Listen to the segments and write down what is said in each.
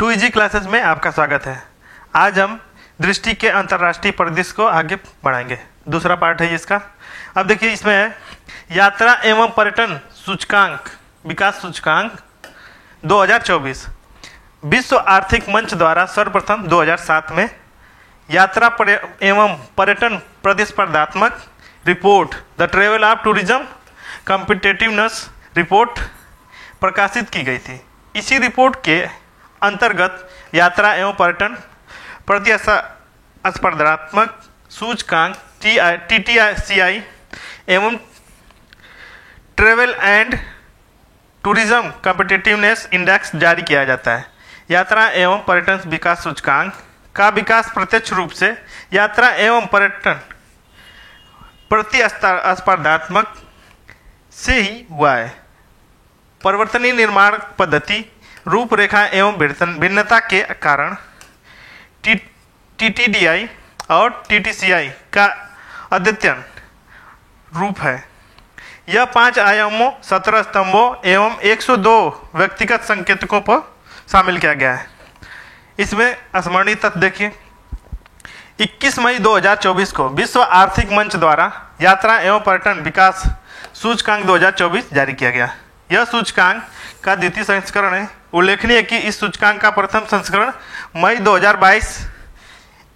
To easy classes में आपका स्वागत है। आज हम दृष्टि के अंतर्राष्ट्रीय परिदृश्य को आगे बढ़ाएंगे। दूसरा पार्ट है इसका। अब देखिए, इसमें है यात्रा एवं पर्यटन सूचकांक विकास सूचकांक 2024 विश्व आर्थिक मंच द्वारा सर्वप्रथम 2007 में यात्रा एवं पर्यटन प्रतिस्पर्धात्मक report the travel of tourism competitiveness report प्रकाशित की गई थी। इसी रिपोर्ट के अंतर्गत यात्रा एवं पर्यटन प्रतिस्पर्धात्मक सूचकांक TTCI एवं travel and tourism competitiveness index जारी किया जाता है। यात्रा एवं पर्यटन विकास सूचकांक का विकास प्रत्यक्ष रूप से यात्रा एवं पर्यटन प्रतिस्पर्धात्मक से ही हुआ है। परिवर्तनीय निर्माण पद्धति, रूपरेखा एवं भिन्नता के कारण TTDI और TTCI का अद्यतन रूप है। यह 5 आयामों, 17 स्तंभों एवं 102 व्यक्तिगत संकेतकों पर शामिल किया गया है। इसमें स्मरणीय तथ्य देखिए, 21 मई 2024 को विश्व आर्थिक मंच द्वारा यात्रा एवं पर्यटन विकास सूचकांक 2024 जारी किया गया। यह सूचकांक का द्वितीय संस्करण है। उल्लेखनीय है कि इस सूचकांक का प्रथम संस्करण मई 2022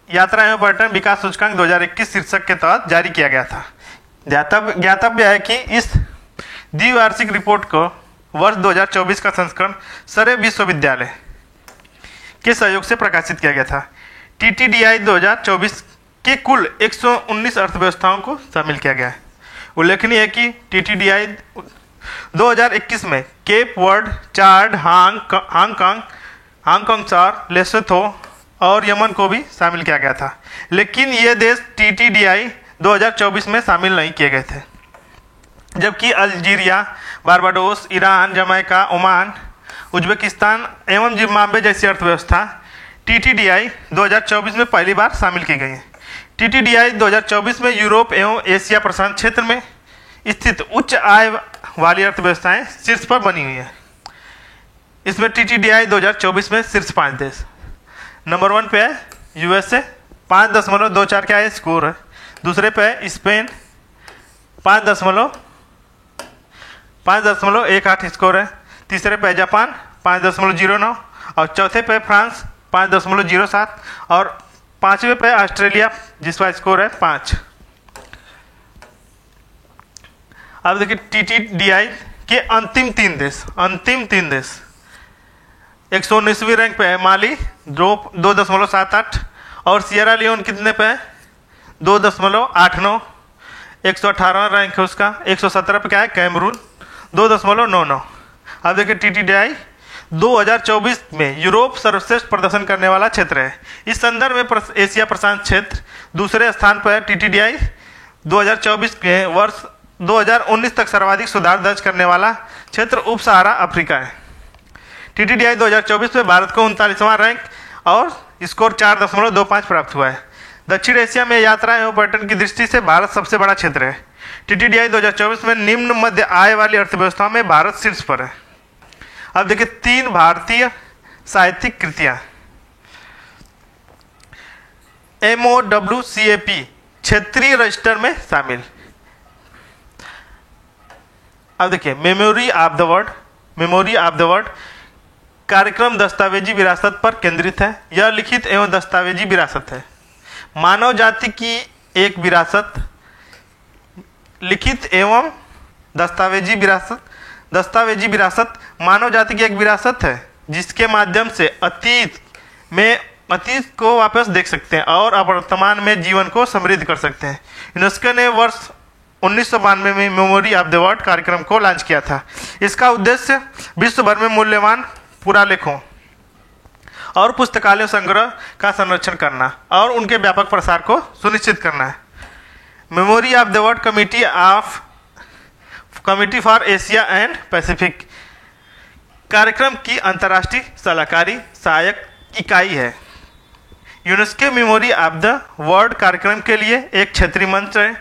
यात्रा एवं पर्यटन विकास सूचकांक 2021 शीर्षक के तहत जारी किया गया था। ज्ञातव्य है कि इस द्विवार्षिक रिपोर्ट को वर्ष 2024 का संस्करण सरे विश्वविद्यालय के सहयोग से प्रकाशित किया गया था। TTDI 2024 के कुल 119 अर्थव्यवस्थाओं को शामिल किया गया है। उल्लेखनीय है कि TTDI 2021 में केप वर्ड, चाड, हांगकांग, चार, लेसोथो और यमन को भी शामिल किया गया था, लेकिन ये देश TTDI 2024 में शामिल नहीं किए गए थे, जबकि Algeria, Barbados, Iran, Jamaica, Oman, Uzbekistan एवं जिम्बाब्वे जैसी अर्थव्यवस्था TTDI 2024 में पहली बार शामिल की गई है। TTDI 2024 में यूरोप एवं एशिया प्रशांत क्षेत्र में स्थित उच्च आय वाली अर्थव्यवस्थाएं शीर्ष पर बनी हुई है। इसमें TTDI 2024 में शीर्ष 5 देश नंबर 1 पे है USA 5.24 का है स्कोर है। दूसरे पे है स्पेन 5.18 स्कोर है। तीसरे पे जापान 5.09 और चौथे पे फ्रांस 5.07 और पांचवें पे ऑस्ट्रेलिया जिसका स्कोर है 5। अब देखिए TTDI के अंतिम तीन देश 119वीं रैंक पे है माली 2.78 और सियरा लियोन कितने पे है 2.89। 118 रैंक है उसका। 117 पे क्या है कैमरून 2.99। अब देखिए TTDI 2024 में यूरोप सर्वश्रेष्ठ प्रदर्शन करने वाला क्षेत्र है। इस संदर्भ में एशिया प्रशांत क्षेत्र दूसरे स्थान पर है। TTDI 2024 के वर्ष 2019 तक सर्वाधिक सुधार दर्ज करने वाला क्षेत्र उप सहारा अफ्रीका है। TTDI 2024 में भारत को 39वां रैंक और स्कोर 4.25 प्राप्त हुआ है। दक्षिण एशिया में यात्रा एवं पर्यटन की दृष्टि से भारत सबसे बड़ा क्षेत्र है। TTDI 2024 में निम्न मध्य आय वाली अर्थव्यवस्थाओं में भारत शीर्ष पर है। अब देखिए 3 भारतीय साहित्यिक कृतियां MOWCAP क्षेत्रीय रजिस्टर में शामिल। अब देखिए मेमोरी ऑफ द वर्ल्ड कार्यक्रम दस्तावेजी विरासत पर केंद्रित है। यह लिखित एवं दस्तावेजी विरासत है। मानव जाति की एक विरासत, लिखित एवं दस्तावेजी विरासत मानव जाति की एक विरासत है जिसके माध्यम से अतीत को वापस देख सकते हैं और वर्तमान में जीवन को समृद्ध कर सकते हैं। यूनेस्को ने वर्ष 1992 में मेमोरी ऑफ द वर्ल्ड कार्यक्रम को लॉन्च किया था। इसका उद्देश्य विश्व भर में मूल्यवान पुरालेखों और पुस्तकालय संग्रह का संरक्षण करना और उनके व्यापक प्रसार को सुनिश्चित करना है। Memory of the world committee for Asia and Pacific कार्यक्रम की अंतर्राष्ट्रीय सलाहकारी सहायक इकाई है। UNESCO memory of the world कार्यक्रम के लिए एक क्षेत्रीय मंच है।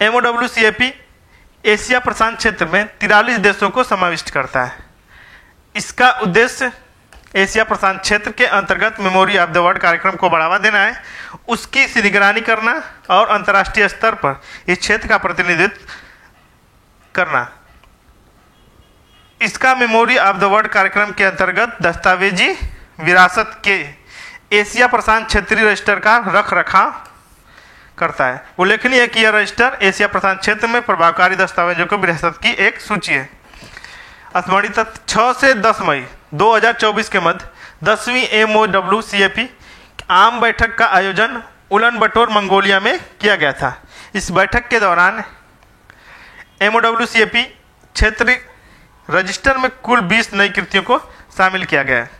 MOWCAP एशिया प्रशांत क्षेत्र में 43 देशों को समाविष्ट करता है। इसका उद्देश्य एशिया प्रशांत क्षेत्र के अंतर्गत मेमोरी ऑफ द वर्ल्ड कार्यक्रम को बढ़ावा देना है, उसकी निगरानी करना और अंतर्राष्ट्रीय स्तर पर इस क्षेत्र का प्रतिनिधित्व करना। इसका मेमोरी ऑफ द वर्ल्ड कार्यक्रम के अंतर्गत दस्तावेजी विरासत के एशिया प्रशांत क्षेत्रीय रजिस्टर का रख रखाव करता है। उल्लेखनीय है कि यह रजिस्टर एशिया प्रशांत क्षेत्र में प्रभावकारी दस्तावेजों की विरासत की एक सूची है। स्मरणीय तथ्य 6 से 10 मई 2024 के मध्य 10वीं MOWCAP आम बैठक का आयोजन उलन बटोर मंगोलिया में किया गया था। इस बैठक के दौरान MOWCAP क्षेत्रीय रजिस्टर में कुल 20 नई कृतियों को शामिल किया गया है।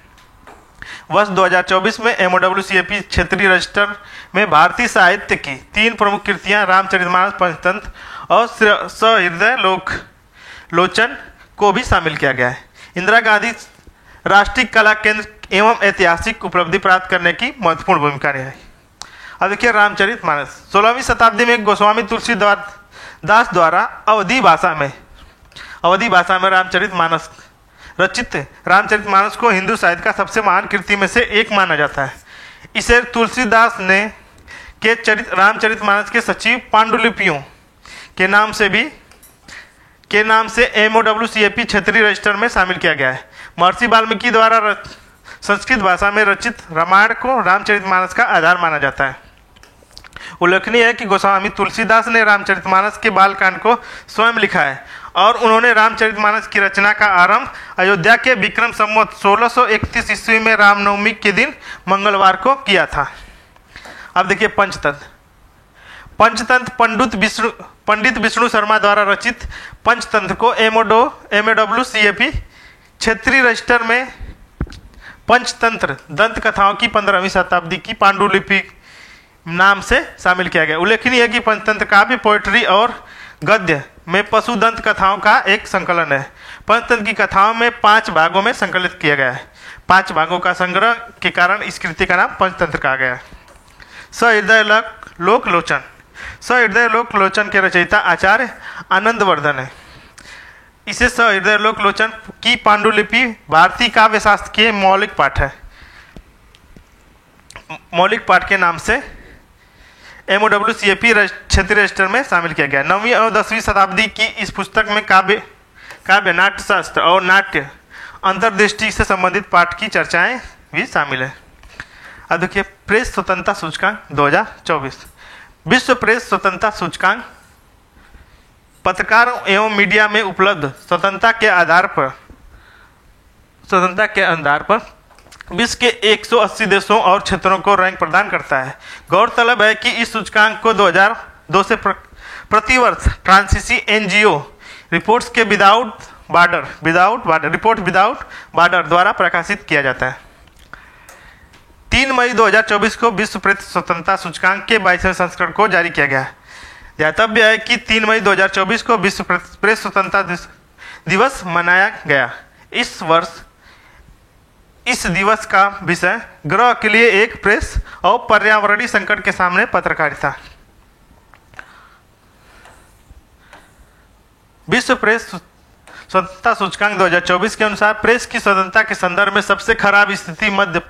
वर्ष 2024 में MOWCAP क्षेत्रीय रजिस्टर में भारतीय साहित्य की 3 प्रमुख कृतियां रामचरितमानस, पंचतंत्र और सहृदय लोचन को भी शामिल किया गया है। इंदिरा गांधी राष्ट्रीय कला केंद्र एवं ऐतिहासिक उपलब्धि प्राप्त करने की महत्वपूर्ण भूमिका रही है। अब देखिए रामचरितमानस 16वीं शताब्दी में गोस्वामी तुलसीदास द्वारा अवधी भाषा में रामचरितमानस रचित रामचरितमानस को हिंदू साहित्य का सबसे महान कृति में से एक माना जाता है। इसे तुलसीदास ने के रामचरितमानस के सचिव पांडुलिपियों के नाम से MOWCAP क्षेत्रीय रजिस्टर में शामिल किया गया है। महर्षि वाल्मीकि द्वारा संस्कृत भाषा में रचित रामायण को रामचरितमानस का आधार माना जाता है। उल्लेखनीय है कि गोस्वामी तुलसीदास ने रामचरितमानस के बालकांड को स्वयं लिखा है और उन्होंने रामचरितमानस की रचना का आरंभ अयोध्या के विक्रम संवत 1631 ईस्वी में रामनवमी के दिन मंगलवार को किया था। अब देखिए पंचतंत्र पंडित विष्णु शर्मा द्वारा रचित पंचतंत्र को MOWCAP क्षेत्रीय रजिस्टर में पंचतंत्र दंत कथाओं की 15वीं शताब्दी की पांडुलिपि नाम से शामिल किया गया। उल्लेखनीय है कि पंचतंत्र काव्य, पोएट्री और गद्य में पशु दंत कथाओं का एक संकलन है। पंचतंत्र की कथाओं में 5 भागों में संकलित किया गया है। 5 भागों का संग्रह के कारण इस कृति का नाम पंचतंत्र कहा गया है। सहृदय लोक लोचन के रचयिता आचार्य आनंदवर्धन है। इसे सहृदय लोक लोचन की पांडुलिपि भारतीय काव्य शास्त्र के मौलिक पाठ के नाम से MOWCAP क्षेत्रीय रजिस्टर में शामिल किया गया। 9वीं और 10वीं शताब्दी की इस पुस्तक में काव्य नाट्य शास्त्र और नाट्य अंतर्दृष्टि से संबंधित पाठ की चर्चाएं भी शामिल है। अब देखिए प्रेस स्वतंत्रता सूचकांक 2024। विश्व प्रेस स्वतंत्रता सूचकांक पत्रकारों एवं मीडिया में उपलब्ध स्वतंत्रता के आधार पर विश्व के 180 देशों और क्षेत्रों को रैंक प्रदान करता है। गौरतलब है कि इस सूचकांक को 2002 से प्रतिवर्ष फ्रांसीसी NGO रिपोर्ट्स के विदाउट बॉर्डर द्वारा प्रकाशित किया जाता है। 3 मई 2024 को विश्व प्रेस स्वतंत्रता सूचकांक के 22वें संस्करण को जारी किया गया। ध्यातव्य है कि 3 मई 2024 को विश्व प्रेस स्वतंत्रता दिवस मनाया गया। इस वर्ष इस दिवस का विषय ग्रह के लिए एक प्रेस और पर्यावरणीय संकट के सामने पत्रकारिता। विश्व प्रेस स्वतंत्रता सूचकांक 2024 के अनुसार प्रेस की स्वतंत्रता के संदर्भ में सबसे खराब स्थिति मध्य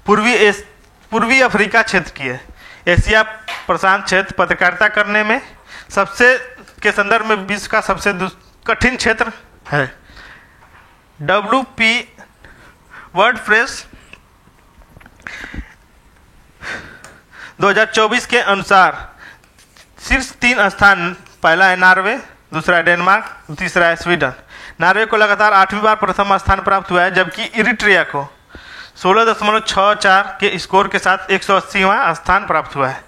पूर्वी अफ्रीका क्षेत्र की है। एशिया प्रशांत क्षेत्र पत्रकारिता करने में के संदर्भ में विश्व का सबसे कठिन क्षेत्र है। WP वर्ल्ड प्रेस 2024 के अनुसार शीर्ष 3 स्थान, पहला है नॉर्वे, दूसरा है डेनमार्क, तीसरा है स्वीडन। नॉर्वे को लगातार 8वीं बार प्रथम स्थान प्राप्त हुआ है, जबकि इरिट्रिया को 16.64 के स्कोर के साथ 180वां स्थान प्राप्त हुआ है।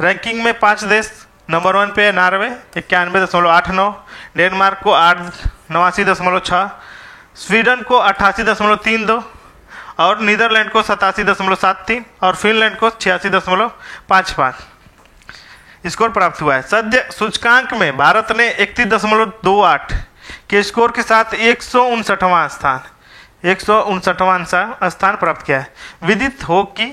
रैंकिंग में 5 देश नंबर 1 पे है नॉर्वे 91.89, डेनमार्क को 89.6, स्वीडन को 88.32 और नीदरलैंड को 87.73 और फिनलैंड को 86.55 स्कोर प्राप्त हुआ है। सद्य सूचकांक में भारत ने 31.28 के स्कोर के साथ 159वां स्थान प्राप्त किया है। विदित हो कि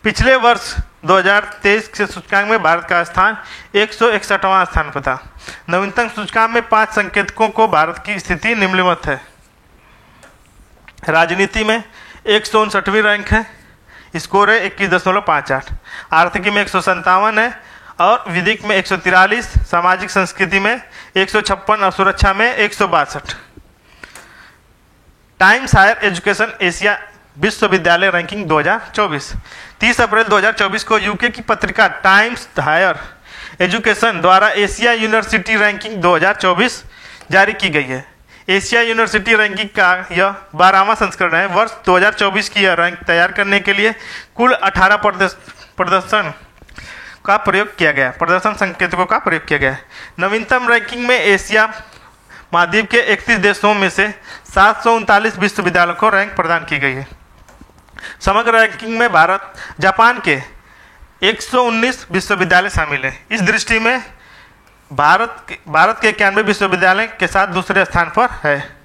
पिछले वर्ष 2023 के सूचकांक में भारत का स्थान 161वां स्थान पर था। नवीनतम सूचकांक में 5 संकेतकों को भारत की स्थिति निम्नलिखित है। राजनीति में 159वीं रैंक है, स्कोर है 21.58। आर्थिकी में 157 है और विधिक में 143, सामाजिक संस्कृति में 156 और सुरक्षा में 162। टाइम्स हायर एजुकेशन एशिया विश्वविद्यालय रैंकिंग 2024। 30 अप्रैल 2024 को यूके की पत्रिका टाइम्स हायर एजुकेशन द्वारा एशिया यूनिवर्सिटी रैंकिंग 2024 जारी की गई है। एशिया यूनिवर्सिटी रैंकिंग का यह 12वां संस्करण है। वर्ष 2024 की यह रैंक तैयार करने के लिए कुल 18 प्रदर्शन का प्रयोग किया गया, प्रदर्शन संकेतकों का प्रयोग किया गया है। नवीनतम रैंकिंग में एशिया महाद्वीप के 31 देशों में से 739 विश्वविद्यालयों को रैंक प्रदान की गई है। समग्र रैंकिंग में भारत जापान के 119 विश्वविद्यालय शामिल हैं। इस दृष्टि में भारत के 91 विश्वविद्यालय के साथ दूसरे स्थान पर है।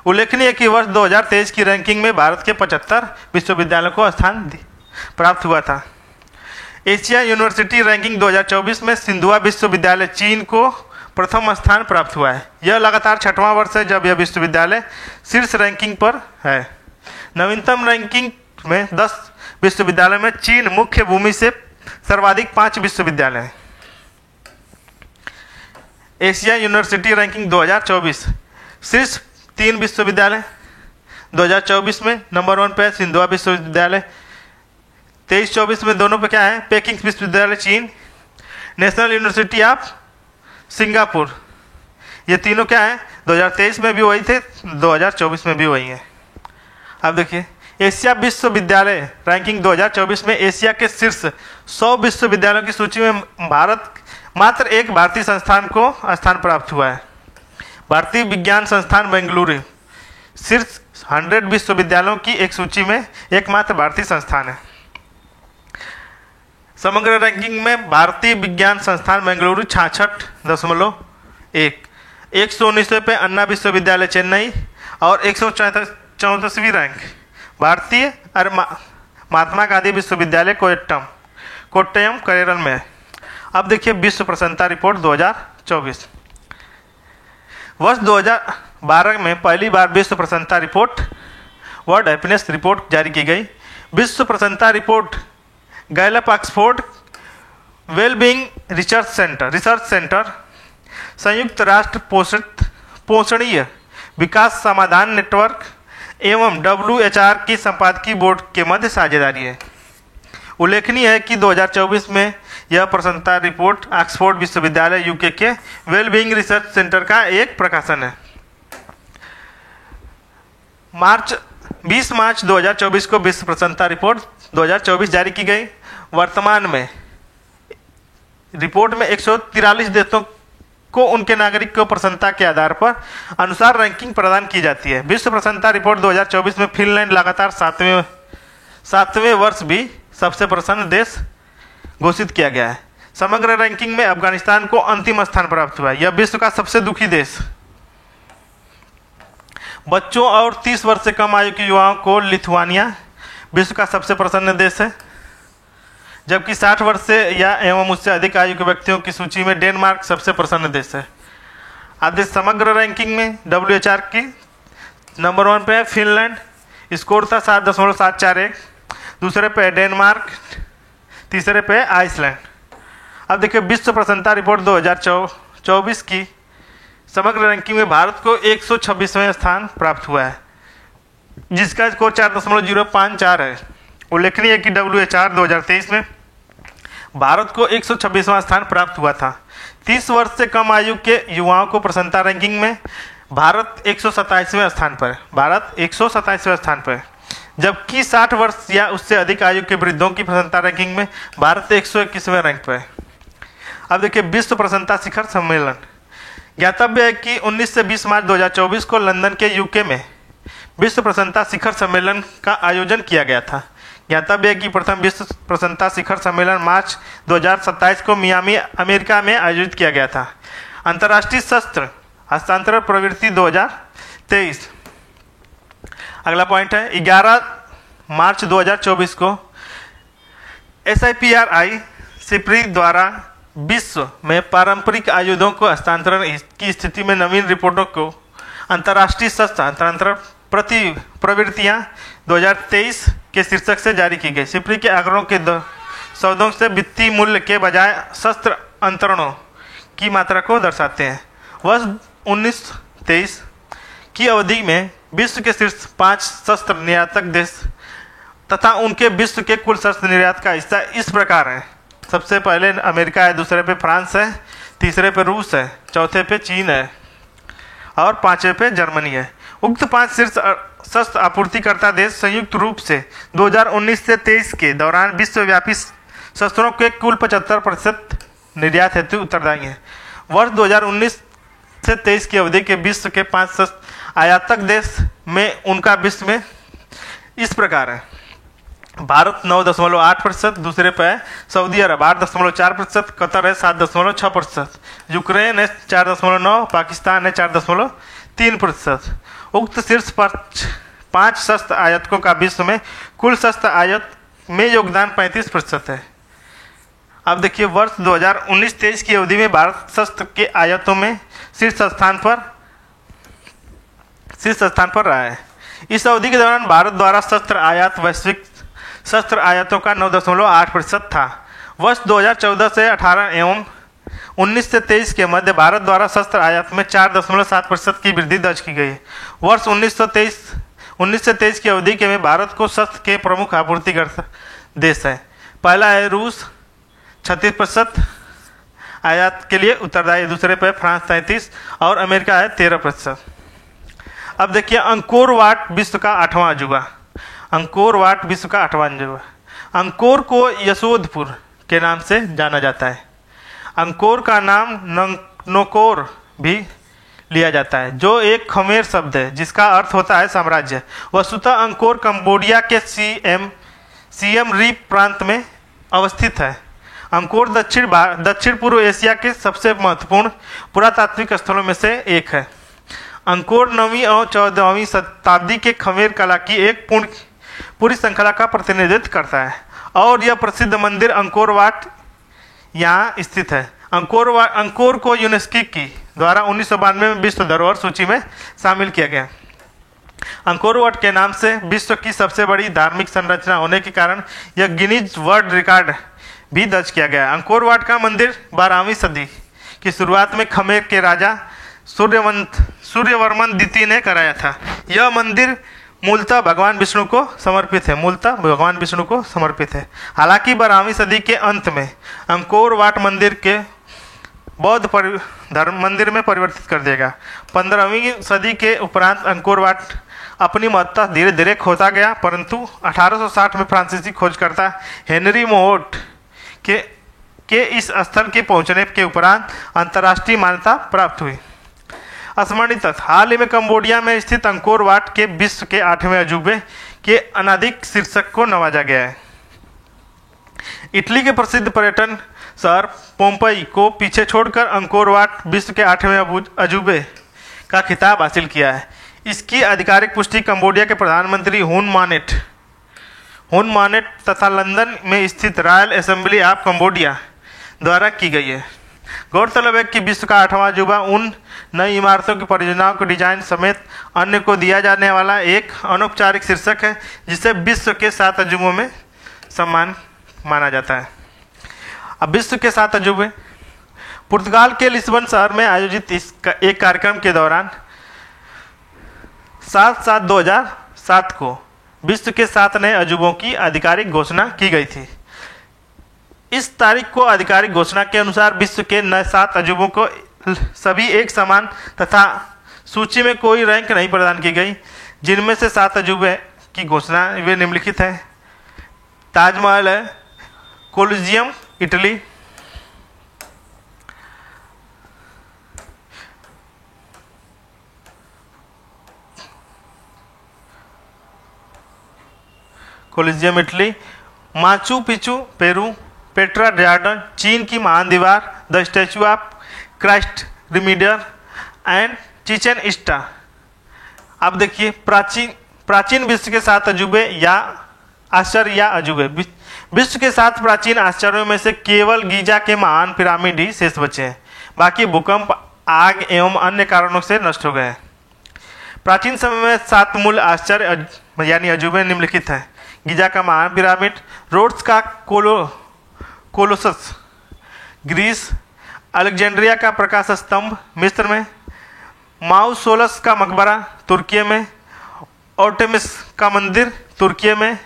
उल्लेखनीय है कि वर्ष 2023 की रैंकिंग में भारत के 75 विश्वविद्यालयों को स्थान प्राप्त हुआ था। एशिया यूनिवर्सिटी रैंकिंग 2024 में सिंधुआ विश्वविद्यालय चीन को प्रथम स्थान प्राप्त हुआ है। यह लगातार 6वां वर्ष है जब यह विश्वविद्यालय शीर्ष रैंकिंग पर है। नवीनतम रैंकिंग में 10 विश्वविद्यालय में चीन मुख्य भूमि से सर्वाधिक 5 विश्वविद्यालय हैं। एशिया यूनिवर्सिटी रैंकिंग 2024 शीर्ष 3 विश्वविद्यालय 2024 में नंबर 1 पे सिंधुआ विश्वविद्यालय, 23-24 में दोनों पे क्या है, पेकिंग विश्वविद्यालय चीन, नेशनल यूनिवर्सिटी ऑफ सिंगापुर। ये तीनों क्या है, 2023 में भी वही थे, 2024 में भी वही है। अब देखिए एशिया विश्वविद्यालय रैंकिंग 2024 में एशिया के शीर्ष 100 विश्वविद्यालयों की सूची में भारत मात्र एक भारतीय संस्थान को स्थान प्राप्त हुआ है। भारतीय विज्ञान संस्थान बेंगलुरु शीर्ष 100 विश्वविद्यालयों की एक सूची में एकमात्र भारतीय संस्थान है। समग्र रैंकिंग में भारतीय विज्ञान संस्थान बेंगलुरु 66.1, 119वें पे अन्ना विश्वविद्यालय चेन्नई और 134वीं रैंक भारतीय महात्मा गांधी विश्वविद्यालय कोट्टयम केरल में। अब देखिए विश्व प्रसन्नता रिपोर्ट 2024। वर्ष 2012 में पहली बार विश्व प्रसन्नता रिपोर्ट, वर्ल्ड हैप्पीनेस रिपोर्ट जारी की गई। विश्व प्रसन्नता report Gallup Oxford wellbeing research centre, संयुक्त राष्ट्र पोषणीय विकास समाधान नेटवर्क एवं WHR की संपादकीय बोर्ड के मध्य साझेदारी है। उल्लेखनीय है कि 2024 में यह प्रसन्नता रिपोर्ट ऑक्सफोर्ड विश्वविद्यालय यूके के वेलबींग रिसर्च सेंटर का एक प्रकाशन है। 20 मार्च 2024 को विश्व प्रसन्नता रिपोर्ट 2024 जारी की गई। वर्तमान में रिपोर्ट में 143 देशों को उनके नागरिक को प्रसन्नता के आधार पर अनुसार रैंकिंग प्रदान की जाती है। विश्व प्रसन्नता रिपोर्ट 2024 में फिनलैंड लगातार 7वें वर्ष भी सबसे प्रसन्न देश घोषित किया गया है। समग्र रैंकिंग में अफगानिस्तान को अंतिम स्थान प्राप्त हुआ है। यह विश्व का सबसे दुखी देश। बच्चों और 30 वर्ष से कम आयु के युवाओं को लिथुआनिया विश्व का सबसे प्रसन्न देश है, जबकि 60 वर्ष से या एवं उससे अधिक आयु के व्यक्तियों की सूची में डेनमार्क सबसे प्रसन्न देश है। आदि समग्र रैंकिंग में WHR की नंबर 1 पे है फिनलैंड, स्कोर था 7.741, दूसरे पे डेनमार्क, तीसरे पे आइसलैंड। अब देखिए विश्व प्रसन्नता रिपोर्ट 2024 की समग्र रैंकिंग में भारत को 126वें स्थान प्राप्त हुआ है, जिसका स्कोर 4.054 है। उल्लेखनीय है कि WHR 2023 में भारत को 126वां स्थान प्राप्त हुआ था। 30 वर्ष से कम आयु के युवाओं को प्रसन्नता रैंकिंग में भारत 127वें स्थान पर है, जबकि 60 वर्ष या उससे अधिक आयु के वृद्धों की प्रसन्नता रैंकिंग में भारत 121वें रैंक पर है। अब देखिए विश्व प्रसन्नता शिखर सम्मेलन। ज्ञातव्य है कि 19 से 20 मार्च 2024 को लंदन के यूके में विश्व प्रसन्नता शिखर सम्मेलन का आयोजन किया गया था। ज्ञातव्य है कि प्रथम विश्व प्रसन्नता शिखर सम्मेलन मार्च 2027 को मियामी अमेरिका में आयोजित किया गया था। अंतर्राष्ट्रीय शस्त्र हस्तांतरण प्रवृत्ति 2023। अगला पॉइंट है 11 मार्च 2024 को SIPRI सिप्री द्वारा विश्व में पारंपरिक आयुधों को हस्तांतरण की स्थिति में नवीन रिपोर्टों को अंतर्राष्ट्रीय शस्त्र हस्तांतरण प्रवृत्तियां 2023 के शीर्षक से जारी की गई। सिपरी के आंकड़ों के शब्दों से वित्तीय मूल्य के बजाय शस्त्र अंतरणों की मात्रा को दर्शाते हैं। वर्ष 1923 की अवधि में विश्व के शीर्ष 5 शस्त्र निर्यातक देश तथा उनके विश्व के कुल शस्त्र निर्यात का हिस्सा इस प्रकार है। सबसे पहले अमेरिका है, दूसरे पे फ्रांस है, तीसरे पे रूस है, चौथे पे चीन है और पांचवें पे जर्मनी है। उक्त 5 शीर्ष शस्त्र आपूर्तिकर्ता देश संयुक्त रूप से 2019 से 23 के दौरान विश्वव्यापी शस्त्रों के कुल 75% निर्यात हेतु उत्तरदायी हैं। वर्ष 2019 से 23 की अवधि के विश्व के 5 शस्त्र आयातक देश में उनका विश्व में इस प्रकार है। भारत 9.8%, दूसरे पे है सऊदी अरब 8.4%, कतर है 7.6%, यूक्रेन है 4.9%, पाकिस्तान है 4.3%। उक्त शीर्ष 5 शस्त्र आयातकों का विश्व में कुल शस्त्र आयात में योगदान 35% है। अब देखिए वर्ष 2019-23 की अवधि में भारत शस्त्र के आयातों में शीर्ष स्थान पर रहा है। इस अवधि के दौरान भारत द्वारा शस्त्र आयात वैश्विक शस्त्र आयातों का 9.8% था। वर्ष 2014 से 18 एवं 19 से 23 के मध्य भारत द्वारा शस्त्र आयात में 4.7% की वृद्धि दर्ज की गई। वर्ष 19 से 23 की अवधि के में भारत को शस्त्र के प्रमुख आपूर्तिकर्ता देश है। पहला है रूस 36% आयात के लिए उत्तरदायी, दूसरे पर फ्रांस 33 और अमेरिका है 13%। अब देखिए अंकोर वाट विश्व का 8वां अजूबा। अंकोर वाट विश्व का 8वां अजूबा। अंकोर को यशोधपुर के नाम से जाना जाता है। अंकोर का नाम नोकोर भी लिया जाता है जो एक खमेर शब्द है जिसका अर्थ होता है साम्राज्य। वस्तुतः अंकोर कंबोडिया के सियम रीप प्रांत में अवस्थित है। अंकोर दक्षिण पूर्व एशिया के सबसे महत्वपूर्ण पुरातात्विक स्थलों में से एक है। अंकोर 9वीं और 14वीं शताब्दी के खमेर कला की एक पूरी श्रृंखला का प्रतिनिधित्व करता है और यह प्रसिद्ध मंदिर अंकोर वाट यहाँ स्थित है। अंकोर को यूनेस्को की द्वारा 1992 में विश्व धरोहर सूची में शामिल किया गया। अंकोर वाट के नाम से विश्व की सबसे बड़ी धार्मिक संरचना होने के कारण यह गिनीज वर्ल्ड रिकॉर्ड भी दर्ज किया गया। अंकोर वाट का मंदिर 12वीं सदी की शुरुआत में खमेर के राजा सूर्यवर्मन द्वितीय ने कराया था। यह मंदिर मूलतः भगवान विष्णु को समर्पित है। हालांकि 12वीं सदी के अंत में अंकोर वाट मंदिर के बौद्ध धर्म मंदिर में परिवर्तित कर देगा। 15वीं सदी के उपरांत अंकोर वाट अपनी महत्ता धीरे धीरे खोता गया, परंतु 1860 में फ्रांसीसी खोजकर्ता हेनरी मोहट के इस स्थल के पहुंचने के उपरांत अंतर्राष्ट्रीय मान्यता प्राप्त हुई। स्मरणित हाल ही में कंबोडिया में स्थित अंकोर वाट के विश्व के 8वें अजूबे के अनाधिक शीर्षक को नवाजा गया है। इटली के प्रसिद्ध पर्यटन शहर पोम्पई को पीछे छोड़कर अंकोर वाट विश्व के 8वें अजूबे का खिताब हासिल किया है। इसकी आधिकारिक पुष्टि कंबोडिया के प्रधानमंत्री हुन मानेट तथा लंदन में स्थित रॉयल असेंबली ऑफ कंबोडिया द्वारा की गई है। गौरतलब है कि विश्व का 8वां अजूबा उन नई इमारतों की परियोजनाओं को डिजाइन समेत अन्य को दिया जाने वाला एक अनौपचारिक शीर्षक है जिसे विश्व के 7 अजूबों में सम्मान माना जाता है। अब विश्व के 7 अजूबे। पुर्तगाल के लिस्बन शहर में आयोजित एक कार्यक्रम के दौरान 7/7/2007 को विश्व के 7 नए अजूबों की आधिकारिक घोषणा की गई थी। इस तारीख को आधिकारिक घोषणा के अनुसार विश्व के नए 7 अजूबों को सभी एक समान तथा सूची में कोई रैंक नहीं प्रदान की गई। जिनमें से 7 अजूबे की घोषणा वे निम्नलिखित है। ताजमहल है, Colosseum Italy, Machu Picchu Peru, Petra ड्रायडन चीन की महान दीवार, the statue of Christ Redeemer and Chichen Itza. अब देखिए प्राचीन विश्व के 7 अजूबे या आश्चर्य या अजूबे। विश्व के 7 प्राचीन आश्चर्यों में से केवल गीजा के महान पिरामिड ही शेष बचे हैं, बाकी भूकंप, आग एवं अन्य कारणों से नष्ट हो गए। प्राचीन समय में 7 मूल आश्चर्य यानी अजूबे निम्नलिखित हैं। गिजा का महान पिरामिड, रोड्स का कोलोसस ग्रीस, अलेक्जेंड्रिया का प्रकाश स्तंभ मिस्र में, माउसोलस का मकबरा तुर्की में, आर्टेमिस का मंदिर तुर्की में,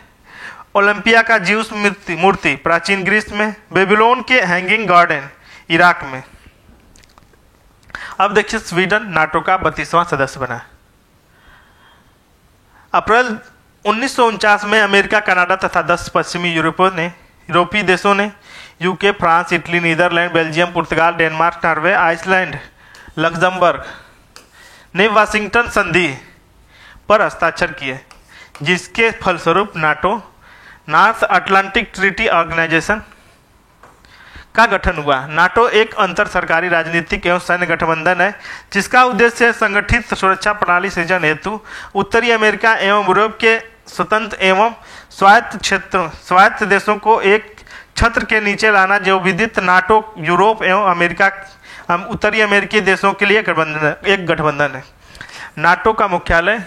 ओलंपिया का ज्यूस मूर्ति प्राचीन ग्रीस में, बेबीलोन के हैंगिंग गार्डन इराक में। अब देखिए स्वीडन नाटो का 32वां सदस्य बना। अप्रैल 1949 में अमेरिका, कनाडा तथा 10 पश्चिमी यूरोपीय देशों ने UK, France, Italy, Netherlands, Belgium, Portugal, Denmark, Norway, Iceland, Luxembourg ने वाशिंगटन संधि पर हस्ताक्षर किए, जिसके फलस्वरूप NATO North Atlantic Treaty Organization का गठन हुआ। नाटो एक अंतर सरकारी राजनीतिक एवं सैन्य गठबंधन है, जिसका उद्देश्य संगठित सुरक्षा प्रणाली सृजन हेतु उत्तरी अमेरिका एवं यूरोप के स्वतंत्र एवं स्वायत्त देशों को एक छत्र के नीचे लाना। जो विदित नाटो यूरोप एवं अमेरिका उत्तरी अमेरिकी देशों के लिए एक गठबंधन है। नाटो का मुख्यालय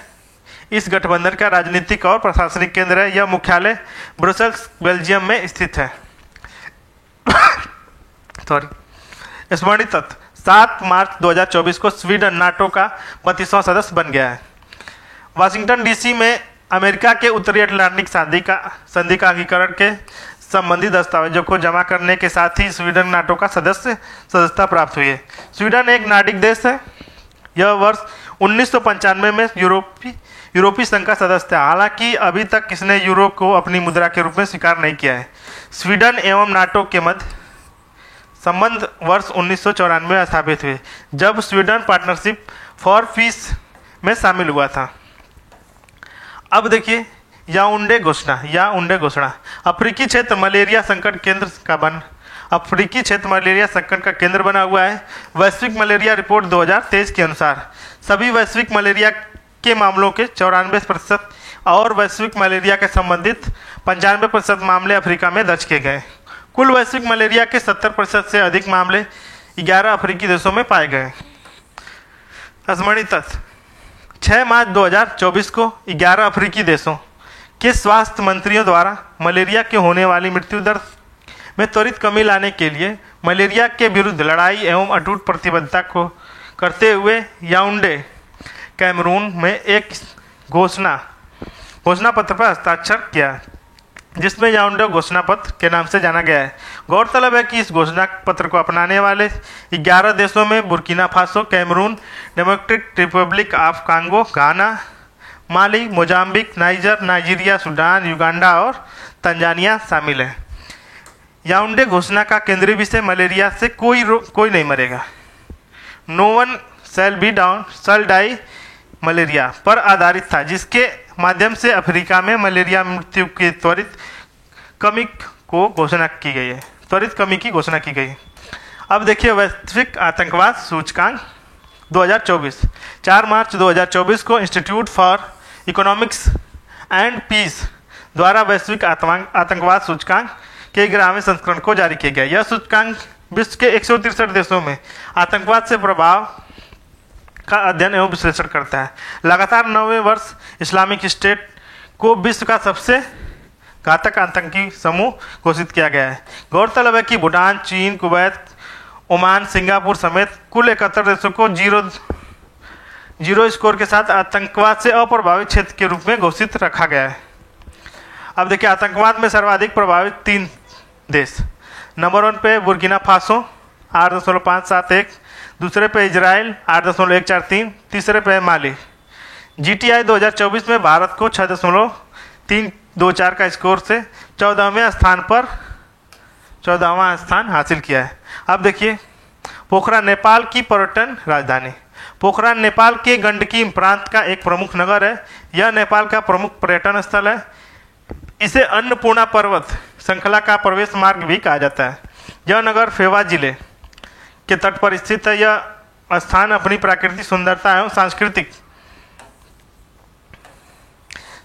इस गठबंधन का राजनीतिक और प्रशासनिक केंद्र है। यह मुख्यालय ब्रुसेल्स, बेल्जियम में स्थित है। स्मरणित तथ्य: 7 मार्च 2024 को स्वीडन नाटो का 32वां सदस्य बन गया है। वाशिंगटन डीसी में अमेरिका के उत्तरी अटलांटिक संधि का अंगीकरण के संबंधी दस्तावेजों को जमा करने के साथ ही स्वीडन नाटो का सदस्यता प्राप्त हुई है। स्वीडन एक नार्डिक देश है। यह वर्ष 1995 में यूरोपीय संघ का सदस्य था। हालांकि अभी तक इसने यूरो को अपनी मुद्रा के रूप में स्वीकार नहीं किया है। स्वीडन एवं नाटो के मध्य संबंध वर्ष 1994 में स्थापित हुए, जब स्वीडन पार्टनरशिप फॉर पीस में शामिल हुआ था। अब देखिए याओंडे घोषणा। अफ्रीकी क्षेत्र मलेरिया संकट का केंद्र बना हुआ है। वैश्विक मलेरिया रिपोर्ट 2023 के अनुसार सभी वैश्विक मलेरिया के मामलों के 94% और वैश्विक मलेरिया के संबंधित 95% मामले अफ्रीका में दर्ज किए गए। कुल वैश्विक मलेरिया के 70% से अधिक मामले 11 अफ्रीकी देशों में पाए गए। स्मरणित तथ्य: 6 मार्च 2024 को 11 अफ्रीकी देशों के स्वास्थ्य मंत्रियों द्वारा मलेरिया के होने वाली मृत्यु दर में त्वरित कमी लाने के लिए मलेरिया के विरुद्ध लड़ाई एवं अटूट प्रतिबद्धता को करते हुए याओंडे, कैमरून में एक घोषणा पत्र पर हस्ताक्षर किया, जिसमें याओंडे घोषणा पत्र के नाम से जाना गया है। गौरतलब है कि इस घोषणा पत्र को अपनाने वाले 11 देशों में Burkina Faso, Cameroon, Democratic Republic of Congo, Ghana, Mali, Mozambique, Niger, Nigeria, Sudan, Uganda और तंजानिया शामिल है। याओंडे घोषणा का केंद्रीय विषय मलेरिया से कोई नहीं मरेगा, no one shall die malaria पर आधारित था, जिसके माध्यम से अफ्रीका में मलेरिया मृत्यु की त्वरित कमी की घोषणा की गई। अब देखिए वैश्विक आतंकवाद सूचकांक 2024। 4 मार्च 2024 को Institute for Economics and Peace द्वारा वैश्विक आतंकवाद सूचकांक के 11वें संस्करण को जारी किया गया। यह सूचकांक विश्व के 163 देशों में आतंकवाद से प्रभाव का अध्ययन एवं विश्लेषण करता है। लगातार 9वें वर्ष इस्लामिक स्टेट को विश्व का सबसे घातक आतंकी समूह घोषित किया गया है। गौरतलब है कि भूटान, चीन, कुवैत, ओमान, सिंगापुर समेत कुल 71 देशों को जीरो स्कोर के साथ आतंकवाद से अप्रभावित क्षेत्र के रूप में घोषित रखा गया है। अब देखिए आतंकवाद में सर्वाधिक प्रभावित 3 देश। नंबर 1 पे बुर्किना फासो 8.571, दूसरे पे इजराइल 8.143, तीसरे पे माली। GTI 2024 में भारत को 6.324 का स्कोर से 14वां स्थान हासिल किया है। अब देखिए पोखरा नेपाल की पर्यटन राजधानी। पोखरा नेपाल के गंडकी प्रांत का एक प्रमुख नगर है। यह नेपाल का प्रमुख पर्यटन स्थल है। इसे अन्नपूर्णा पर्वत श्रृंखला का प्रवेश मार्ग भी कहा जाता है। यह नगर फेवा जिले के तट पर स्थित है। यह स्थान अपनी प्राकृतिक सुंदरता एवं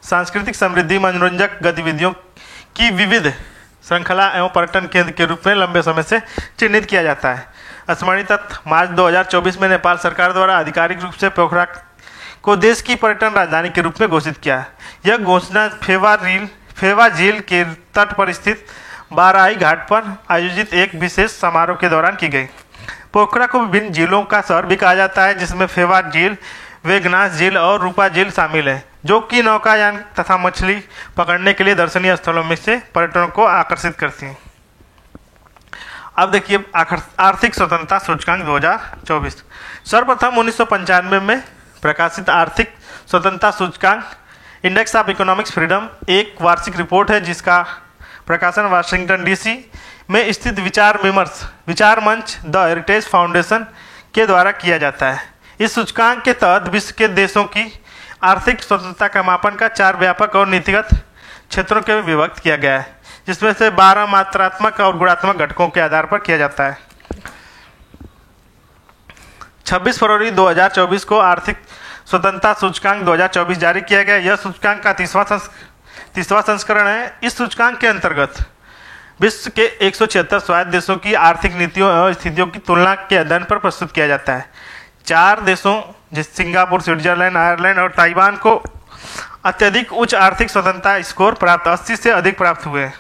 सांस्कृतिक समृद्धि, मनोरंजक गतिविधियों की विविध श्रृंखला एवं पर्यटन केंद्र के रूप में लंबे समय से चिन्हित किया जाता है। स्मरणित तथ्य: मार्च 2024 में नेपाल सरकार द्वारा आधिकारिक रूप से पोखरा को देश की पर्यटन राजधानी के रूप में घोषित किया। यह घोषणा फेवा झील के तट पर स्थित बाराही घाट पर आयोजित एक विशेष समारोह के दौरान की गई। पोखरा को विभिन्न झीलों का शहर भी कहा जाता है, जिसमें फेवा झील, वेगनास झील और रूपा झील शामिल है, जो कि नौकायान तथा मछली पकड़ने के लिए दर्शनीय स्थलों में से पर्यटकों को आकर्षित करती हैं। अब देखिए आर्थिक स्वतंत्रता सूचकांक 2024। सर्वप्रथम 1995 में प्रकाशित आर्थिक स्वतंत्रता सूचकांक इंडेक्स ऑफ इकोनॉमिक्स फ्रीडम एक वार्षिक रिपोर्ट है, जिसका प्रकाशन वाशिंगटन डीसी में स्थित विचार मंच द हेरिटेज फाउंडेशन के द्वारा किया जाता है। इस सूचकांक के तहत विश्व के देशों की आर्थिक स्वतंत्रता का मापन का 4 व्यापक और नीतिगत क्षेत्रों के विभक्त किया गया है, जिसमें से 12 मात्रात्मक और गुणात्मक घटकों के आधार पर किया जाता है। 26 फरवरी 2024 को आर्थिक स्वतंत्रता सूचकांक 2024 जारी किया गया। यह सूचकांक का 30वां संस्करण है। इस सूचकांक के अंतर्गत विश्व के 176 स्वायत्त देशों की आर्थिक नीतियों और स्थितियों की तुलना के अध्ययन पर प्रस्तुत किया जाता है। 4 देशों जैसे सिंगापुर, स्विट्जरलैंड, आयरलैंड और ताइवान को अत्यधिक उच्च आर्थिक स्वतंत्रता स्कोर प्राप्त 80 से अधिक प्राप्त हुए।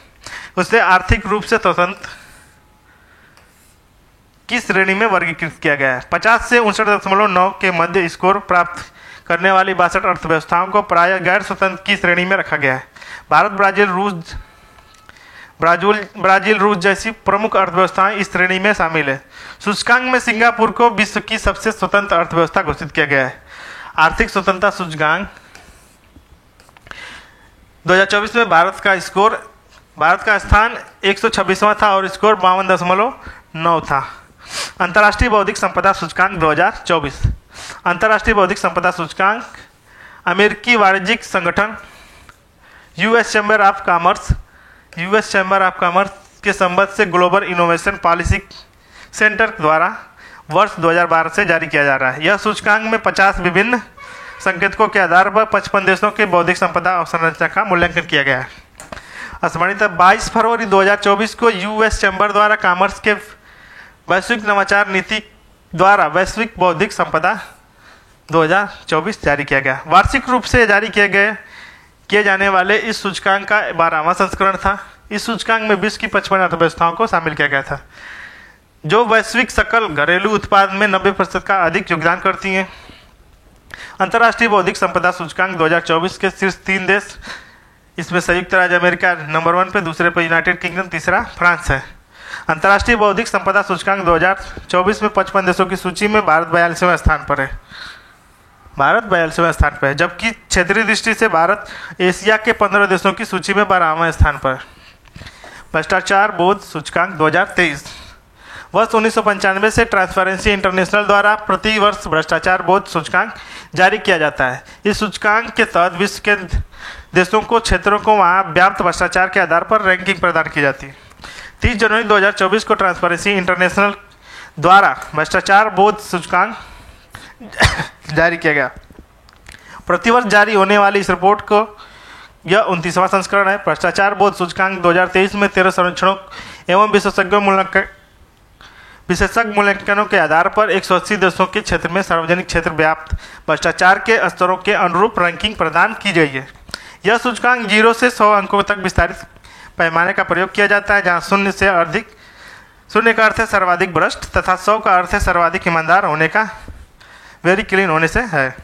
उसे आर्थिक रूप से स्वतंत्र की श्रेणी में वर्गीकृत किया गया है। 50 से 59.9 के मध्य स्कोर प्राप्त करने वाली 62 अर्थव्यवस्थाओं को प्रायः गैर स्वतंत्र की श्रेणी में रखा गया है। भारत, ब्राजील, रूस जैसी प्रमुख अर्थव्यवस्थाएं इस श्रेणी में शामिल है। सूचकांक में सिंगापुर को विश्व की सबसे स्वतंत्र अर्थव्यवस्था घोषित किया गया है। आर्थिक स्वतंत्रता सूचकांक 2024 में भारत का स्थान 126वां था और स्कोर 52.9 था। अंतर्राष्ट्रीय बौद्धिक संपदा सूचकांक 2024। अंतर्राष्ट्रीय बौद्धिक संपदा सूचकांक अमेरिकी वाणिज्यिक संगठन यूएस चैम्बर ऑफ कॉमर्स के संबंध से ग्लोबल इनोवेशन पॉलिसी सेंटर द्वारा वर्ष 2012 से जारी किया जा रहा है। यह सूचकांक में 50 विभिन्न संकेतकों के आधार पर 55 देशों के बौद्धिक संपदा अवसंरचना का मूल्यांकन किया गया है। स्मरणित 22 फरवरी 2024 को यूएस चैम्बर द्वारा कॉमर्स के वैश्विक नवाचार नीति द्वारा वैश्विक बौद्धिक संपदा 2024 जारी किया गया। वार्षिक रूप से जारी किए जाने वाले इस सूचकांक का 12वां संस्करण था। इस सूचकांक में विश्व की 55 अर्थव्यवस्थाओं को शामिल किया गया था, जो वैश्विक सकल घरेलू उत्पाद में 90% का अधिक योगदान करती हैं। अंतर्राष्ट्रीय बौद्धिक संपदा सूचकांक 2024 के शीर्ष 3 देश, इसमें संयुक्त राज्य अमेरिका नंबर 1 पे, दूसरे पर यूनाइटेड किंगडम, तीसरा फ्रांस है। अंतर्राष्ट्रीय बौद्धिक संपदा सूचकांक 2024 में 55 देशों की सूची में भारत 42वें स्थान पर है। जबकि क्षेत्रीय दृष्टि से भारत एशिया के 15 देशों की सूची में 12वें स्थान पर। भ्रष्टाचार बोध सूचकांक 2023। वर्ष 1995 से ट्रांसपेरेंसी इंटरनेशनल द्वारा प्रति वर्ष भ्रष्टाचार बोध सूचकांक जारी किया जाता है। इस सूचकांक के तहत विश्व के देशों को क्षेत्रों को वहां व्याप्त भ्रष्टाचार के आधार पर रैंकिंग प्रदान की जाती है। 30 जनवरी 2024 को ट्रांसपेरेंसी इंटरनेशनल द्वारा भ्रष्टाचार बोध सूचकांक जारी किया गया। प्रतिवर्ष जारी होने वाली इस रिपोर्ट को यह 29वां संस्करण है। भ्रष्टाचार बोध सूचकांक 2023 में 13 सर्वेक्षणों एवं विशेषज्ञ मूल्यांकनों के आधार पर 180 देशों के क्षेत्र में सार्वजनिक क्षेत्र व्याप्त भ्रष्टाचार के स्तरों के अनुरूप रैंकिंग प्रदान की गई है। यह सूचकांक 0 से 100 अंकों तक विस्तारित पैमाने का प्रयोग किया जाता है, जहां 0 का अर्थ है सर्वाधिक भ्रष्ट तथा 100 का अर्थ है सर्वाधिक ईमानदार होने का, वेरी क्लीन होने से है।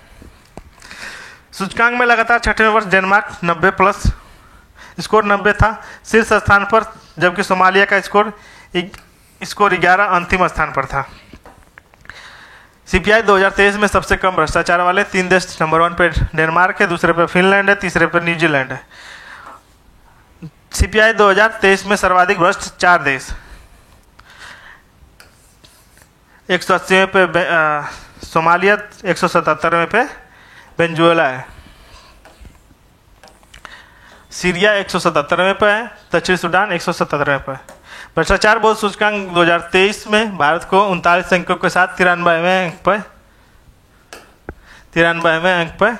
सूचकांक में लगातार 6वें वर्ष डेनमार्क 90 प्लस स्कोर 90 था, शीर्ष स्थान पर, जबकि सोमालिया का स्कोर 11 अंतिम स्थान पर था। सीपीआई 2023 में सबसे कम भ्रष्टाचार वाले 3 देश नंबर 1 पे डेनमार्क है, दूसरे पे फिनलैंड है, तीसरे पे न्यूजीलैंड है। सीपीआई 2023 में सर्वाधिक भ्रष्ट 4 देश, 180वें पे सोमालिया, 177वें पे वेनेजुएला है, सीरिया 177वें पे है, दक्षिण सूडान 177वें पे। भ्रष्टाचार बोध सूचकांक 2023 में भारत को 39 अंकों के साथ 93वें अंक पर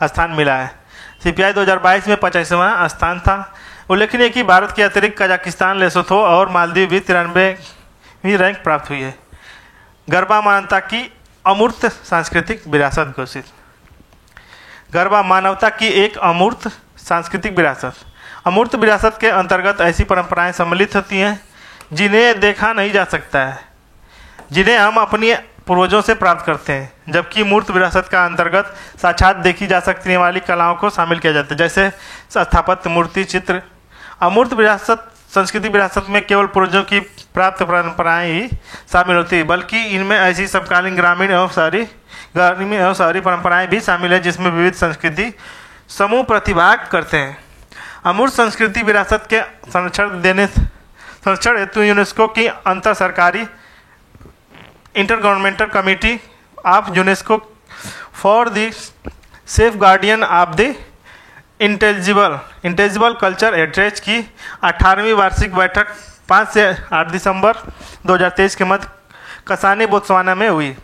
स्थान मिला है। सीपीआई 2022 में 85वां स्थान था। उल्लेखनीय कि भारत के अतिरिक्त कजाकिस्तान, लेसोथो और मालदीव भी 93वीं रैंक प्राप्त हुई है। गरबा मानवता की अमूर्त सांस्कृतिक विरासत घोषित। गरबा मानवता की एक अमूर्त सांस्कृतिक विरासत। अमूर्त विरासत के अंतर्गत ऐसी परंपराएं सम्मिलित होती हैं जिन्हें देखा नहीं जा सकता है, जिन्हें हम अपनी पूर्वजों से प्राप्त करते हैं, जबकि मूर्त विरासत का अंतर्गत साक्षात देखी जा सकने वाली कलाओं को शामिल किया जाता है, जैसे स्थापत्य, मूर्ति, चित्र। अमूर्त विरासत संस्कृति विरासत में केवल पूर्वजों की प्राप्त परंपराएं ही शामिल होती है, बल्कि इनमें ऐसी समकालीन ग्रामीण एवं शहरी परंपराएं भी शामिल है जिसमें विविध संस्कृति समूह प्रतिभाग करते हैं। अमूर्त संस्कृति विरासत के संरक्षण हेतु यूनेस्को की अंतर सरकारी inter governmental committee of UNESCO for the safe guardian of the intelligible culture heritage की 18वीं वार्षिक बैठक 5 से 8 दिसंबर 2023 के मध्य कसाने, बोत्सवाना में हुई।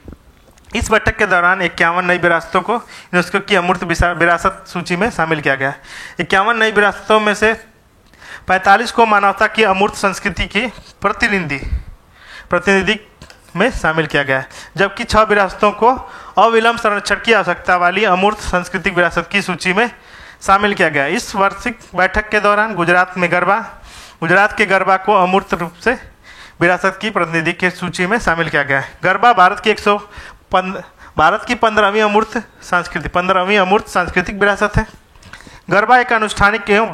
इस बैठक के दौरान 51 नई विरासतों को यूनेस्को की अमूर्त विरासत सूची में शामिल किया गया। 51 नई विरासतों में से 45 को मानवता की अमूर्त संस्कृति की प्रतिनिधि में शामिल किया गया है, जबकि 6 विरासतों को अविलंब संरक्षण की आवश्यकता वाली अमूर्त सांस्कृतिक विरासत की सूची में शामिल किया गया। इस वार्षिक बैठक के दौरान गुजरात के गरबा को अमूर्त रूप से विरासत की प्रतिनिधि की सूची में शामिल किया गया है। गरबा भारत की 15वीं अमूर्त सांस्कृतिक विरासत है। गरबा एक अनुष्ठानिक एवं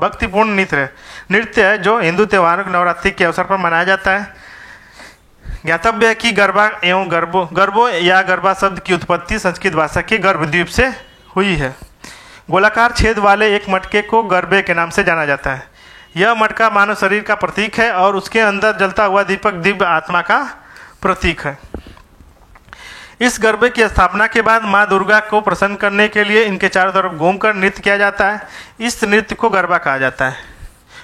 भक्तिपूर्ण नृत्य है जो हिंदू त्योहारों नवरात्रि के अवसर पर मनाया जाता है। ज्ञातव्य है कि गरबा एवं गरबो या गरबा शब्द की उत्पत्ति संस्कृत भाषा के गर्भद्वीप से हुई है। गोलाकार छेद वाले एक मटके को गरबे के नाम से जाना जाता है। यह मटका मानव शरीर का प्रतीक है और उसके अंदर जलता हुआ दीपक दिव्य आत्मा का प्रतीक है। इस गरबे की स्थापना के बाद माँ दुर्गा को प्रसन्न करने के लिए इनके चारों तरफ घूमकर नृत्य किया जाता है। इस नृत्य को गरबा कहा जाता है।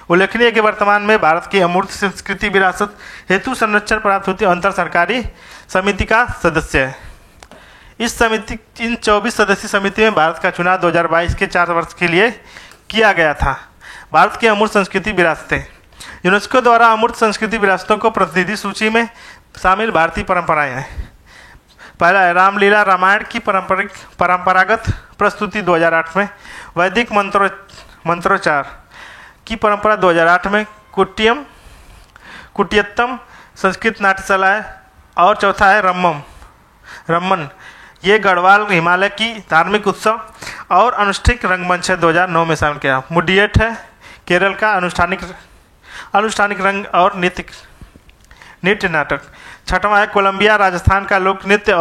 उल्लेखनीय कि वर्तमान में भारत की अमूर्त संस्कृति विरासत हेतु संरक्षण प्राप्त होती अंतर सरकारी समिति का सदस्य है। इन 24 सदस्यीय समिति में भारत का चुनाव 2022 के 4 वर्ष के लिए किया गया था। भारत की अमूर्त संस्कृति विरासतें। यूनेस्को द्वारा अमूर्त संस्कृति विरासतों को प्रतिनिधि सूची में शामिल भारतीय परंपराएं हैं। पहला है रामलीला रामायण की परंपरागत प्रस्तुति 2008 में, वैदिक मंत्रोच्चार की परंपरा 2008 में, कुटियत्तम संस्कृत नाट्यशाला और चौथा है रम्मन। ये गढ़वाल हिमालय की धार्मिक उत्सव और अनुष्ठित रंगमंच है 2009 में शामिल किया। मुडियट है केरल का अनुष्ठानिक रंग और नृत्य नाटक। छठवां है कोलंबिया राजस्थान का लोक नृत्य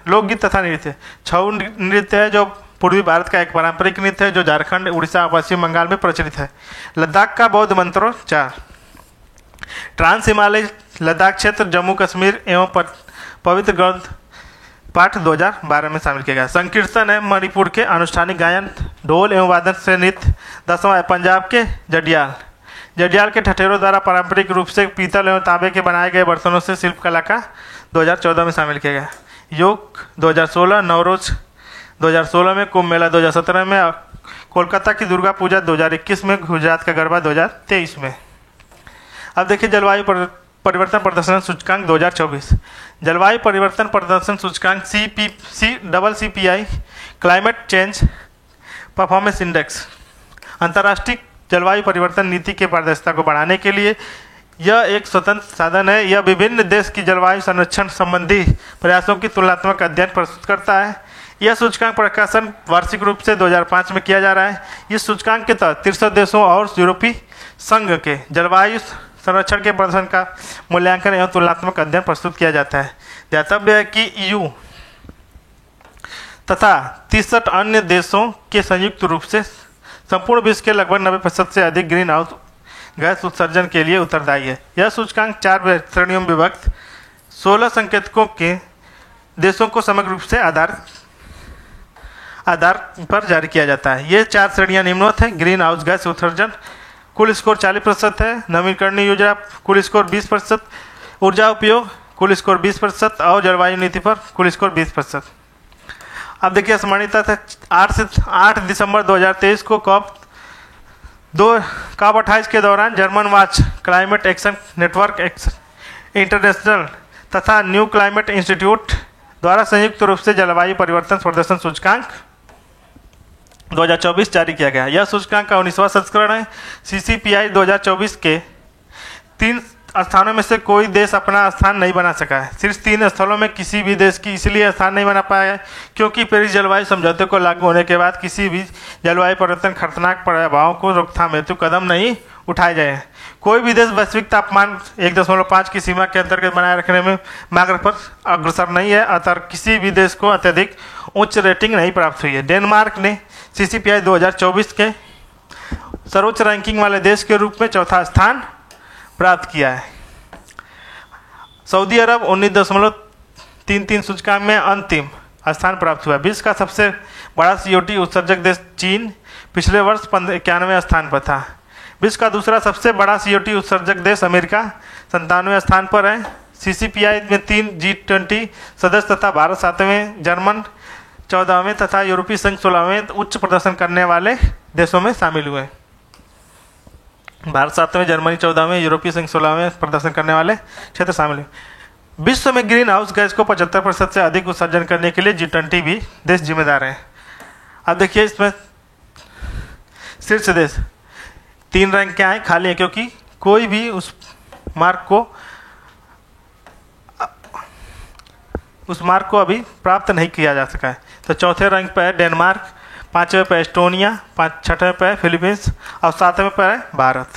लोकगीत तथा नृत्य। छऊ नृत्य है जो पूर्वी भारत का एक पारंपरिक नृत्य है जो झारखंड, उड़ीसा और पश्चिम बंगाल में प्रचलित है। लद्दाख का बौद्ध मंत्रोच्चार। ट्रांस हिमालय लद्दाख क्षेत्र, जम्मू कश्मीर एवं पवित्र ग्रंथ पाठ 2012 में शामिल किया गया। संकीर्तन है मणिपुर के अनुष्ठानिक गायन, ढोल एवं वादन से नृत्य। 10वां है पंजाब के जडियाल के ठठेरों द्वारा पारंपरिक रूप से पीतल एवं तांबे के बनाए गए बर्तनों से शिल्पकला का 2014 में शामिल किया गया। योग 2016, नवरोज 2016 में, कुंभ मेला 2017 में, कोलकाता की दुर्गा पूजा 2021 में, गुजरात का गरबा 2023 में। अब देखिए जलवायु परिवर्तन प्रदर्शन सूचकांक 2024। जलवायु परिवर्तन प्रदर्शन सूचकांक CPI climate change performance index अंतर्राष्ट्रीय जलवायु परिवर्तन नीति के पारदर्शिता को बढ़ाने के लिए यह एक स्वतंत्र साधन है। यह विभिन्न देश की जलवायु संरक्षण संबंधी प्रयासों की तुलनात्मक अध्ययन प्रस्तुत करता है। यह सूचकांक प्रकाशन वार्षिक रूप से 2005 में किया जा रहा है। इस सूचकांक के तहत 63 देशों और यूरोपीय संघ के जलवायु संरक्षण के प्रदर्शन का मूल्यांकन एवं तुलनात्मक अध्ययन प्रस्तुत किया जाता है। ध्यातव्य है कि EU तथा 63 अन्य देशों के संयुक्त रूप से संपूर्ण विश्व के लगभग 90% से अधिक ग्रीन हाउस गैस उत्सर्जन के लिए उत्तरदायी है। यह सूचकांक 4 श्रेणियों में विभक्त 16 संकेतकों के देशों को समग्र रूप से आधार पर जारी किया जाता है। ये 4 श्रेणियां निम्नवत है। ग्रीन हाउस गैस उत्सर्जन कुल स्कोर 40% है। नवीकरणीय ऊर्जा कुल स्कोर 20%, ऊर्जा उपयोग कुल स्कोर 20% और जलवायु नीति पर कुल स्कोर 20%। अब देखिए सम्मानिता था 8 दिसंबर 2023 को COP 28 के दौरान German watch, climate action network international तथा न्यू क्लाइमेट इंस्टीट्यूट द्वारा संयुक्त रूप से जलवायु परिवर्तन प्रदर्शन सूचकांक 2024 जारी किया गया। यह सूचकांक का 19वां संस्करण है। CCPI 2024 के 3 स्थानों में से कोई देश अपना स्थान नहीं बना सका है। शीर्ष 3 स्थलों में किसी भी देश की इसलिए स्थान नहीं बना पाया है क्योंकि पेरिस जलवायु समझौते को लागू होने के बाद किसी भी जलवायु परिवर्तन खतरनाक प्रभावों को रोकथाम हेतु कदम नहीं उठाए गए हैं। कोई भी देश वैश्विक तापमान 1.5 की सीमा के अंतर्गत बनाए रखने में मार्ग पर अग्रसर नहीं है, अतः किसी भी देश को अत्यधिक उच्च रेटिंग नहीं प्राप्त हुई है। डेनमार्क ने CCPI 2024 के सर्वोच्च रैंकिंग वाले देश के रूप में 4था स्थान प्राप्त किया है। सऊदी अरब 19.33 सूचकांक में अंतिम स्थान प्राप्त हुआ। विश्व का सबसे बड़ा CO2 उत्सर्जक देश चीन पिछले वर्ष 91वें स्थान पर था। विश्व का दूसरा सबसे बड़ा CO2 उत्सर्जक देश अमेरिका 97वें स्थान पर है। CCPI में 3 G20 सदस्य तथा भारत 7वें, जर्मन 14वें तथा यूरोपीय संघ 16वें उच्च प्रदर्शन करने वाले देशों में शामिल हुए। भारत 7वें, जर्मनी 14वें, यूरोपीय संघ 16वें प्रदर्शन करने वाले क्षेत्र शामिल हुए। विश्व में ग्रीन हाउस गैस को 75% से अधिक उत्सर्जन करने के लिए G20 भी देश जिम्मेदार हैं। अब देखिए इसमें शीर्ष देश 3 रैंक क्या है खाली है क्योंकि कोई भी उस मार्क को अभी प्राप्त नहीं किया जा सका है। तो चौथे रैंक पर है डेनमार्क, 5वें पे एस्टोनिया, 6वें पे फिलीपींस और 7वें पे है भारत।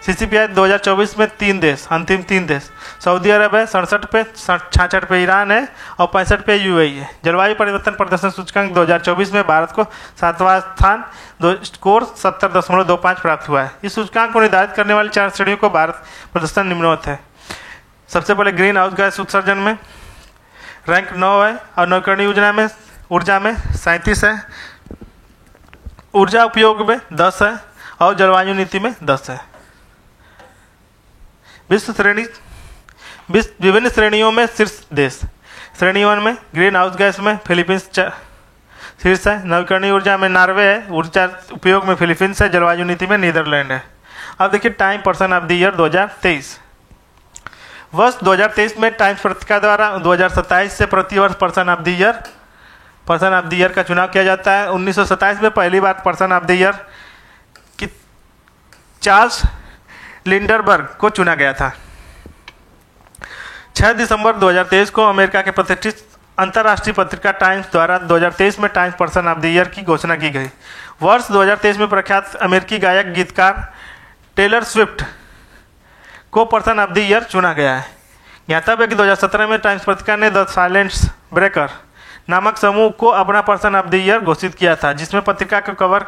CCPI 2024 में 3 देश, अंतिम 3 देश सऊदी अरब है 67 पे, 66 पे ईरान है और 65 पे UAE है। जलवायु परिवर्तन प्रदर्शन सूचकांक 2024 में भारत को 7वां स्थान स्कोर 70.25 प्राप्त हुआ है। इस सूचकांक को निर्धारित करने वाली 4 श्रेणियों को भारत प्रदर्शन निम्नवत है। सबसे पहले ग्रीन हाउस गैस उत्सर्जन में रैंक 9 है और नवीकरणीय ऊर्जा में 37 है, ऊर्जा उपयोग में 10 है और जलवायु नीति में 10 है। विभिन्न श्रेणियों में शीर्ष देश। श्रेणी 1 में ग्रीन हाउस गैस में फिलीपींस शीर्ष है, नवीकरणीय ऊर्जा में नॉर्वे है, ऊर्जा उपयोग में फिलीपींस है, जलवायु नीति में नीदरलैंड है। अब देखिए time person of the year 2023। वर्ष 2023 में टाइम्स पत्रिका द्वारा 2027 से प्रतिवर्ष पर्सन ऑफ द ईयर का चुनाव किया जाता है। 1927 में पहली बार पर्सन ऑफ द ईयर की चार्ल्स लिंडरबर्ग को चुना गया था। 6 दिसंबर 2023 को अमेरिका के प्रतिष्ठित अंतर्राष्ट्रीय पत्रिका टाइम्स द्वारा 2023 में times person of the year की घोषणा की गई। वर्ष 2023 में प्रख्यात अमेरिकी गायक गीतकार टेलर स्विफ्ट को पर्सन ऑफ द ईयर चुना गया है। ज्ञातव्य है कि 2017 में टाइम्स पत्रिका ने द साइलेंस ब्रेकर नामक समूह को अपना पर्सन ऑफ द ईयर घोषित किया था, जिसमें पत्रिका के कवर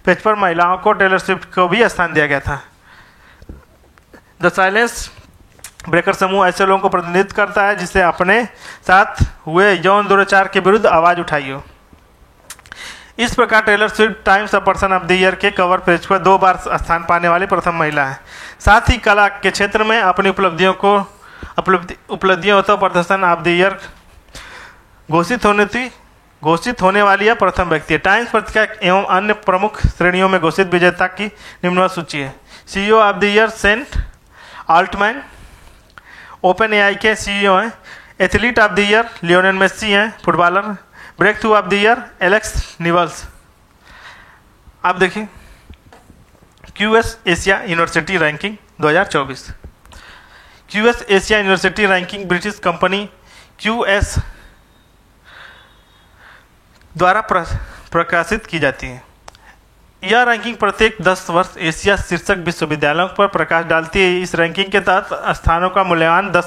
पेज पर महिलाओं को टेलर स्विफ्ट को भी स्थान दिया गया था। द साइलेंस ब्रेकर समूह ऐसे लोगों को प्रतिनिधित्व करता है जिसे अपने साथ हुए यौन दुराचार के विरुद्ध आवाज उठाई हो। इस प्रकार Taylor Swift Times person of the year के कवर पेज पर 2 बार स्थान पाने वाली प्रथम महिला है। साथ ही कला के क्षेत्र में अपनी उपलब्धियों तो पर्सन ऑफ द ईयर घोषित होने वाली यह प्रथम व्यक्ति है। टाइम्स पत्रिका एवं अन्य प्रमुख श्रेणियों में घोषित विजेता की निम्नवत सूची है। CEO ऑफ द ईयर सेंट आल्टमैन OpenAI के CEO हैं। Athlete of the year Lionel Messi हैं, footballer. Breakthrough of the year Alex निवल्स। आप देखिए QS Asia University ranking 2024। QS Asia University ranking British company QS द्वारा प्रकाशित की जाती है। यह रैंकिंग प्रत्येक 10 वर्ष एशिया शीर्षक विश्वविद्यालयों पर प्रकाश डालती है। इस रैंकिंग के तहत स्थानों का मूल्यांकन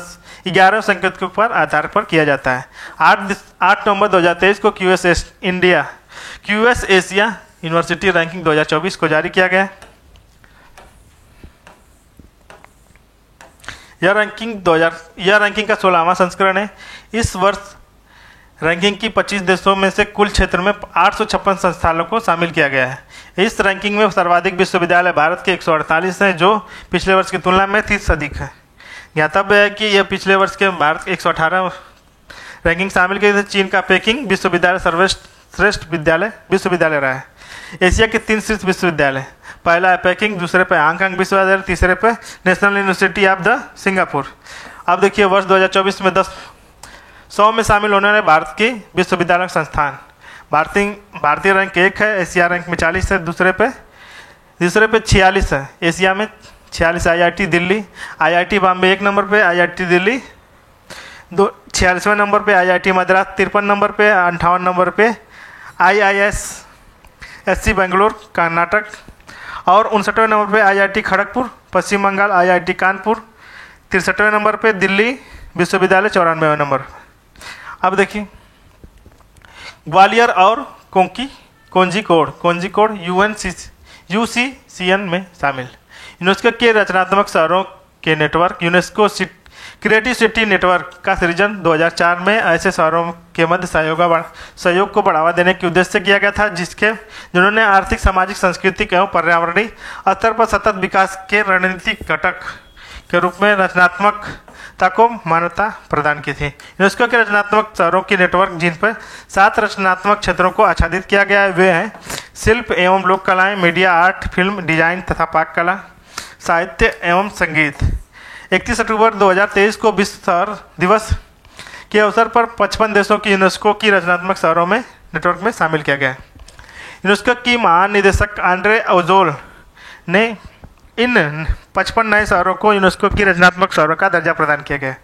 11 संकेतकों पर आधार पर किया जाता है। 8 नवंबर 2023 को QS एशिया यूनिवर्सिटी रैंकिंग 2024 को जारी किया गया। यह रैंकिंग का 16वां संस्करण है। इस वर्ष रैंकिंग की 25 देशों में से कुल क्षेत्र में 856 संस्थानों को शामिल किया गया है। इस रैंकिंग में सर्वाधिक विश्वविद्यालय भारत के 148 हैं, जो पिछले वर्ष की तुलना में 30 अधिक है। ज्ञातव्य है कि यह पिछले वर्ष के भारत के 118 रैंकिंग शामिल किए थे। चीन का पेकिंग विश्वविद्यालय सर्वश्रेष्ठ विश्वविद्यालय रहा है। एशिया के 3 शीर्ष विश्वविद्यालय, पहला है पेकिंग, दूसरे पे हांगकांग विश्वविद्यालय, तीसरे पे national university of the Singapore. अब देखिए वर्ष 2024 में 10 100 में शामिल होने वाले भारत के विश्वविद्यालय संस्थान। भारतीय रैंक 1 है, एशिया रैंक में 40 है, दूसरे पे 46 है, एशिया में 46। IIT Delhi, IIT Bombay 1 number पे, IIT दिल्ली 46वें नंबर पे, IIT मद्रास 53 नंबर पे, 58 नंबर पे IISc बेंगलोर कर्नाटक, और 59वें नंबर पे IIT खड़गपुर पश्चिम बंगाल, IIT कानपुर 63वें नंबर पे, दिल्ली विश्वविद्यालय 94वें नंबर। अब देखिए ग्वालियर और कोंजीकोड UCCN में शामिल। यूनेस्को के रचनात्मक शहरों के network UNESCO creative city network का सृजन 2004 में ऐसे शहरों के मध्य सहयोग को बढ़ावा देने के उद्देश्य से किया गया था जिन्होंने आर्थिक, सामाजिक, सांस्कृतिक एवं पर्यावरणीय स्तर पर सतत विकास के रणनीतिक घटक के रूप में रचनात्मकता को मान्यता प्रदान की थी। यूनेस्को के रचनात्मक शहरों की नेटवर्क जिन पर 7 रचनात्मक क्षेत्रों को आच्छादित किया गया है वे हैं शिल्प एवं लोक कलाएं, मीडिया, आर्ट, फिल्म, डिजाइन तथा पाक कला, साहित्य एवं संगीत। 31 अक्टूबर 2023 को विश्व शहर दिवस के अवसर पर 55 देशों की यूनेस्को की रचनात्मक शहरों में नेटवर्क में शामिल किया गया। यूनेस्को की महानिदेशक आंद्रे अजोल ने इन 55 नए शहरों को यूनेस्को की रचनात्मक शहरों का दर्जा प्रदान किया गया।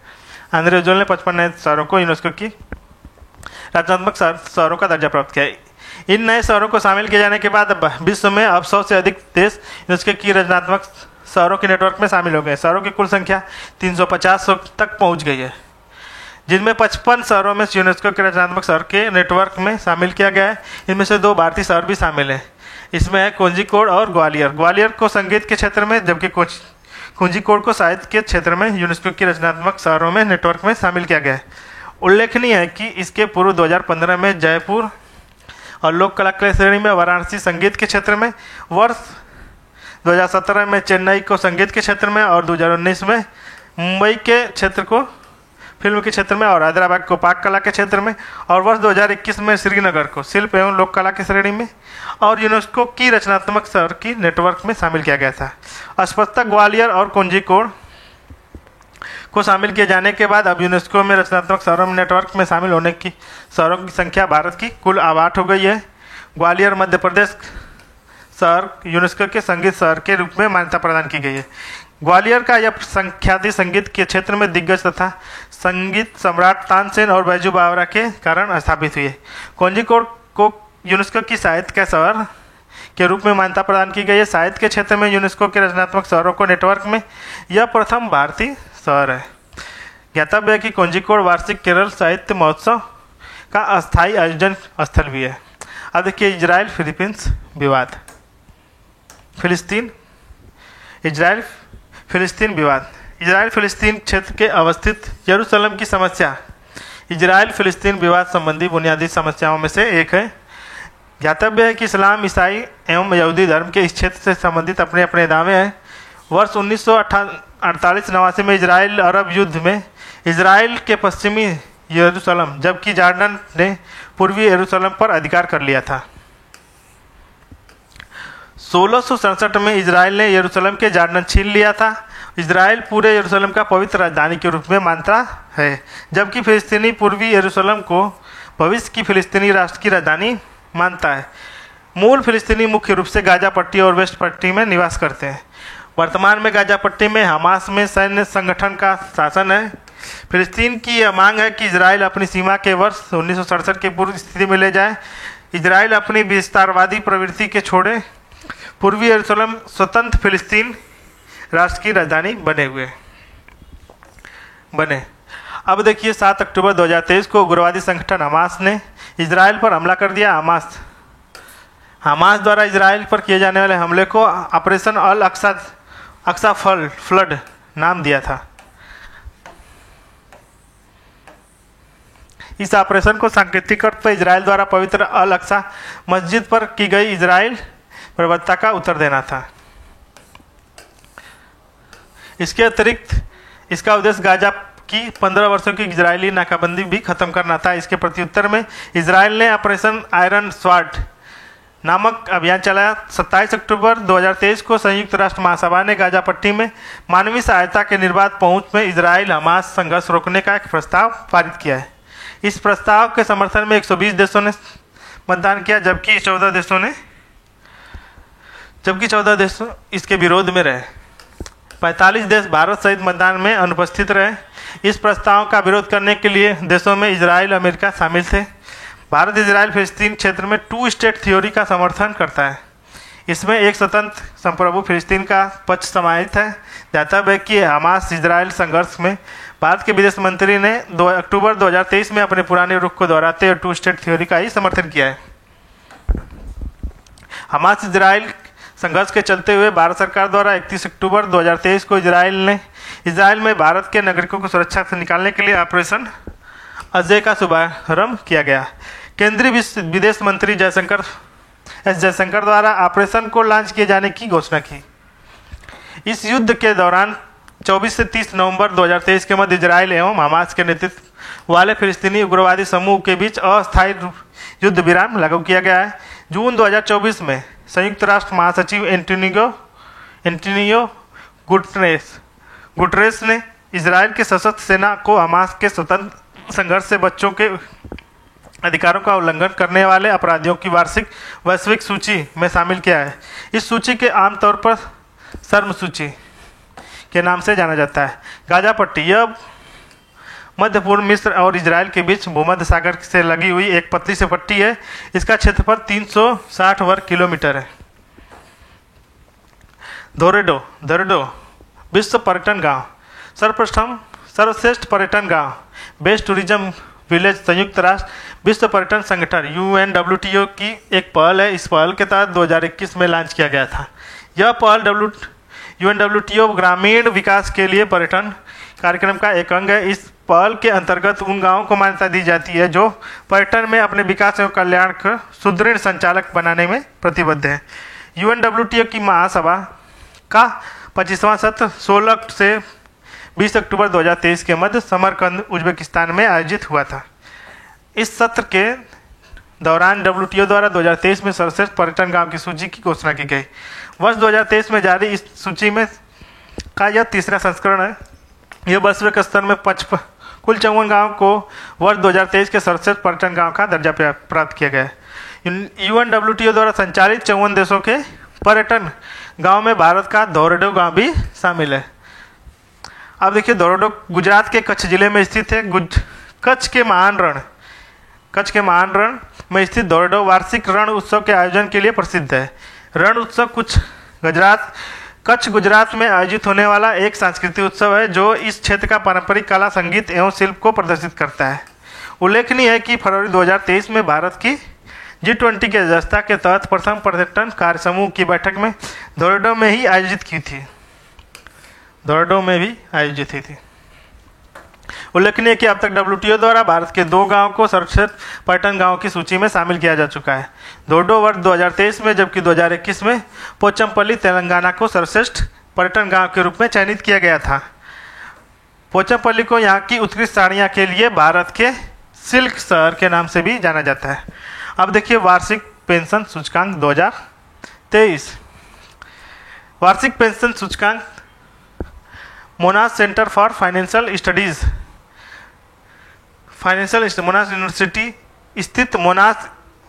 आंद्रे अजोल ने 55 नए शहरों को यूनेस्को की रचनात्मक शहरों का दर्जा प्राप्त किया। इन नए शहरों को शामिल किए जाने के बाद विश्व में अब 100 से अधिक देश यूनेस्को की रचनात्मक शहरों के नेटवर्क में शामिल हो गए। शहरों की कुल संख्या 350 तक पहुंच गई है, जिनमें 55 शहरों में यूनेस्को के रचनात्मक शहर के नेटवर्क में शामिल किया गया है। इनमें से 2 भारतीय शहर भी शामिल हैं। इसमें है कोंजीकोड और ग्वालियर। ग्वालियर को संगीत के क्षेत्र में जबकि कोंजीकोड को साहित्य के क्षेत्र में यूनेस्को की रचनात्मक शहरों में नेटवर्क में शामिल किया गया है। उल्लेखनीय है कि इसके पूर्व 2015 में जयपुर और लोक कला की श्रेणी में वाराणसी संगीत के क्षेत्र में, वर्ष 2017 में चेन्नई को संगीत के क्षेत्र में और 2019 में मुंबई के क्षेत्र को फिल्म के क्षेत्र में और हैदराबाद को पाक कला के क्षेत्र में और वर्ष 2021 में श्रीनगर को शिल्प एवं लोक कला की श्रेणी में और यूनेस्को की रचनात्मक शहर की नेटवर्क में शामिल किया गया था। स्पष्टतः ग्वालियर और कोंजीकोड को शामिल किए जाने के बाद अब यूनेस्को में रचनात्मक शहरों में नेटवर्क में शामिल होने की शहरों की संख्या भारत की कुल 8 हो गई है। ग्वालियर मध्य प्रदेश शहर यूनेस्को के संगीत शहर के रूप में मान्यता प्रदान की गई है। ग्वालियर का यह संख्याति संगीत के क्षेत्र में दिग्गज तथा संगीत सम्राट तानसेन और बैजू बावरा के कारण स्थापित हुई है। कोंजीकोड को यूनेस्को की साहित्य के शहर के रूप में मान्यता प्रदान की गई है। साहित्य के क्षेत्र में यूनेस्को के रचनात्मक शहरों को नेटवर्क में यह प्रथम भारतीय शहर है। ज्ञातव्य है कि कोंजीकोड वार्षिक केरल साहित्य महोत्सव का अस्थायी आयोजन स्थल भी है। अब देखिए इजराइल फिलीपींस विवाद। इजराइल फिलिस्तीन विवाद। इजराइल फिलिस्तीन क्षेत्र के अवस्थित यरूशलेम की समस्या इजराइल फिलिस्तीन विवाद संबंधी बुनियादी समस्याओं में से एक है। ज्ञातव्य है कि इस्लाम, ईसाई एवं यहूदी धर्म के इस क्षेत्र से संबंधित अपने अपने दावे हैं। वर्ष 1948-89 में इजराइल अरब युद्ध में इजराइल के पश्चिमी यरूशलेम जबकि जॉर्डन ने पूर्वी यरूशलेम पर अधिकार कर लिया था। 1667 में इजराइल ने यरूशलेम के जॉर्डन छीन लिया था। इजराइल पूरे यरूशलेम का पवित्र राजधानी के रूप में मानता है, जबकि फिलिस्तीनी पूर्वी यरूशलेम को भविष्य की फिलिस्तीनी राष्ट्र की राजधानी मानता है। मूल फिलिस्तीनी मुख्य रूप से गाजा पट्टी और वेस्ट पट्टी में निवास करते हैं। वर्तमान में गाजा पट्टी में हमास में सैन्य संगठन का शासन है। फिलिस्तीन की यह मांग है कि इजराइल अपनी सीमा के वर्ष 1967 के पूर्व स्थिति में ले जाए। इजराइल अपनी विस्तारवादी प्रवृत्ति के छोड़े पूर्वी यरूशलेम स्वतंत्र फिलिस्तीन राष्ट्र की राजधानी बने। अब देखिए 7 अक्टूबर 2023 को उग्रवादी संगठन हमास ने इजराइल पर हमला कर दिया। हमास द्वारा इजराइल पर किए जाने वाले हमले को ऑपरेशन अल अक्सा फ्लड नाम दिया था। इस ऑपरेशन को सांकेतिक तौर पर इजराइल द्वारा पवित्र अल अक्सा मस्जिद पर की गई इजराइल प्रवृत्ता का उत्तर देना था। इसके अतिरिक्त इसका उद्देश्य गाजा की 15 वर्षों की इजरायली नाकाबंदी भी खत्म करना था। इसके प्रत्युत्तर में इजराइल ने ऑपरेशन आयरन स्वॉर्ड नामक अभियान चलाया। 27 अक्टूबर 2023 को संयुक्त राष्ट्र महासभा ने गाजा पट्टी में मानवीय सहायता के निर्बाध पहुंच में इजराइल हमास संघर्ष रोकने का एक प्रस्ताव पारित किया है। इस प्रस्ताव के समर्थन में 120 देशों ने मतदान किया, जबकि 14 देश इसके विरोध में रहे। 45 देश भारत सहित मतदान में अनुपस्थित रहे। इस प्रस्ताव का विरोध करने के लिए देशों में इजराइल, अमेरिका शामिल थे। भारत इजराइल फिलिस्तीन क्षेत्र में 2 स्टेट थ्योरी का समर्थन करता है। इसमें एक स्वतंत्र संप्रभु फिलिस्तीन का पक्ष समाहित है। ज्ञातव्य है कि हमास इजराइल संघर्ष में भारत के विदेश मंत्री ने 2 अक्टूबर 2023 में अपने पुराने रुख को दोहराते हुए 2 स्टेट थ्योरी का ही समर्थन किया है। हमास इजराइल संघर्ष के चलते हुए भारत सरकार द्वारा 31 अक्टूबर 2023 को इजराइल में भारत के नागरिकों को सुरक्षा से निकालने के लिए ऑपरेशन अजय का शुभारंभ किया गया। केंद्रीय विदेश मंत्री एस जयशंकर द्वारा ऑपरेशन को लॉन्च किए जाने की घोषणा की। इस युद्ध के दौरान 24 से 30 नवंबर 2023 के मध्य इजराइल एवं हमास के नेतृत्व वाले फिलिस्तीनी उग्रवादी समूह के बीच अस्थायी युद्ध विराम लागू किया गया है। जून 2024 में संयुक्त राष्ट्र महासचिव एंटोनियो गुटरेस ने इजराइल के सशस्त्र सेना को हमास के स्वतंत्र संघर्ष से बच्चों के अधिकारों का उल्लंघन करने वाले अपराधियों की वैश्विक सूची में शामिल किया है। इस सूची के आमतौर पर शर्म सूची के नाम से जाना जाता है। गाजा पट्टी यह मध्य पूर्व मिस्र और इजराइल के बीच भूमध्य सागर से लगी हुई एक पतली सी पट्टी है। इसका क्षेत्रफल 360 वर्ग किलोमीटर है। दोरेडो विश्व पर्यटन गांव। सर्वश्रेष्ठ पर्यटन गांव, बेस्ट टूरिज्म विलेज संयुक्त राष्ट्र विश्व पर्यटन संगठन UNWTO की एक पहल है। इस पहल के तहत 2021 में लॉन्च किया गया था। यह पहल UNWTO ग्रामीण विकास के लिए पर्यटन कार्यक्रम का एक अंग है। इस पहल के अंतर्गत उन गांवों को मान्यता दी जाती है जो पर्यटन में अपने विकास एवं कल्याण को सुदृढ़ संचालक बनाने में प्रतिबद्ध है। UNWTO की महासभा का 25वां सत्र 16 से 20 अक्टूबर 2023 के मध्य समरकंद उज्बेकिस्तान में आयोजित हुआ था। इस सत्र के दौरान WTO द्वारा 2023 में सर्वश्रेष्ठ पर्यटन गांव की सूची की घोषणा की गई। वर्ष 2023 में जारी इस सूची में का यह तीसरा संस्करण है। यह वैश्विक स्तर में कुल 54 गाँव को वर्ष 2023 के सर्वश्रेष्ठ पर्यटन गाँव का दर्जा प्राप्त किया गया है। UNWTO द्वारा संचालित 54 देशों के पर्यटन गाँव में भारत का दोरेडो गाँव भी शामिल है। अब देखिए, दोरेडो गुजरात के कच्छ जिले में स्थित है। कच्छ के महान रण में स्थित दोरेडो वार्षिक रण उत्सव के आयोजन के लिए प्रसिद्ध है। रण उत्सव कच्छ गुजरात में आयोजित होने वाला एक सांस्कृतिक उत्सव है जो इस क्षेत्र का पारंपरिक कला, संगीत एवं शिल्प को प्रदर्शित करता है। उल्लेखनीय है कि फरवरी 2023 में भारत की G20 की अध्यक्षता के तहत प्रथम पर्यटन कार्य समूह की बैठक में दोरेडो में भी आयोजित हुई थी। उल्लेखनीय है कि अब तक WTO द्वारा भारत के 2 गांवों को सर्वश्रेष्ठ पर्यटन गांवों की सूची में शामिल किया जा चुका है। दोरेडो वर्ष 2023 में, जबकि 2021 में पोचमपल्ली तेलंगाना को सर्वश्रेष्ठ पर्यटन गांव के रूप में चयनित किया गया था। पोचमपल्ली को यहाँ की उत्कृष्ट साड़ियाँ के लिए भारत के सिल्क शहर के नाम से भी जाना जाता है। अब देखिए, वार्षिक पेंशन सूचकांक 2023। वार्षिक पेंशन सूचकांक मोनाश centre for financial studies मोनाश university स्थित मोनाश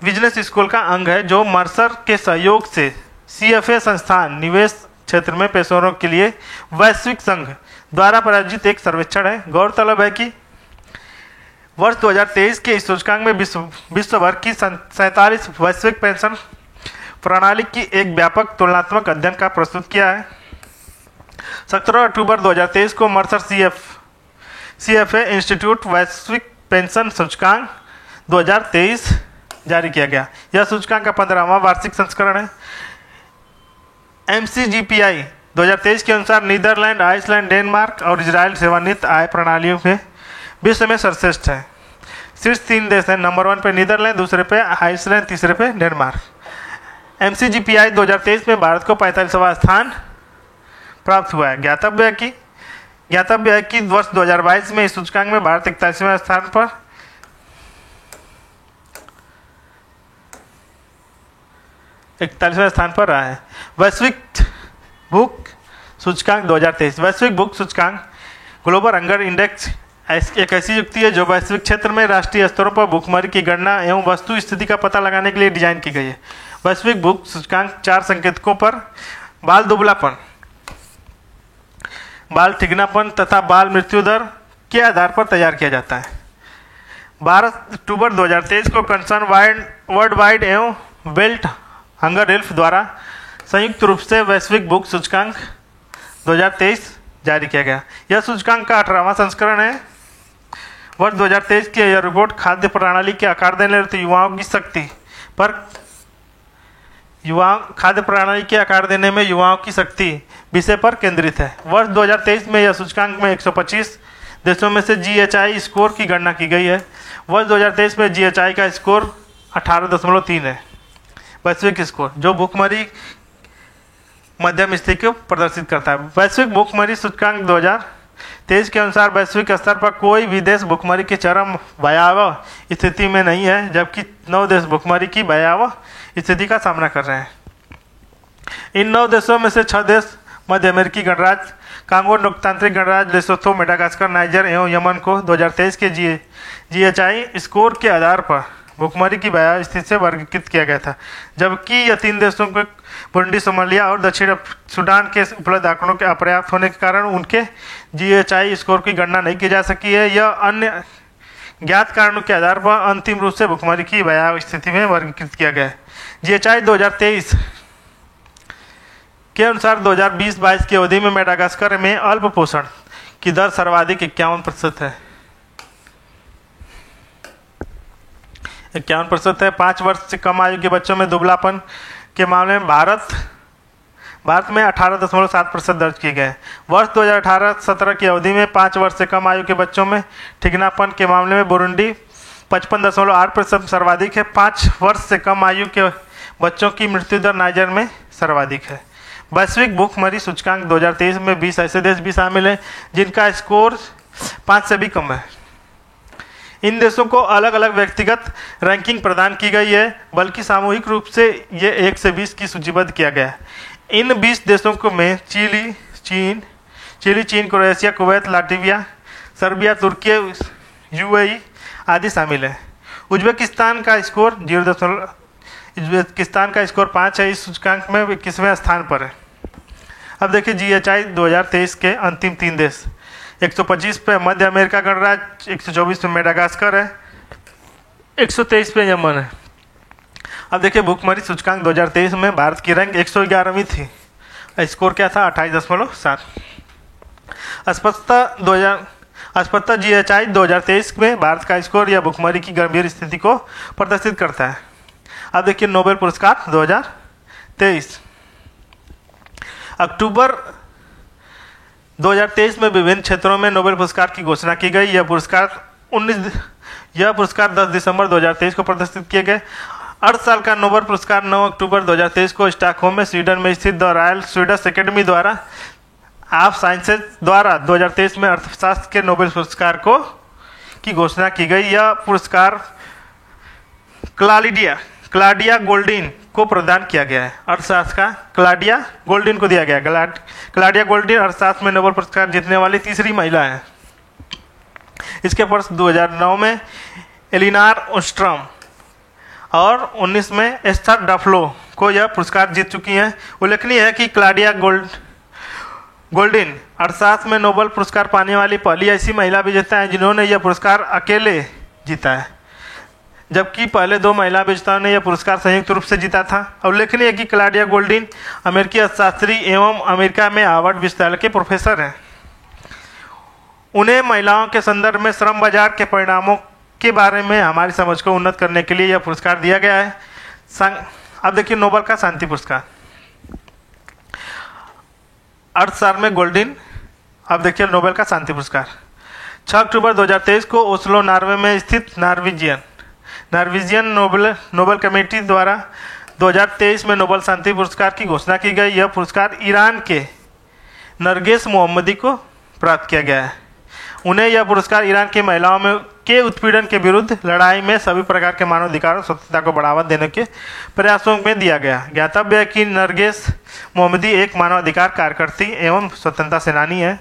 बिजनेस स्कूल का अंग है, जो मर्सर के सहयोग से CFA संस्थान निवेश क्षेत्र में पेशेवरों के लिए वैश्विक संघ द्वारा प्रायोजित एक सर्वेक्षण है। गौरतलब है कि वर्ष 2023 के इस सूचकांक में विश्व भर की 47 वैश्विक पेंशन प्रणाली की एक व्यापक तुलनात्मक अध्ययन का प्रस्तुत किया है। 17 अक्टूबर 2023 को मर्सर CFA इंस्टीट्यूट वैश्विक पेंशन सूचकांक 2023 जारी किया गया। यह सूचकांक का 15वां वार्षिक संस्करण है। MCGPI 2023 के अनुसार नीदरलैंड, आइसलैंड, डेनमार्क और इजराइल सेवानिवृत्त आय प्रणालियों में विश्व में सर्वश्रेष्ठ है। शीर्ष 3 देश हैं। नंबर 1 पे नीदरलैंड, दूसरे पे आइसलैंड, तीसरे पे डेनमार्क। MCGPI 2023 में भारत को 45वां स्थान प्राप्त हुआ है। ज्ञातव्य है कि वर्ष 2022 में इस सूचकांक में भारत 41वें स्थान पर रहा है। वैश्विक भूख सूचकांक 2023। वैश्विक भूख सूचकांक ग्लोबल हंगर इंडेक्स एक ऐसी युक्ति है जो वैश्विक क्षेत्र में राष्ट्रीय स्तरों पर भूखमरी की गणना एवं वस्तु स्थिति का पता लगाने के लिए डिजाइन की गई है। वैश्विक भूख सूचकांक 4 संकेतकों पर बाल दुबलापन, बाल ठिगनापन तथा बाल मृत्यु दर के आधार पर तैयार किया जाता है। 12 अक्टूबर 2023 को कंसर्न वर्ल्ड वाइड एवं बेल्ट हंगर हेल्थ द्वारा संयुक्त रूप से वैश्विक भूख सूचकांक 2023 जारी किया गया। यह सूचकांक का 18वां संस्करण है। वर्ष 2023 की यह रिपोर्ट खाद्य प्रणाली के आकार देने हेतु खाद्य प्रणाली के आकार देने में युवाओं की शक्ति विषय पर केंद्रित है। वर्ष 2023 में यह सूचकांक में 125 देशों में से GHI स्कोर की गणना की गई है। वर्ष 2023 में GHI का स्कोर 18.3 है, वैश्विक स्कोर, जो भूखमरी मध्यम स्थिति को प्रदर्शित करता है। वैश्विक भूखमरी सूचकांक 2023 के अनुसार वैश्विक स्तर पर कोई भी देश भूखमरी की चरम भयावह स्थिति में नहीं है, जबकि 9 देश भूखमरी की भयावह स्थिति का सामना कर रहे हैं। इन 9 देशों में से 6 देश मध्य अमेरिकी गणराज्य, कांगो लोकतांत्रिक गणराज्य, लेसोथो, मेडागास्कर, नाइजर एवं यमन को 2023 के GHI स्कोर के आधार पर भूखमरी की भयावह स्थिति से वर्गीकृत किया गया था, जबकि यह 3 देशों को बुरुंडी, सोमालिया और दक्षिण सूडान के उपलब्ध आंकड़ों के अपर्याप्त होने के कारण उनके GHI स्कोर की गणना नहीं की जा सकी है। यह अन्य ज्ञात कारणों के आधार पर अंतिम रूप से भूखमरी की भयावह स्थिति में वर्गीकृत किया गया है। GHI 2023 के अनुसार 2020-22 की अवधि में मेडागास्कर में अल्प पोषण की दर सर्वाधिक 51% है। 51% है। 5 वर्ष से कम आयु के बच्चों में दुबलापन के मामले में भारत में 18.7% दर्ज किए गए। वर्ष 2018-17 की अवधि में 5 वर्ष से कम आयु के बच्चों में ठिगनापन के मामले में बुरुंडी 55.8% सर्वाधिक है। 5 वर्ष से कम आयु के बच्चों की मृत्यु दर नाइजर में सर्वाधिक है। वैश्विक भूखमरी सूचकांक 2023 में 20 ऐसे देश भी शामिल हैं जिनका स्कोर 5 से भी कम है। इन देशों को अलग अलग व्यक्तिगत रैंकिंग प्रदान की गई है, बल्कि सामूहिक रूप से ये 1 से 20 की सूचीबद्ध किया गया है। इन 20 देशों को में चिली, चीन, क्रोएशिया, कुवैत, लाटविया, सर्बिया, तुर्की, UAE आदि शामिल है। उज्बेकिस्तान का स्कोर 5 है। इस सूचकांक में 21वें स्थान पर है। अब देखिए GHI 2023 के अंतिम 3 देश। 125 पे मध्य अमेरिका गणराज्य, 124 पे मेडागास्कर है, 123 पे यमन है। अब देखिए भूखमरी सूचकांक 2023 में भारत की रैंक 111वीं थी। स्कोर क्या था? 28.7। अस्पष्टता GHI 2023 में भारत का स्कोर या भूखमरी की गंभीर स्थिति को प्रदर्शित करता है। अब देखिए नोबेल पुरस्कार 2023। अक्टूबर 2023 में विभिन्न क्षेत्रों में नोबेल पुरस्कार की घोषणा की गई। यह पुरस्कार 10 दिसंबर 2023 को प्रदर्शित किए गए। साल का नोबेल पुरस्कार 9 अक्टूबर 2023 को स्टॉकहोम में स्वीडन में स्थित द रॉयल स्वीडिश एकेडमी द्वारा ऑफ साइंसेज द्वारा 2023 में अर्थशास्त्र के नोबेल पुरस्कार की घोषणा की गई। यह पुरस्कार क्लाडिया गोल्डिन को प्रदान किया गया है। अर्थशास्त्र का क्लाडिया गोल्डिन को दिया गया। क्लाडिया गोल्डिन अर्थशास्त्र में नोबेल पुरस्कार जीतने वाली तीसरी महिला है। इसके वर्ष 2009 में एलिनार ओस्ट्रम और 19 में एस्थर डफलो को यह पुरस्कार जीत चुकी हैं। उल्लेखनीय है कि क्लाडिया गोल्डिन अर्थशास्त्र में नोबेल पुरस्कार पाने वाली पहली ऐसी महिला विजेता है जिन्होंने यह पुरस्कार अकेले जीता है, जबकि पहले 2 महिला विजेताओं ने यह पुरस्कार संयुक्त रूप से जीता था। उल्लेखनीय है कि क्लाडिया गोल्डिन अमेरिकी अर्थशास्त्री एवं अमेरिका में हार्वर्ड विश्वविद्यालय के प्रोफेसर हैं। उन्हें महिलाओं के संदर्भ में श्रम बाजार के परिणामों के बारे में हमारी समझ को उन्नत करने के लिए यह पुरस्कार दिया गया है। अब देखिए नोबेल का शांति पुरस्कार अर्थशास्त्र में गोल्डिन। अब देखिए नोबेल का शांति पुरस्कार 6 अक्टूबर 2023 को ओस्लो, नॉर्वे में स्थित नॉर्वेजियन नोबेल कमेटी द्वारा 2023 में नोबेल शांति पुरस्कार की घोषणा की गई। यह पुरस्कार ईरान के नरगिस मोहम्मदी को प्राप्त किया गया है। उन्हें यह पुरस्कार ईरान की महिलाओं में के उत्पीड़न के विरुद्ध लड़ाई में सभी प्रकार के मानवाधिकार और स्वतंत्रता को बढ़ावा देने के प्रयासों में दिया गया। ज्ञातव्य है कि नरगिस मोहम्मदी एक मानवाधिकार कार्यकर्ती एवं स्वतंत्रता सेनानी है।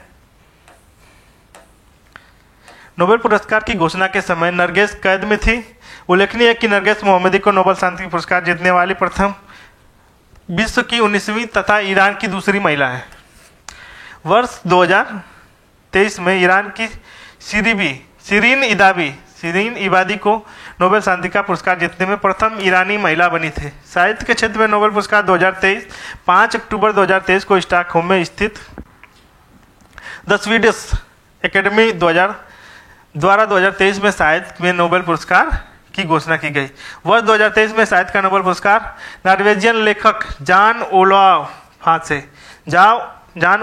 नोबेल पुरस्कार की घोषणा के समय नरगिस कैद में थी। उल्लेखनीय है कि नरगिस मोहम्मदी को नोबेल शांति पुरस्कार जीतने वाली प्रथम, विश्व की 19वीं तथा ईरान की दूसरी महिला है। वर्ष 2023 में ईरान की शिरीन इबादी को नोबेल शांति का पुरस्कार जीतने में प्रथम ईरानी महिला बनी थी। साहित्य के क्षेत्र में नोबेल पुरस्कार 2023 5 अक्टूबर 2023 को स्टॉकहोम में स्थित द स्वीडिश एकेडमी द्वारा 2023 में साहित्य में नोबेल पुरस्कार की घोषणा की गई। वर्ष 2023 में साहित्य का नोबेल पुरस्कार नॉर्वेजियन लेखक जान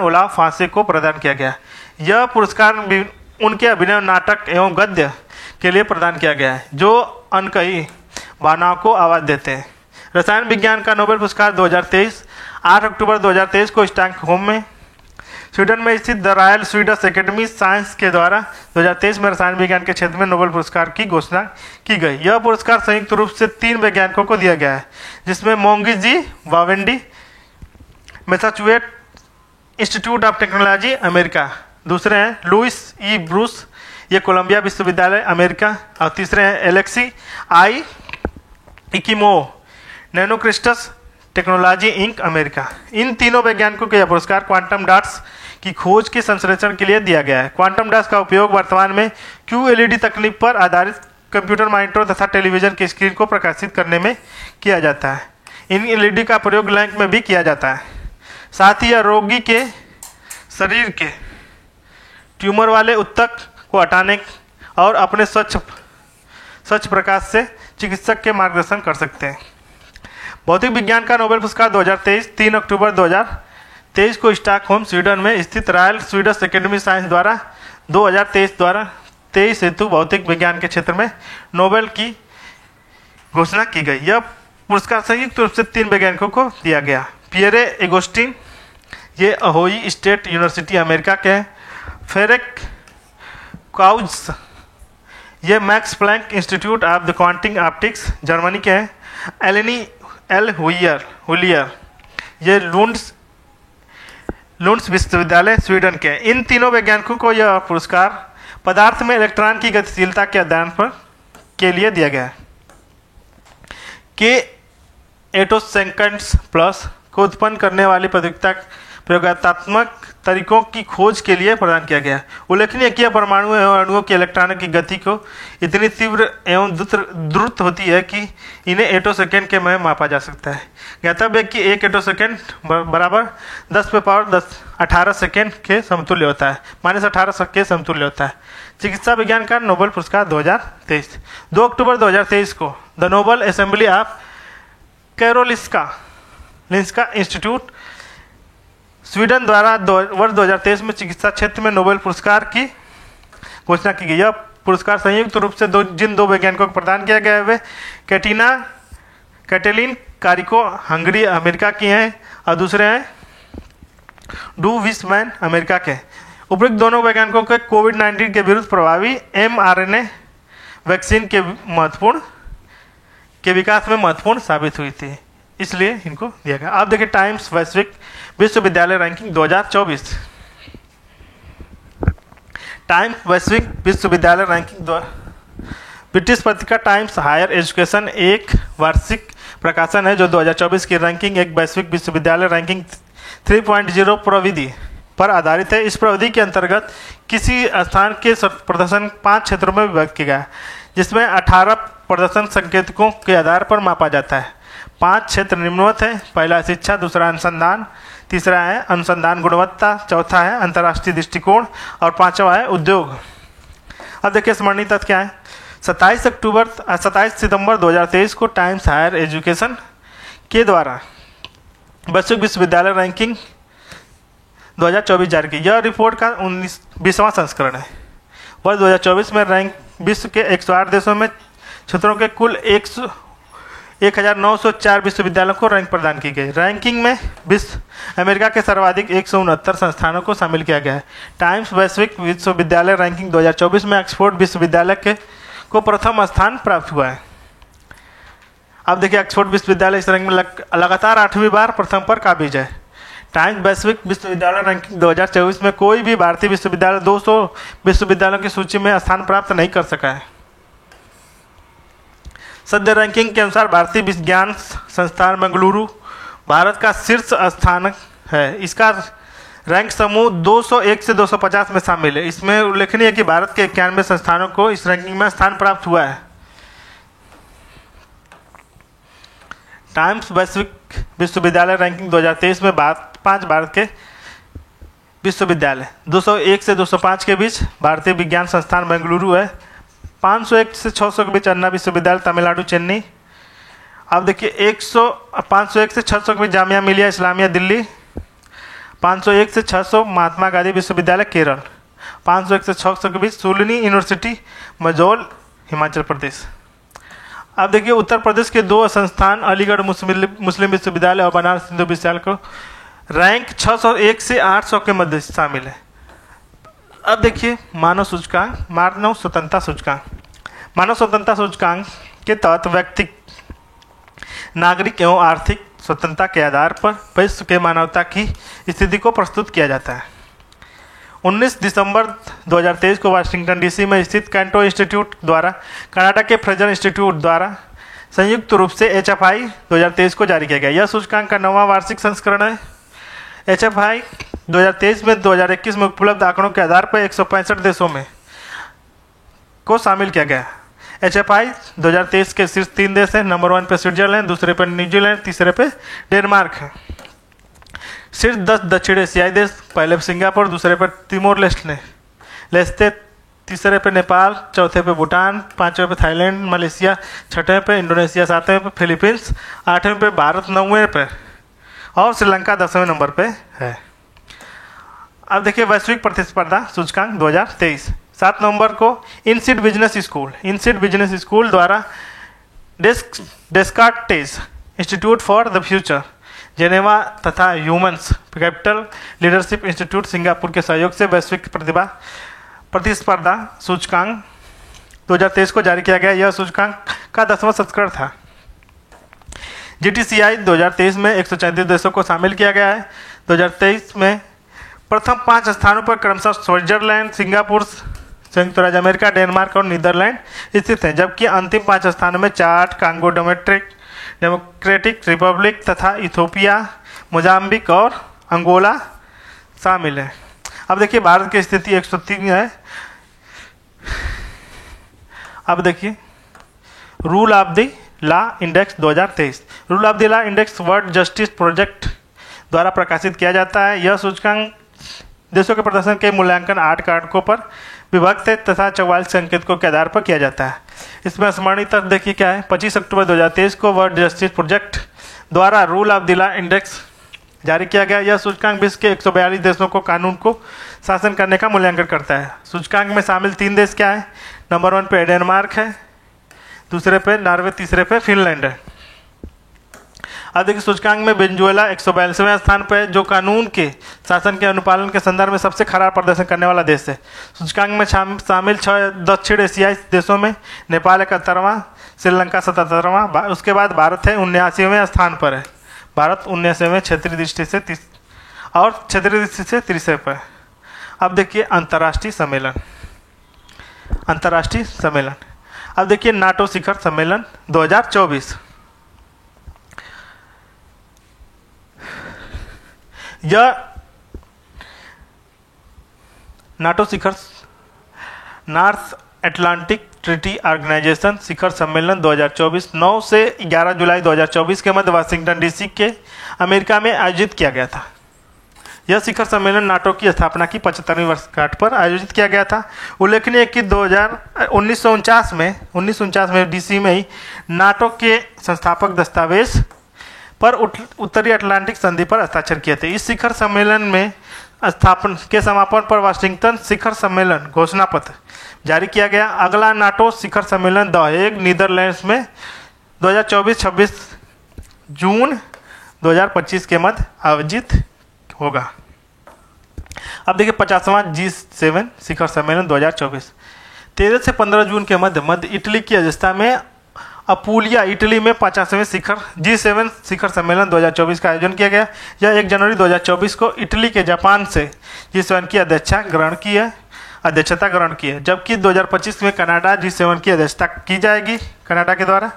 ओलाव फांसे को प्रदान किया गया। यह पुरस्कार उनके अभिनय, नाटक एवं गद्य के लिए प्रदान किया गया है, जो अनकही भावनाओं को आवाज देते हैं। रसायन विज्ञान का नोबेल पुरस्कार 2023 8 अक्टूबर 2023 को स्टॉकहोम में स्वीडन में स्थित the royal Swedish academy science के द्वारा 2023 में रसायन विज्ञान के क्षेत्र में नोबेल पुरस्कार की घोषणा की गई। यह पुरस्कार संयुक्त रूप से 3 वैज्ञानिकों को दिया गया है, जिसमें Moungi G Bawendi, Massachusetts Institute of Technology America, दूसरे हैं लुइस ई ब्रूस, ये कोलंबिया विश्वविद्यालय अमेरिका, और तीसरे हैं Alexei I Ekimov, Nanocrystals Technology Inc America. इन तीनों वैज्ञानिकों को यह पुरस्कार क्वांटम डॉट्स की खोज के संश्लेषण के लिए दिया गया है। क्वांटम डॉट्स का उपयोग वर्तमान में QLED तकनीक पर आधारित कंप्यूटर मॉनिटर तथा टेलीविजन की स्क्रीन को प्रकाशित करने में किया जाता है। इन LED का प्रयोग लैंप में भी किया जाता है। साथ ही यह रोगी के शरीर के ट्यूमर वाले ऊतक को हटाने और अपने स्वच्छ प्रकाश से चिकित्सक के मार्गदर्शन कर सकते हैं। भौतिक विज्ञान का नोबेल पुरस्कार 2023 3 अक्टूबर 2023 को स्टॉकहोम स्वीडन में स्थित रॉयल स्वीडिश एकेडमी साइंस द्वारा 2023 हेतु भौतिक विज्ञान के क्षेत्र में नोबेल की घोषणा की गई। यह पुरस्कार संयुक्त रूप से 3 वैज्ञानिकों को दिया गया। पियरे एगोस्टिन, ये अहोई स्टेट यूनिवर्सिटी अमेरिका के हैं। फेरेक काउज, ये Max Planck Institute of the Quantum Optics Germany के हैं। एलेनी एल हुलियर, ये लुंड्स विश्वविद्यालय स्वीडन के हैं। इन तीनों वैज्ञानिकों को यह पुरस्कार पदार्थ में इलेक्ट्रॉन की गतिशीलता के अध्ययन के लिए दिया गया है। के एटोसेकेंड्स प्लस को उत्पन्न करने वाली प्रयोगात्मक तरीकों की खोज के लिए प्रदान किया गया। उल्लेखनीय है कि परमाणु एवं अणुओं के इलेक्ट्रॉनों की गति को इतनी तीव्र एवं द्रुत होती है कि इन्हें एटोसेकेंड के में मापा जा सकता है। ज्ञातव्य है कि 1 एटोसेकेंड बराबर 10⁻18 सेकेंड के समतुल्य होता है, -18 के समतुल्य होता है। चिकित्सा विज्ञान का नोबेल पुरस्कार 2023 2 अक्टूबर 2023 को the Nobel assembly of Karolinska institute Sweden द्वारा वर्ष 2023 में चिकित्सा क्षेत्र में नोबेल पुरस्कार की घोषणा की गई। यह पुरस्कार संयुक्त रूप से जिन 2 वैज्ञानिकों को प्रदान किया गया है वे कैटेलिन कारिको हंगरी अमेरिका की हैं और दूसरे हैं डू विसमैन अमेरिका के। उपयुक्त दोनों वैज्ञानिकों के कोविड-19 के विरुद्ध प्रभावी mRNA वैक्सीन के विकास में महत्वपूर्ण साबित हुई थी, इसलिए इनको दिया गया। आप देखिए टाइम्स वैश्विक विश्वविद्यालय रैंकिंग 2024। टाइम्स वैश्विक विश्वविद्यालय रैंकिंग ब्रिटिश पत्रिका टाइम्स हायर एजुकेशन एक वार्षिक प्रकाशन है जो 2024 की रैंकिंग एक वैश्विक विश्वविद्यालय रैंकिंग 3.0 प्रविधि पर आधारित है। इस प्रविधि के अंतर्गत किसी स्थान के प्रदर्शन 5 क्षेत्रों में विभाजित किया गया है, जिसमें 18 प्रदर्शन संकेतकों के आधार पर मापा जाता है। 5 क्षेत्र निम्नवत है। पहला है शिक्षा, दूसरा अनुसंधान, तीसरा है अनुसंधान गुणवत्ता, चौथा है अंतर्राष्ट्रीय दृष्टिकोण और 5वां है उद्योग। अब देखिए स्मरणीय तथ्य क्या है। 27 सितंबर 2023 को टाइम्स हायर एजुकेशन के द्वारा वैश्विक विश्वविद्यालय रैंकिंग 2024 जारी की। यह रिपोर्ट का 20वां संस्करण है। वर्ष 2024 में रैंक विश्व के 108 देशों में क्षेत्रों के कुल 1904 विश्वविद्यालयों को रैंक प्रदान की गई। रैंकिंग में अमेरिका के सर्वाधिक 169 संस्थानों को शामिल किया गया है। टाइम्स वैश्विक विश्वविद्यालय रैंकिंग 2024 में ऑक्सफोर्ड विश्वविद्यालय को प्रथम स्थान प्राप्त हुआ है। अब देखिए ऑक्सफोर्ड विश्वविद्यालय इस रैंक में लगातार 8वीं बार प्रथम पर काबिज है। टाइम्स वैश्विक विश्वविद्यालय रैंकिंग 2024 में कोई भी भारतीय विश्वविद्यालय 200 विश्वविद्यालयों की सूची में स्थान प्राप्त नहीं कर सका है। सद्य रैंकिंग के अनुसार भारतीय विज्ञान संस्थान बेंगलुरु भारत का शीर्ष स्थान है। इसका रैंक समूह 201 से 250 में शामिल है। इसमें उल्लेखनीय है कि भारत के 91 संस्थानों को इस रैंकिंग में स्थान प्राप्त हुआ है। टाइम्स वैश्विक विश्वविद्यालय रैंकिंग 2023 में 5 भारत के विश्वविद्यालय 201 से 205 के बीच भारतीय विज्ञान संस्थान बेंगलुरु है। 501 से 600 के बीच अन्ना विश्वविद्यालय तमिलनाडु चेन्नई। अब देखिए 501 से 600 के बीच जामिया मिलिया इस्लामिया दिल्ली। 501 से 600 महात्मा गांधी विश्वविद्यालय केरल। 501 से 600 के बीच सुलनी यूनिवर्सिटी मजौल हिमाचल प्रदेश। अब देखिए उत्तर प्रदेश के 2 संस्थान अलीगढ़ मुस्लिम विश्वविद्यालय और बनारस हिंदू विश्वविद्यालय को रैंक 601 से 800 के मध्य शामिल है। अब देखिए मानव सूचकांक, मानव स्वतंत्रता सूचकांक। मानव स्वतंत्रता सूचकांक के तहत व्यक्ति नागरिक एवं आर्थिक स्वतंत्रता के आधार पर विश्व के मानवता की स्थिति को प्रस्तुत किया जाता है। 19 दिसंबर 2023 को वाशिंगटन डीसी में स्थित कैंटो इंस्टीट्यूट द्वारा कनाडा के फ्रेजर इंस्टीट्यूट द्वारा संयुक्त रूप से HFI 2023 को जारी किया गया। यह सूचकांक का 9वां वार्षिक संस्करण है। HFI 2023 में 2021 में उपलब्ध आंकड़ों के आधार पर 165 देशों में को शामिल किया गया। HFI 2023 के शीर्ष 3 देश हैं। नंबर 1 पे स्विट्जरलैंड, दूसरे पे न्यूजीलैंड, तीसरे पे डेनमार्क है। शीर्ष 10 दक्षिण एशियाई देश, पहले पे सिंगापुर, दूसरे पे तिमोर लेस्ते, तीसरे पे नेपाल, चौथे पे भूटान, 5वें पे थाईलैंड, मलेशिया, 6वें पे इंडोनेशिया, 7वें पे फिलीपींस, 8वें पे भारत, 9वें पे और श्रीलंका 10वें नंबर पे है। अब देखिए वैश्विक प्रतिस्पर्धा सूचकांक 2023। 7 नवंबर को इनसीड बिजनेस स्कूल द्वारा Descartes Institute for the Future Geneva तथा Humans Capital Leadership Institute Singapore के सहयोग से वैश्विक प्रतिस्पर्धा सूचकांक 2023 को जारी किया गया। यह सूचकांक का 10वां संस्करण था। GTCI 2023 में 134 देशों को शामिल किया गया है। 2023 में प्रथम 5 स्थानों पर क्रमशः स्विट्जरलैंड, सिंगापुर, संयुक्त राज्य अमेरिका, डेनमार्क और नीदरलैंड स्थित हैं, जबकि अंतिम 5 स्थानों में चाड, कांगो डेमोक्रेटिक रिपब्लिक तथा इथोपिया, मोजाम्बिक और अंगोला शामिल है। अब देखिए भारत की स्थिति 103 है। अब देखिए rule of the law index 2023। Rule of the law index world justice project द्वारा प्रकाशित किया जाता है। यह सूचकांक देशों के प्रदर्शन के मूल्यांकन 8 कारकों पर विभक्त है तथा 44 संकेतकों के आधार पर किया जाता है। इसमें स्मरणीय तथ्य देखिए क्या है। 25 अक्टूबर 2023 को वर्ल्ड जस्टिस प्रोजेक्ट द्वारा rule of the law index जारी किया गया। यह सूचकांक विश्व के 142 देशों को कानून को शासन करने का मूल्यांकन करता है। सूचकांक में शामिल 3 देश क्या है। नंबर 1 पे डेनमार्क है, दूसरे पे नॉर्वे, तीसरे पे फिनलैंड है। अब देखिए सूचकांक में वेनेजुएला 142वें स्थान पर है, जो कानून के शासन के अनुपालन के संदर्भ में सबसे खराब प्रदर्शन करने वाला देश है। सूचकांक में शामिल 6 दक्षिण एशियाई देशों में नेपाल 71वां, श्रीलंका 77वां, उसके बाद भारत है 79वें स्थान पर है। भारत 79वें क्षेत्रीय दृष्टि से और क्षेत्रीय दृष्टि से 30वें पर। अब देखिए अंतर्राष्ट्रीय सम्मेलन। अब देखिए नाटो शिखर सम्मेलन 2024। यह नाटो शिखर नॉर्थ अटलांटिक ट्रीटी ऑर्गेनाइजेशन शिखर सम्मेलन 2024 9 से 11 जुलाई 2024 के मध्य वाशिंगटन डीसी के अमेरिका में आयोजित किया गया था। यह शिखर सम्मेलन नाटो की स्थापना की 75वीं वर्षगांठ पर आयोजित किया गया था। उल्लेखनीय है कि 1949 में डीसी में ही नाटो के संस्थापक दस्तावेज पर उत्तरी अटलांटिक संधि पर हस्ताक्षर किए थे। इस शिखर सम्मेलन में स्थापन के समापन पर वाशिंगटन शिखर सम्मेलन घोषणा पत्र जारी किया गया। अगला नाटो शिखर सम्मेलन द हेग नीदरलैंड्स में 2024-26 जून 2025 के मध्य आयोजित होगा। अब देखिए 50वां G7 शिखर सम्मेलन 2024 13 से 15 जून के मध्य इटली की अध्यक्षता में अपूलिया इटली में 50वें G7 शिखर सम्मेलन 2024 का आयोजन किया गया। यह 1 जनवरी 2024 को इटली के जापान से G7 की अध्यक्षता ग्रहण की है, जबकि 2025 में कनाडा G7 की अध्यक्षता की जाएगी कनाडा के द्वारा।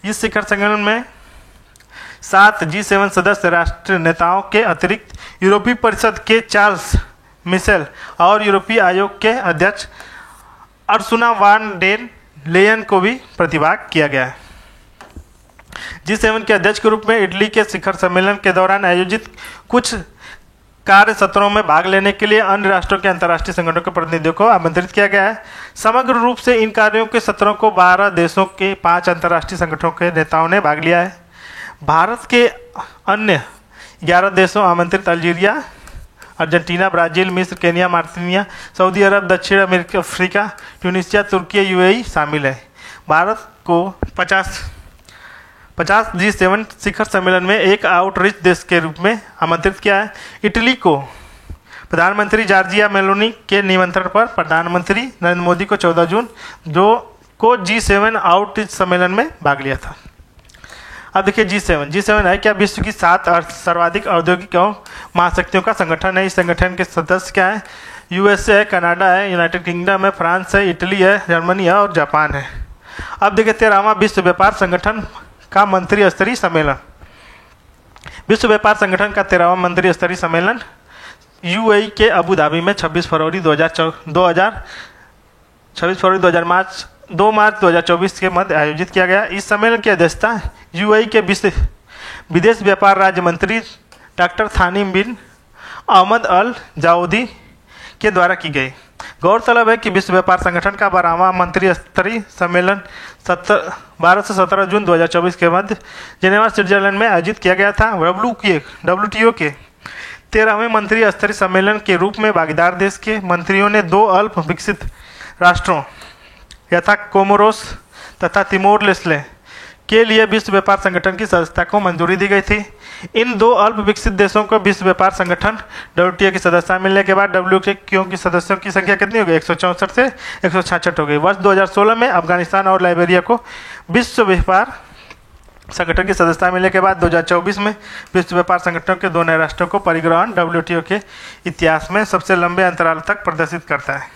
इस शिखर सम्मेलन में 7 G7 सदस्य राष्ट्र नेताओं के अतिरिक्त यूरोपीय परिषद के चार्ल्स मिशेल और यूरोपीय आयोग के अध्यक्ष अर्सुना वान डेर लेयन को भी प्रतिभाग किया गया है। G7 के अध्यक्ष के रूप में इटली के शिखर सम्मेलन के दौरान आयोजित कुछ कार्य सत्रों में भाग लेने के लिए अन्य राष्ट्रों के अंतर्राष्ट्रीय संगठनों के प्रतिनिधियों को आमंत्रित किया गया है। समग्र रूप से इन कार्यों के सत्रों को 12 देशों के 5 अंतर्राष्ट्रीय संगठनों के नेताओं ने भाग लिया है। भारत के अन्य 11 देशों आमंत्रित अल्जीरिया, अर्जेंटीना, ब्राज़ील, मिस्र, केन्या, मार्टिनिया, सऊदी अरब, दक्षिण अफ्रीका, ट्यूनीशिया, तुर्की, यूएई शामिल है। भारत को 50 G7 शिखर सम्मेलन में एक आउटरीच देश के रूप में आमंत्रित किया है। इटली को प्रधानमंत्री जॉर्जिया मेलोनी के निमंत्रण पर प्रधानमंत्री नरेंद्र मोदी को 14 जून को G7 आउटरीच सम्मेलन में भाग लिया था। अब देखिए G7 है क्या? विश्व की 7 सर्वाधिक औद्योगिक एवं महाशक्तियों का संगठन है। इस संगठन के सदस्य क्या है? यूएसए है, कनाडा है, यूनाइटेड किंगडम है, फ्रांस है, इटली है, जर्मनी है और जापान है। अब देखिए 13वां विश्व व्यापार संगठन का मंत्री स्तरीय सम्मेलन। विश्व व्यापार संगठन का 13वां मंत्री स्तरीय सम्मेलन यूएई के अबू धाबी में 26 फरवरी 2 मार्च 2024 के मध्य आयोजित किया गया। इस सम्मेलन की अध्यक्षता यूएई के विदेश व्यापार राज्य मंत्री डॉक्टर थानिम बिन अहमद अल जाऊदी के द्वारा की गई। गौरतलब है कि विश्व व्यापार संगठन का 12वां मंत्री स्तरीय सम्मेलन 12 से 17 जून 2024 के मध्य जेनेवा, स्विट्जरलैंड में आयोजित किया गया था। WTO के 13वें मंत्री स्तरीय सम्मेलन के रूप में भागीदार देश के मंत्रियों ने 2 अल्प विकसित राष्ट्रों यथा कोमोरोस तथा तिमोर लेस्टे के लिए विश्व व्यापार संगठन की सदस्यता को मंजूरी दी गई थी। इन 2 अल्प विकसित देशों को विश्व व्यापार संगठन WTO की सदस्यता मिलने के बाद WTO की सदस्यों की संख्या कितनी हो गई? 164 से 166 हो गई। वर्ष 2016 में अफगानिस्तान और लाइबेरिया को विश्व व्यापार संगठन की सदस्यता मिलने के बाद 2024 में विश्व व्यापार संगठन के 2 नए राष्ट्रों को परिग्रहण WTO के इतिहास में सबसे लंबे अंतराल तक प्रदर्शित करता है।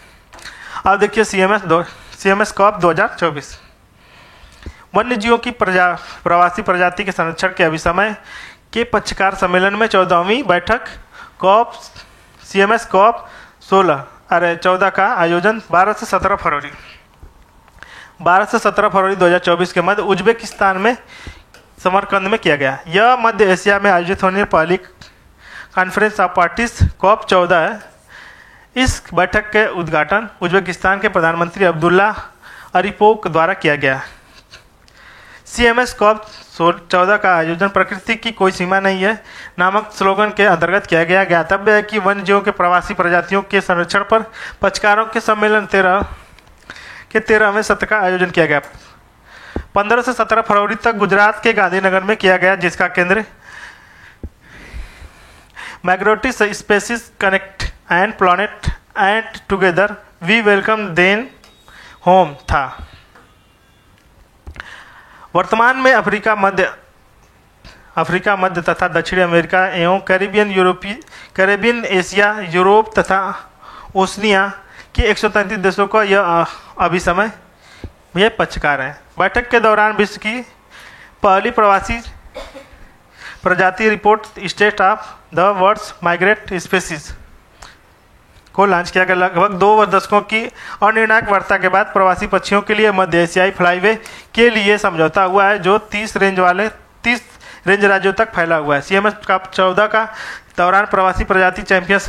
अब देखिए CMS COP 2024 वन्य जीवों की प्रवासी प्रजाति के संरक्षण के अभिसमय के पक्षकार सम्मेलन में 14वीं बैठक CMS COP 14 का आयोजन 12 से 17 फरवरी 2024 के मध्य उज्बेकिस्तान में समरकंद में किया गया। यह मध्य एशिया में आयोजित होने वाली पहली कॉन्फ्रेंस ऑफ पार्टीज COP 14 है। इस बैठक के उद्घाटन उज्बेकिस्तान के प्रधानमंत्री अब्दुल्ला अरीपोव द्वारा किया गया। CMS COP 14 का आयोजन प्रकृति की कोई सीमा नहीं है नामक स्लोगन के अंतर्गत किया गया। ज्ञातव्य है कि वन्य जीवों के प्रवासी प्रजातियों के संरक्षण पर पक्षकारों के सम्मेलन 13वें सत्र का आयोजन किया गया। 15 से 17 फरवरी तक गुजरात के गांधीनगर में किया गया, जिसका केंद्र migratory species connect and planet and together we welcome them home था। वर्तमान में अफ्रीका, मध्य तथा दक्षिण अमेरिका एवं कैरेबियन, एशिया, यूरोप तथा ओशनिया के 133 देशों का यह अभिसमय यह पक्षकार है। बैठक के दौरान विश्व की पहली प्रवासी प्रजाति report state of the world's migrate species को लॉन्च किया गया। लगभग 2 दशकों की अनिर्णायक वार्ता के बाद प्रवासी पक्षियों के लिए मध्य एशियाई फ्लाईवे के लिए समझौता हुआ है, जो 30 रेंज राज्यों तक फैला हुआ है। CMS COP 14 का दौरान प्रवासी प्रजाति चैंपियंस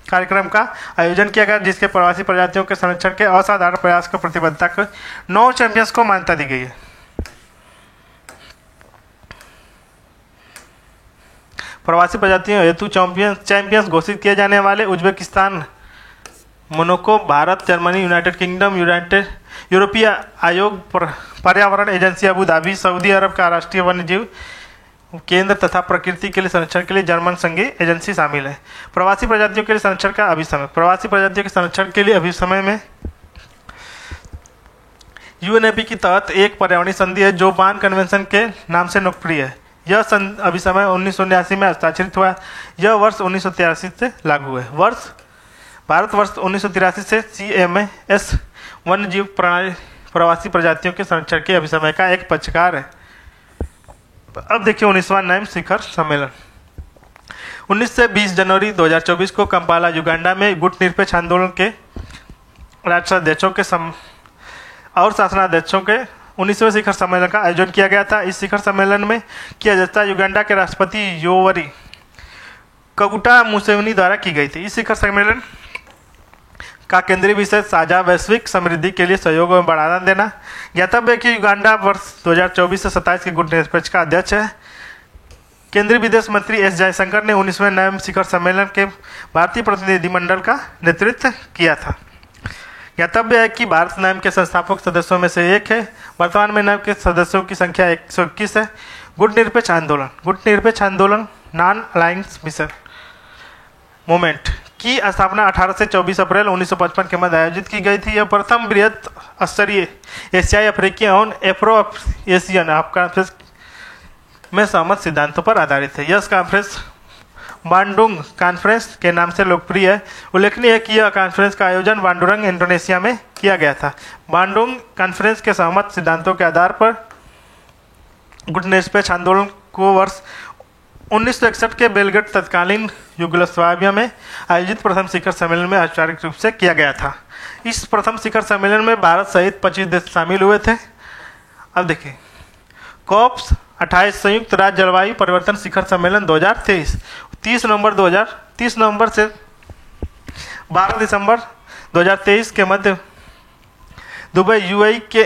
कार्यक्रम का आयोजन किया गया, जिसके प्रवासी प्रजातियों के संरक्षण के असाधारण प्रयास को प्रतिबद्धता कर 9 चैंपियंस को मान्यता दी गई है। प्रवासी प्रजातियों हेतु चैंपियंस घोषित किए जाने वाले Uzbekistan, Monaco, Bharat, Germany, United kingdom, यूरोपीय आयोग, पर्यावरण एजेंसी अबू धाबी, सऊदी अरब का राष्ट्रीय वन्य जीव केंद्र तथा प्रकृति के लिए संरक्षण के लिए जर्मन संघीय एजेंसी शामिल है। प्रवासी प्रजातियों के लिए संरक्षण का अभिसमय। प्रवासी प्रजातियों के संरक्षण के लिए अभिसमय में यूएनईपी के तहत एक पर्यावरणीय संधि है जो बान कन्वेंशन के नाम से लोकप्रिय है। यह अभी समय 1979 में हस्ताक्षरित हुआ। यह वर्ष 1983 से लागू है। भारत वर्ष 1983 से CMS वन्यजीव प्रणाली प्रवासी प्रजातियों के संरक्षण के अभिसमय का एक पक्षकार है। अब देखिए 19वां नाइम शिखर सम्मेलन 19 से 20 जनवरी 2024 को कंपाला युगांडा में गुटनिरपेक्ष आंदोलन के राष्ट्राध्यक्षों के और शासनाध्यक्षों के 19वें शिखर सम्मेलन का आयोजन किया गया था। इस शिखर सम्मेलन में की अध्यक्षता युगांडा के राष्ट्रपति योवरी कगुटा मुसेवेनी द्वारा की गई थी। इस शिखर सम्मेलन का केंद्रीय विषय साझा वैश्विक समृद्धि के लिए सहयोग में बढ़ावा देना। ज्ञातव्य है कि युगांडा वर्ष 2024 से 27 के गुटनिरपेक्ष का अध्यक्ष है। केंद्रीय विदेश मंत्री एस जयशंकर ने 19वें नाइम शिखर सम्मेलन के भारतीय प्रतिनिधिमंडल का नेतृत्व किया था। ज्ञातव्य है कि भारत नाइम के संस्थापक सदस्यों में से एक है। वर्तमान में नाइम के सदस्यों की संख्या 121 है। गुटनिरपेक्ष आंदोलन नॉन अलायंस मिशन मूवमेंट की स्थापना 18 से 24 अप्रैल 1955 के मध्य आयोजित की गई थी। यह प्रथम बृहत स्तरीय एशियाई अफ्रीकी और एफ्रो एशियन कॉन्फ्रेंस में सहमत सिद्धांतों पर आधारित है। यह कॉन्फ्रेंस बांडुंग कॉन्फ्रेंस के नाम से लोकप्रिय है। उल्लेखनीय है कि यह कॉन्फ्रेंस का आयोजन बांडुरंग इंडोनेशिया में किया गया था। बांडुंग कॉन्फ्रेंस के सहमत सिद्धांतों के आधार पर गुटनिरपेक्ष आंदोलन को वर्ष 1961 के बेलग्रेड तत्कालीन युगोस्लाविया में आयोजित प्रथम शिखर सम्मेलन में औपचारिक रूप से किया गया था। इस प्रथम शिखर सम्मेलन में भारत सहित 25 देश शामिल हुए थे। अब देखिए कॉप्स 28 संयुक्त राज्य जलवायु परिवर्तन शिखर सम्मेलन 2023 30 नवंबर से 12 दिसंबर 2023 के मध्य दुबई UAE के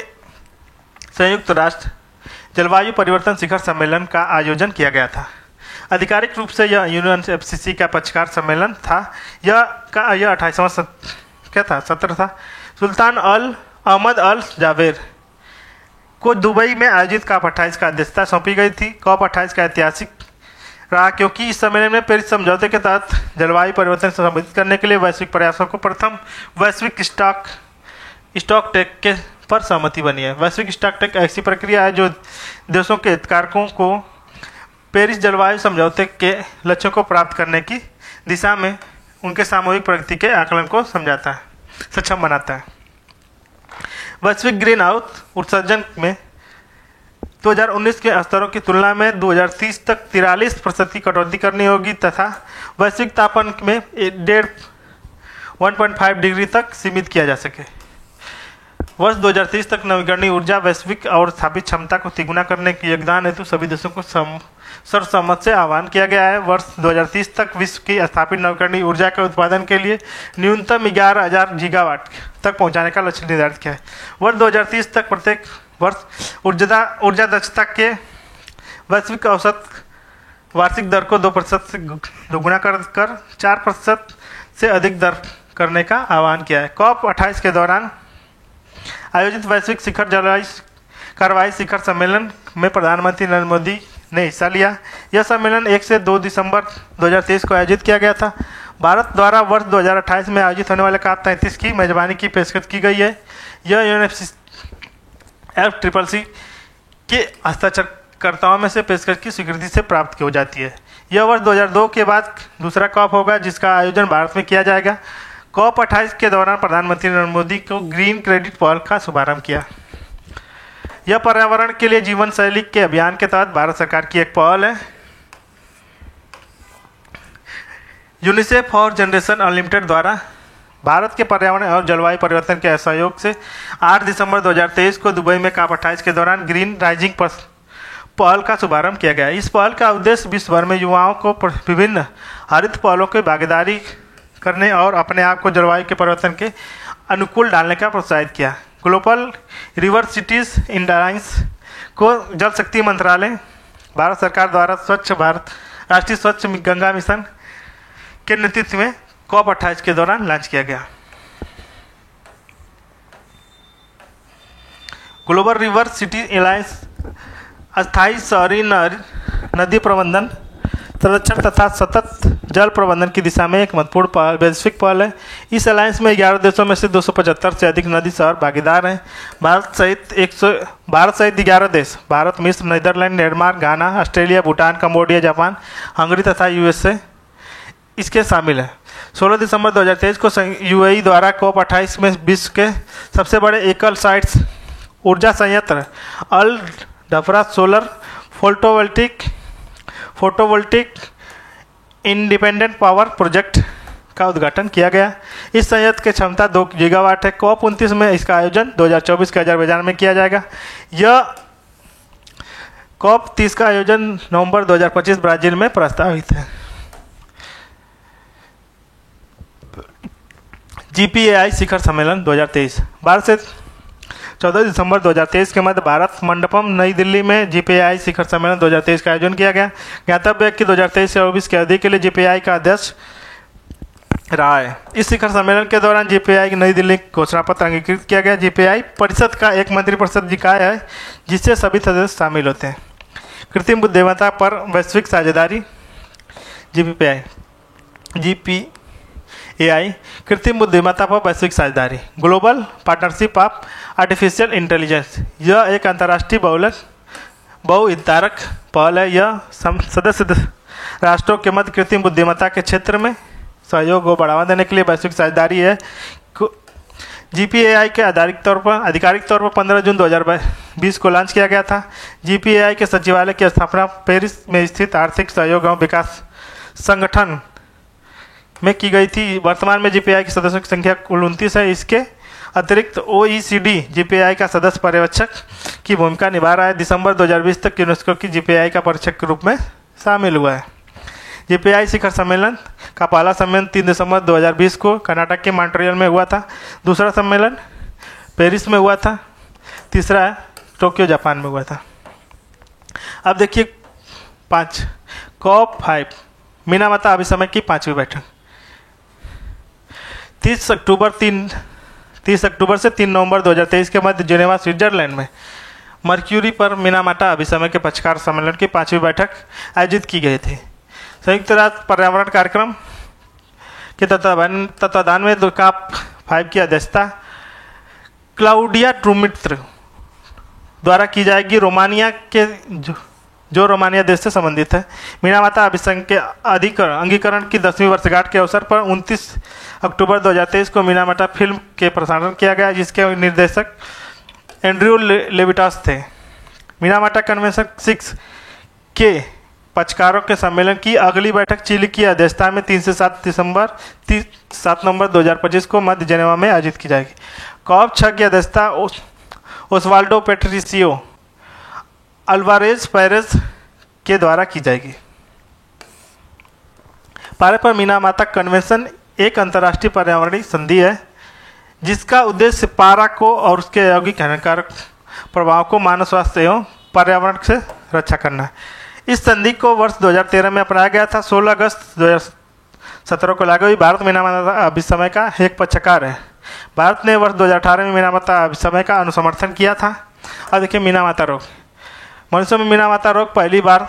संयुक्त राष्ट्र जलवायु परिवर्तन शिखर सम्मेलन का आयोजन किया गया था। आधिकारिक रूप से यह UNFCCC का पक्षकार सम्मेलन था। यह 28वां क्या था सत्र था। सुल्तान अहमद अल जाबेर को दुबई में आयोजित COP 28 का अध्यक्षता सौंपी गई थी। COP 28 का ऐतिहासिक रहा क्योंकि इस सम्मेलन में पेरिस समझौते के तहत जलवायु परिवर्तन से संबोधित करने के लिए वैश्विक प्रयासों को प्रथम वैश्विक स्टॉक टेक के पर सहमति बनी है। वैश्विक स्टॉक टेक ऐसी प्रक्रिया है जो देशों के हितधारकों को पेरिस जलवायु समझौते के लक्ष्यों को प्राप्त करने की दिशा में उनके सामूहिक प्रगति के आकलन को सक्षम बनाता है। वैश्विक ग्रीन हाउस उत्सर्जन में 2019 के स्तरों की तुलना में 2030 तक 43% की कटौती करनी होगी तथा वैश्विक तापमान में 1.5 डिग्री तक सीमित किया जा सके। वर्ष 2030 तक नवीकरणीय ऊर्जा वैश्विक और स्थापित क्षमता को तिगुना करने के योगदान हेतु सभी देशों को सर्वसम्मत से आह्वान किया गया है। वर्ष 2030 तक विश्व की स्थापित नवीकरणीय ऊर्जा के उत्पादन के लिए न्यूनतम 11,000 गीगावाट तक पहुंचाने का लक्ष्य निर्धारित किया है। वर्ष 2030 तक प्रत्येक वर्ष ऊर्जा दक्षता के वैश्विक औसत वार्षिक दर को 2% से दोगुना कर 4% से अधिक दर करने का आह्वान किया है। COP 28 के दौरान आयोजित वैश्विक शिखर जलवायु कार्रवाई शिखर सम्मेलन में प्रधानमंत्री नरेंद्र मोदी ने हिस्सा लिया। यह सम्मेलन 1 से 2 दिसंबर 2023 को आयोजित किया गया था। भारत द्वारा वर्ष 2028 में आयोजित होने वाले COP 33 की मेजबानी की पेशकश की गई है। यह UNFCCC के हस्ताक्षरकर्ताओं में से पेशकश की स्वीकृति से प्राप्त हो जाती है। यह वर्ष 2002 के बाद दूसरा COP होगा जिसका आयोजन भारत में किया जाएगा। COP 28 के दौरान प्रधानमंत्री नरेंद्र मोदी को ग्रीन क्रेडिट पहल का शुभारंभ किया। यह पर्यावरण के लिए जीवन शैली के अभियान के तहत भारत सरकार की एक पहल है। यूनिसेफ फॉर जनरेशन अनलिमिटेड द्वारा भारत के पर्यावरण और जलवायु परिवर्तन के सहयोग से 8 दिसंबर 2023 को दुबई में COP 28 के दौरान ग्रीन राइजिंग पहल का शुभारंभ किया गया। इस पहल का उद्देश्य विश्व भर में युवाओं को विभिन्न हरित पहलों की भागीदारी करने और अपने आप को जलवायु के परिवर्तन के अनुकूल डालने का प्रोत्साहित किया। ग्लोबल रिवर सिटीज इंडायंस को जल शक्ति मंत्रालय, भारत सरकार द्वारा स्वच्छ भारत राष्ट्रीय स्वच्छ गंगा मिशन के नेतृत्व में COP 28 के दौरान लॉन्च किया गया। ग्लोबल रिवर सिटी अलायंस अस्थायी शहरी नदी प्रबंधन संरक्षण तथा सतत जल प्रबंधन की दिशा में एक महत्वपूर्ण वैश्विक पहल है। इस अलायंस में 11 देशों में से 275 से अधिक नदी शहर भागीदार हैं। भारत सहित 11 देश, भारत, मिस्र, Netherland, Denmark, Ghana, Australia, Bhutan, Cambodia, Japan, Hungary तथा यूएसए इसके शामिल है। 16 दिसंबर 2023 को यूएई द्वारा COP28 में विश्व के सबसे बड़े एकल साइट्स ऊर्जा संयंत्र Al Dhafra solar photovoltaic independent power project का उद्घाटन किया गया। इस संयंत्र की क्षमता 2 गीगावाट है। COP29 में इसका आयोजन 2024 के अजरबैजान में किया जाएगा। यह COP30 का आयोजन नवंबर 2025 ब्राजील में प्रस्तावित है। GPAI शिखर सम्मेलन 2023 12 से 14 दिसंबर 2023 के मध्य भारत मंडपम नई दिल्ली में GPAI शिखर सम्मेलन 2023 का आयोजन किया गया। ज्ञातव्य है कि 2023 से 24 की अवधि के लिए GPAI का अध्यक्ष रहा है। इस शिखर सम्मेलन के दौरान GPAI की नई दिल्ली घोषणा पत्र अंगीकृत किया गया। GPAI परिषद का एक मंत्रिपरिषद निकाय है जिससे सभी सदस्य शामिल होते हैं। कृत्रिम बुद्धिमत्ता पर वैश्विक साझेदारी GPAI कृत्रिम बुद्धिमत्ता पर वैश्विक साझेदारी global partnership of artificial intelligence. यह एक अंतर्राष्ट्रीय बहुहितधारक पहल है। यह सदस्य राष्ट्रों के मध्य कृत्रिम बुद्धिमत्ता के क्षेत्र में सहयोग को बढ़ावा देने के लिए वैश्विक साझेदारी है। GPAI के आधिकारिक तौर पर 15 जून 2020 को लॉन्च किया गया था। GPAI के सचिवालय की स्थापना पेरिस में स्थित आर्थिक सहयोग एवं विकास संगठन में की गई थी। वर्तमान में GPAI की सदस्यों की संख्या कुल 29 है। इसके अतिरिक्त OECD GPAI का सदस्य पर्यवेक्षक की भूमिका निभा रहा है। दिसंबर 2020 तक यूनेस्को की GPAI का पर्यवेक्षक के रूप में शामिल हुआ है। GPAI शिखर सम्मेलन का पहला सम्मेलन 3 दिसंबर 2020 को कर्नाटक के मॉन्ट्रियल में हुआ था। दूसरा सम्मेलन पेरिस में हुआ था। तीसरा टोक्यो जापान में हुआ था। अब देखिए 5 COP5 मिनामाता अभिसमय की 5वीं बैठक 30 अक्टूबर से 3 नवंबर 2023 के मध्य जेनेवा स्विट्जरलैंड में मर्क्यूरी पर मिनामाटा अभिसमय के पक्षकार सम्मेलन की 5वीं बैठक आयोजित की गई थी। संयुक्त राष्ट्र पर्यावरण कार्यक्रम के तत्वाधान में COP5 की अध्यक्षता क्लाउडिया ट्रूमित्र द्वारा की जाएगी। रोमानिया के जो रोमानिया देश से संबंधित है। मिनामाता अभिसंघ के अंगीकरण की 10वीं वर्षगांठ के अवसर पर 29 अक्टूबर 2023 को मिनामाटा फिल्म के प्रसारण किया गया जिसके निर्देशक एंड्रयू लेविटास थे। मिनामाटा कन्वेंशन 6 के पक्षकारों के सम्मेलन की अगली बैठक चिली की अध्यक्षता में 3 से 7 नवंबर 2025 को मध्य जेनेवा में आयोजित की जाएगी। COP6 की अध्यक्षता ओस्वाल्डो पेट्रिसियो अल्वारेज पेरेज के द्वारा की जाएगी। पारे पर मिनामाता कन्वेंशन एक अंतर्राष्ट्रीय पर्यावरणीय संधि है जिसका उद्देश्य पारा को और उसके यौगिक हानिकारक प्रभाव को मानव स्वास्थ्य एवं पर्यावरण से रक्षा करना है। इस संधि को वर्ष 2013 में अपनाया गया था। 16 अगस्त 2017 को लागू हुई। भारत मिनामाता अभिसमय का एक पक्षकार है। भारत ने वर्ष 2018 में मिनामाता अभिसमय का अनुसमर्थन किया था। और देखिए मिनामाता रोग मनुष्यों में मिनामाता रोग पहली बार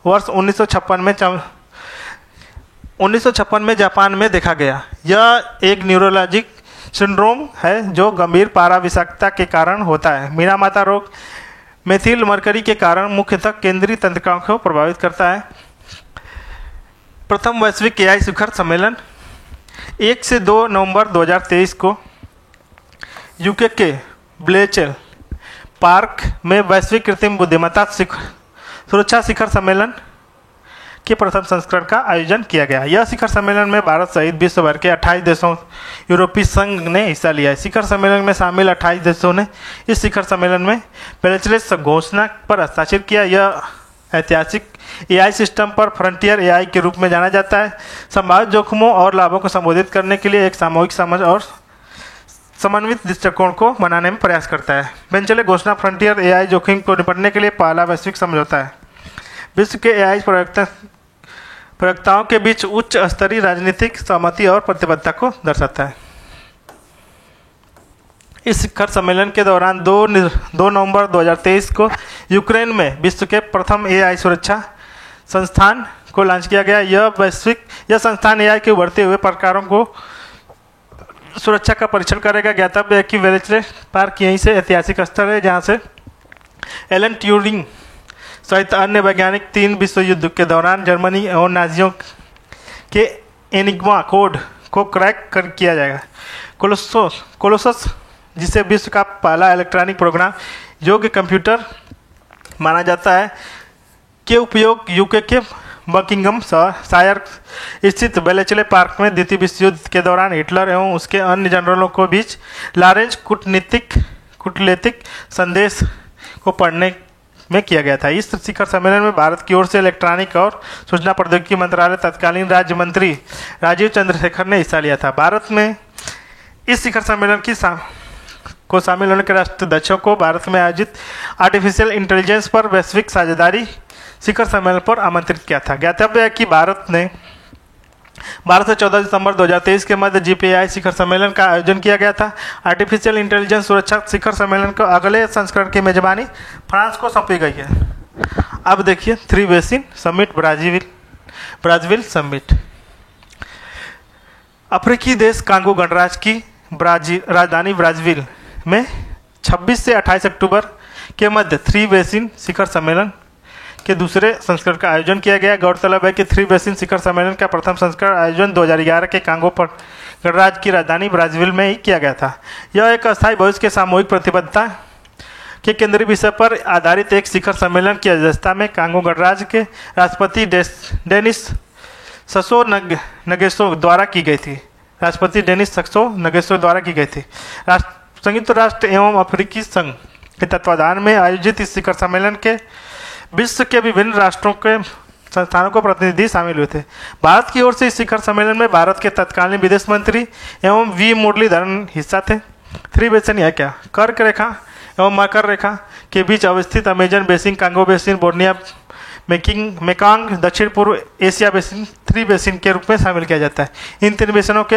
वर्ष 1956 में जापान में देखा गया। यह एक न्यूरोलॉजिक सिंड्रोम है जो गंभीर पारा विषाक्तता के कारण होता है। मिनामाता रोग मेथिल मरकरी के कारण मुख्यतः केंद्रीय तंत्रिकाओं को प्रभावित करता है। प्रथम वैश्विक AI शिखर सम्मेलन 1 से 2 नवंबर 2023 को यूके के ब्लेचेल पार्क में वैश्विक कृत्रिम बुद्धिमत्ता सुरक्षा शिखर सम्मेलन के प्रथम संस्करण का आयोजन किया गया। यह शिखर सम्मेलन में भारत सहित विश्व भर के 28 देशों यूरोपीय संघ ने हिस्सा लिया है। शिखर सम्मेलन में शामिल 28 देशों ने इस शिखर सम्मेलन में पेरिस घोषणा पर हस्ताक्षर किया। यह ऐतिहासिक AI सिस्टम पर फ्रंटियर AI के रूप में जाना जाता है। संभावित जोखिमों और लाभों को संबोधित करने के लिए एक सामूहिक समझ और समन्वित दृष्टिकोण को बनाने में प्रयास करता है। बेंचले घोषणा फ्रंटियर AI जोखिम को निपटने के लिए पहला वैश्विक समझौता है। विश्व के AI प्रयोक्ताओं के बीच उच्च स्तरीय राजनीतिक सहमति और प्रतिबद्धता को दर्शाता है। इस शिखर सम्मेलन के दौरान 2 नवंबर 2023 को यूक्रेन में विश्व के प्रथम AI सुरक्षा संस्थान को लॉन्च किया गया। यह संस्थान एआई के उभरते हुए प्रकारों को सुरक्षा का परीक्षण करेगा। ज्ञातव्य है कि वेलेस्ले पार्क यहीं से ऐतिहासिक स्थल है जहां से एलन ट्यूरिंग सहित अन्य वैज्ञानिक 3 विश्व युद्ध के दौरान जर्मनी और नाजियों के एनिग्मा कोड को क्रैक किया जाएगा। कोलोसस जिसे विश्व का पहला इलेक्ट्रॉनिक प्रोग्राम योग्य कंप्यूटर माना जाता है के उपयोग यूके के बकिंगम शायर स्थित वेलेस्ले पार्क में द्वितीय विश्व युद्ध के दौरान हिटलर एवं उसके अन्य जनरलों के बीच लॉरेंज कूटनीतिक संदेश को पढ़ने में किया गया था। इस शिखर सम्मेलन में भारत की ओर से इलेक्ट्रॉनिक और सूचना प्रौद्योगिकी मंत्रालय तत्कालीन राज्य मंत्री राजीव चंद्रशेखर ने हिस्सा लिया था। भारत में इस शिखर सम्मेलन को शामिल होने के राष्ट्राध्यक्षों को भारत में आयोजित आर्टिफिशियल इंटेलिजेंस पर वैश्विक साझेदारी शिखर सम्मेलन पर आमंत्रित किया था। ज्ञातव्य है कि भारत से 14 दिसंबर 2023 के मध्य GPAI शिखर सम्मेलन का आयोजन किया गया था। आर्टिफिशियल इंटेलिजेंस सुरक्षा शिखर सम्मेलन को अगले संस्करण की मेजबानी फ्रांस को सौंपी गई है। अब देखिए 3 बेसिन समिट ब्राज़ील समिट। अफ्रीकी देश कांगो गणराज्य की राजधानी ब्राज़ील में 26 से 28 अक्टूबर के मध्य 3 बेसिन शिखर सम्मेलन के दूसरे संस्करण का आयोजन किया गया। गौरतलब है कि 3 बेसिन शिखर सम्मेलन का प्रथम संस्करण आयोजन 2011 के कांगो पर गणराज्य की राजधानी ब्राज़ील में ही किया गया था। यह एक अस्थायी भविष्य के सामूहिक प्रतिबद्धता के केंद्रीय विषय पर आधारित एक शिखर सम्मेलन की अध्यक्षता में कांगो गणराज्य के राष्ट्रपति डेनिस ससो नगेसो द्वारा की गई थी। संयुक्त राष्ट्र एवं अफ्रीकी संघ के तत्वाधान में आयोजित इस शिखर सम्मेलन के विश्व के विभिन्न राष्ट्रों के संस्थानों को प्रतिनिधि शामिल हुए थे। भारत की ओर से इस शिखर सम्मेलन में भारत के तत्कालीन विदेश मंत्री एवं वी मुरलीधरन हिस्सा थे। 3 बेसिन यह क्या? कर्क रेखा एवं मकर रेखा के बीच अवस्थित Amazon basin, Congo basin, Borneo, Mekong, दक्षिण पूर्व एशिया बेसिन 3 बेसिन के रूप में शामिल किया जाता है। इन 3 बेसिनों के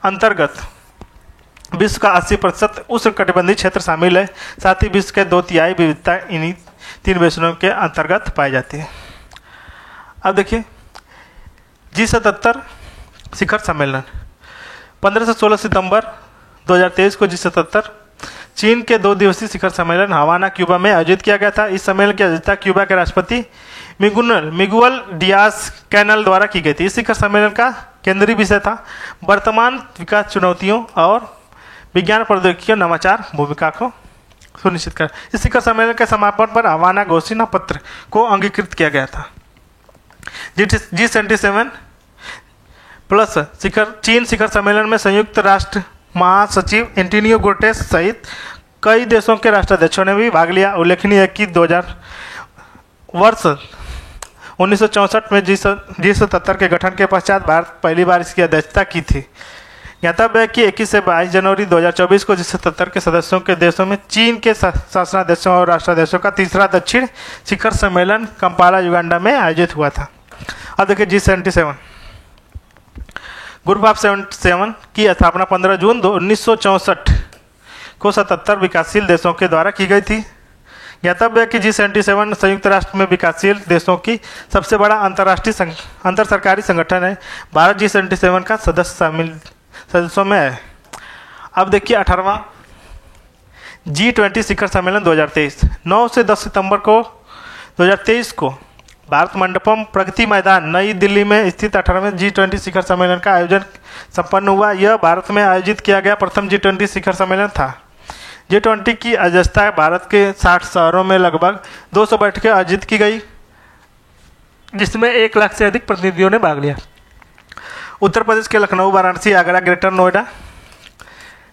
अंतर्गत विश्व का 80% उष्णकटिबंधीय क्षेत्र शामिल है। साथ ही विश्व के 2/3 विविधता इन्हीं 3 बेसिनों के अंतर्गत पाई जाती है। अब देखिए G77 शिखर सम्मेलन 15 से 16 सितंबर 2023 को G77 चीन के 2 दिवसीय शिखर सम्मेलन हवाना क्यूबा में आयोजित किया गया था। इस सम्मेलन की अध्यक्षता क्यूबा के राष्ट्रपति मिगुअल डियाज कैनल द्वारा की गई थी। इस शिखर सम्मेलन का केंद्रीय विषय था वर्तमान विकास चुनौतियों और विज्ञान प्रौद्योगिकी और नवाचार भूमिका को सुनिश्चित कर। इस शिखर सम्मेलन के समापन पर हवाना घोषणा पत्र को अंगीकृत किया गया था। G77 प्लस चीन शिखर सम्मेलन में संयुक्त राष्ट्र महासचिव एंटोनियो गुटेरेस सहित कई देशों के राष्ट्राध्यक्षों ने भी भाग लिया। उल्लेखनीय है कि 2000 वर्ष 1964 में G77 के गठन के पश्चात भारत पहली बार इसकी अध्यक्षता की थी। ज्ञातव्य है कि 21 से 22 जनवरी 2024 को G77 के सदस्यों के देशों में चीन के शासनाध्यक्षों और राष्ट्राध्यक्षों का तीसरा दक्षिण शिखर सम्मेलन कंपाला युगांडा में आयोजित हुआ था। अब देखिए G77 ग्रुप ऑफ 77 की स्थापना 15 जून 1964 को 77 विकासशील देशों के द्वारा की गई थी। ज्ञातव्य है कि G77 संयुक्त राष्ट्र में विकासशील देशों की सबसे बड़ा अंतर सरकारी संगठन है। भारत G77 का सदस्यों में है। अब देखिए 18वां G20 शिखर सम्मेलन 2023 9 से 10 सितंबर को 2023 को भारत मंडपम प्रगति मैदान नई दिल्ली में स्थित 18वें G20 शिखर सम्मेलन का आयोजन संपन्न हुआ। यह भारत में आयोजित किया गया प्रथम G20 शिखर सम्मेलन था। G20 की अध्यक्षता भारत के 60 शहरों में लगभग 200 बैठकें आयोजित की गई, जिसमें 1 लाख से अधिक प्रतिनिधियों ने भाग लिया। उत्तर प्रदेश के लखनऊ, वाराणसी, आगरा, ग्रेटर नोएडा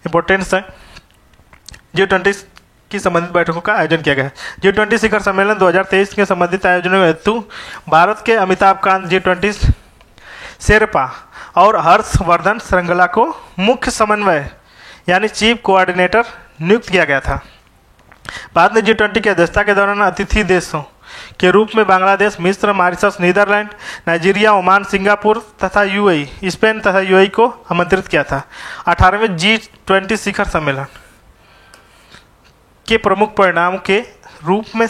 इंपॉर्टेंस है। G20 की संबंधित बैठकों का आयोजन किया गया। G20 शिखर सम्मेलन 2023 के संबंधित आयोजनों हेतु भारत के अमिताभ कांत G20 शेरपा और हर्षवर्धन श्रृंगला को मुख्य समन्वय यानी चीफ कोऑर्डिनेटर नियुक्त किया गया था। भारत ने G20 की अध्यक्षता के दौरान अतिथि देशों के रूप में बांग्लादेश, मिस्र, Mauritius, Netherland, Nigeria, Oman, Singapore तथा UAE, स्पेन तथा UAE को आमंत्रित किया था। 18वें G20 शिखर सम्मेलन के प्रमुख परिणाम के रूप में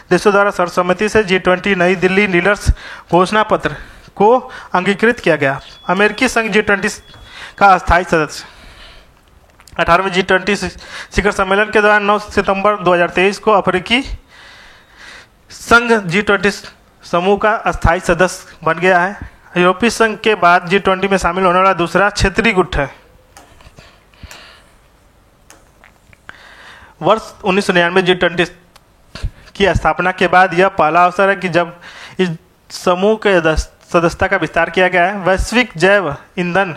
देशों द्वारा सर्वसम्मति से G20 नई दिल्ली लीडर्स घोषणा पत्र को अंगीकृत किया गया। अमेरिकी संघ G20 का अस्थायी सदस्य। 18वें G20 शिखर सम्मेलन के दौरान 9 सितंबर 2023 को अफ्रीकी संघ G20 समूह का अस्थायी सदस्य बन गया है। यूरोपीय संघ के बाद G20 में शामिल होने वाला दूसरा क्षेत्रीय गुट है। वर्ष 1999 G20 की स्थापना के बाद यह पहला अवसर है कि जब इस समूह के सदस्यता का विस्तार किया गया है। वैश्विक जैव ईंधन